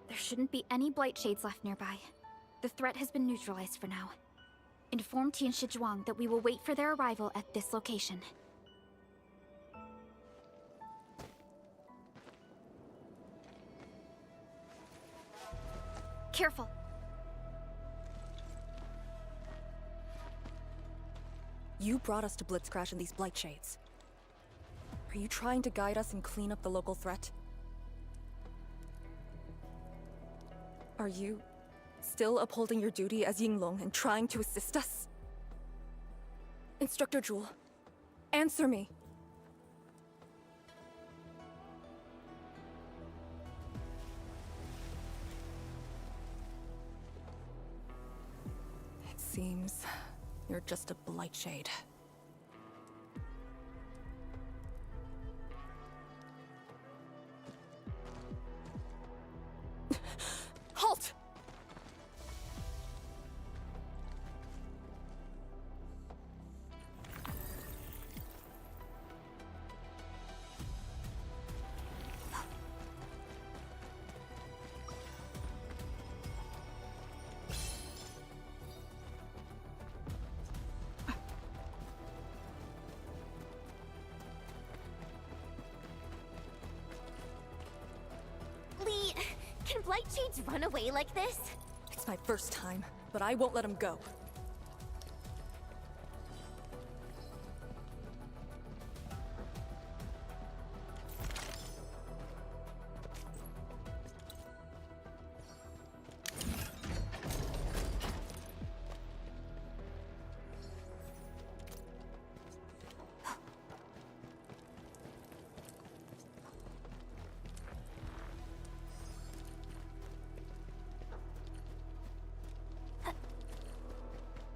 S4: There shouldn't be any blight shades left nearby. The threat has been neutralized for now. Inform Tian Shizhuang that we will wait for their arrival at this location. Careful!
S7: You brought us to Blitzcrash in these blight shades. Are you trying to guide us and clean up the local threat? Are you still upholding your duty as Yinglong and trying to assist us? Instructor Jewel, answer me! It seems you're just a blight shade. Halt!
S6: Lee, can blight shades run away like this?
S7: It's my first time, but I won't let him go.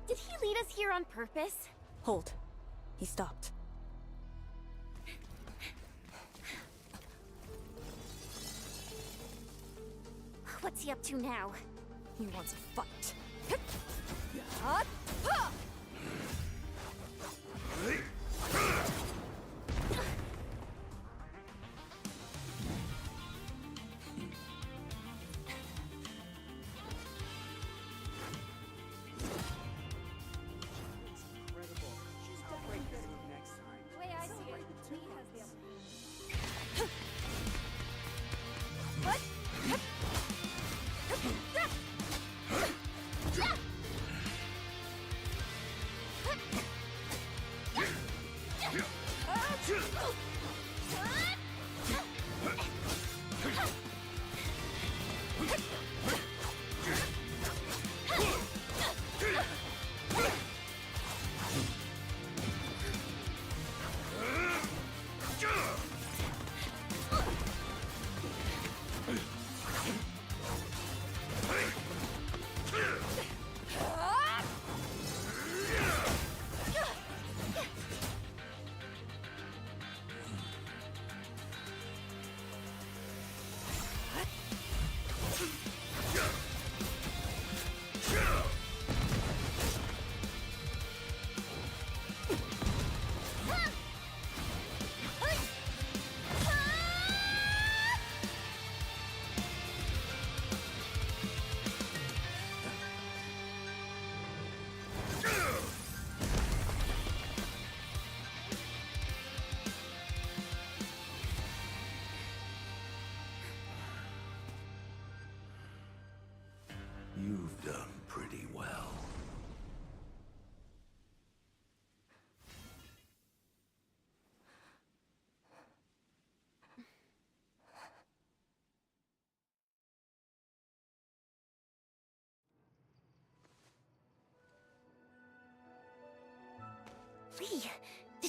S6: Did he lead us here on purpose?
S7: Hold. He stopped.
S6: What's he up to now?
S7: He wants a fight.
S17: The way I see it, Lee has the upper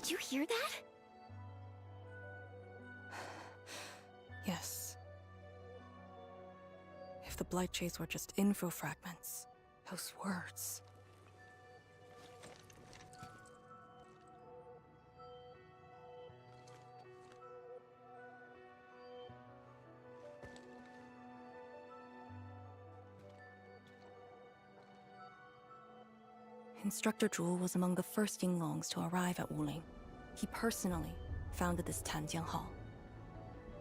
S6: Did you hear that?
S7: Yes. If the Blight Shades were just info fragments, those words. Instructor Zhu was among the first Yinglongs to arrive at Wuling. He personally founded this Tanjiang Hall.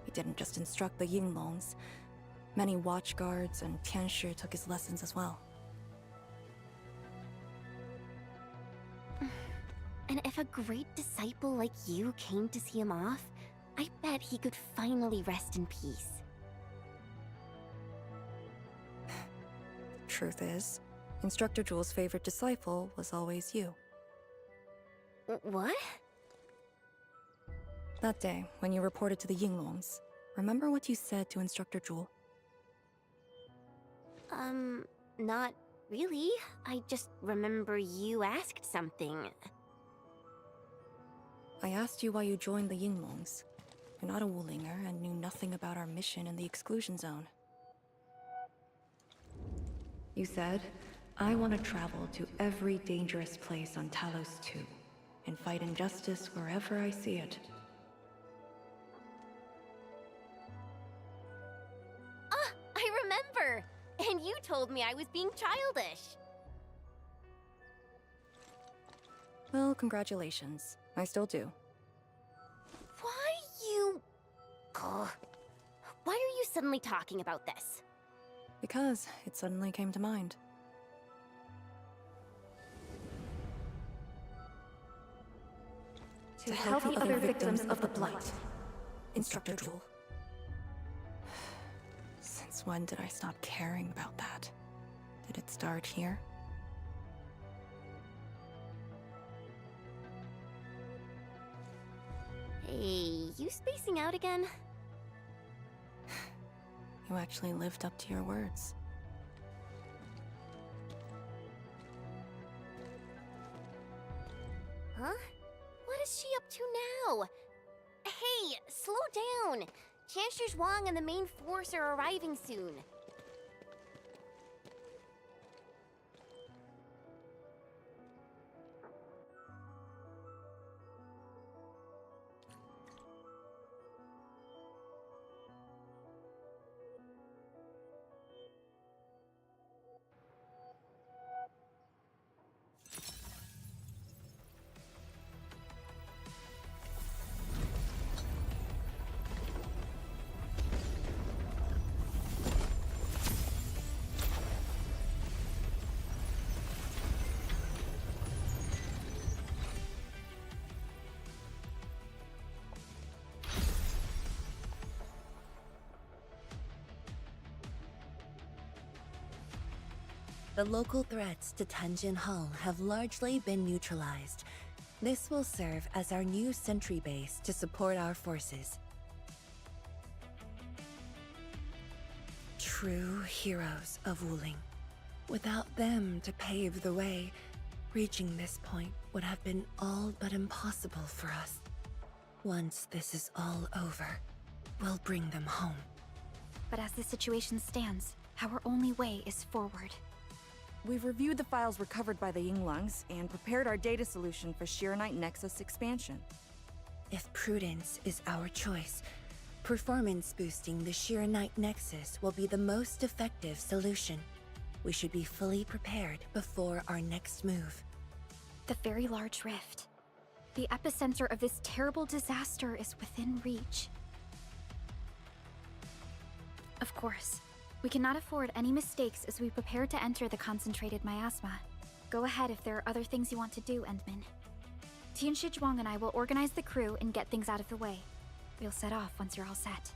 S7: He didn't just instruct the Yinglongs. Many watchguards and Tianshi took his lessons as well.
S6: And if a great disciple like you came to see him off, I bet he could finally rest in peace.
S7: Truth is, Instructor Zhu's favorite disciple was always you.
S6: What?
S7: That day, when you reported to the Yinglongs, remember what you said to Instructor Zhu?
S6: Not really. I just remember you asked something.
S7: I asked you why you joined the Yinglongs. You're not a Wulinger and knew nothing about our mission in the exclusion zone. You said, I want to travel to every dangerous place on Talos 2 and fight injustice wherever I see it.
S6: Ah, I remember! And you told me I was being childish.
S7: Well, congratulations. I still do.
S6: Why you... Ugh. Why are you suddenly talking about this?
S7: Because it suddenly came to mind. To help the other victims of the Blight. Instructor Zhu. Since when did I stop caring about that? Did it start here?
S6: Hey, you spacing out again?
S7: You actually lived up to your words.
S6: Huh? What is she up to now? Hey, slow down! Chancellor Zhuang and the main force are arriving soon.
S5: The local threats to Tanjin Hall have largely been neutralized. This will serve as our new sentry base to support our forces. True heroes of Wuling. Without them to pave the way, reaching this point would have been all but impossible for us. Once this is all over, we'll bring them home.
S4: But as the situation stands, our only way is forward.
S3: We've reviewed the files recovered by the Yinglongs and prepared our data solution for Shiranite Nexus expansion.
S5: If prudence is our choice, performance boosting the Shiranite Nexus will be the most effective solution. We should be fully prepared before our next move.
S4: The very large rift. The epicenter of this terrible disaster is within reach. Of course, we cannot afford any mistakes as we prepare to enter the concentrated miasma. Go ahead if there are other things you want to do, Endman. Tianshi Zhuang and I will organize the crew and get things out of the way. We'll set off once you're all set.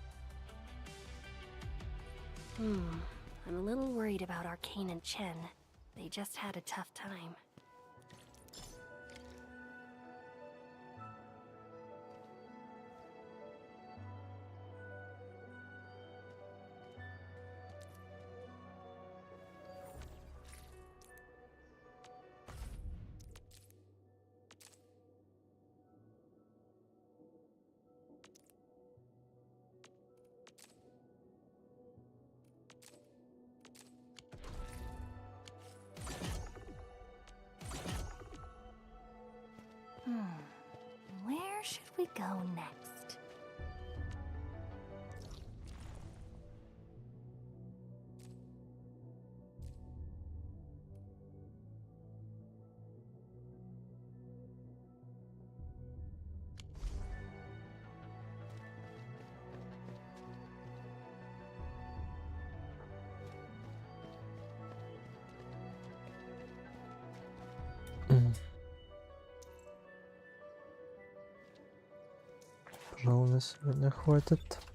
S9: I'm a little worried about Arcane and Chen. They just had a tough time. Where should we go next?
S1: Пожалуй, на сегодня хватит.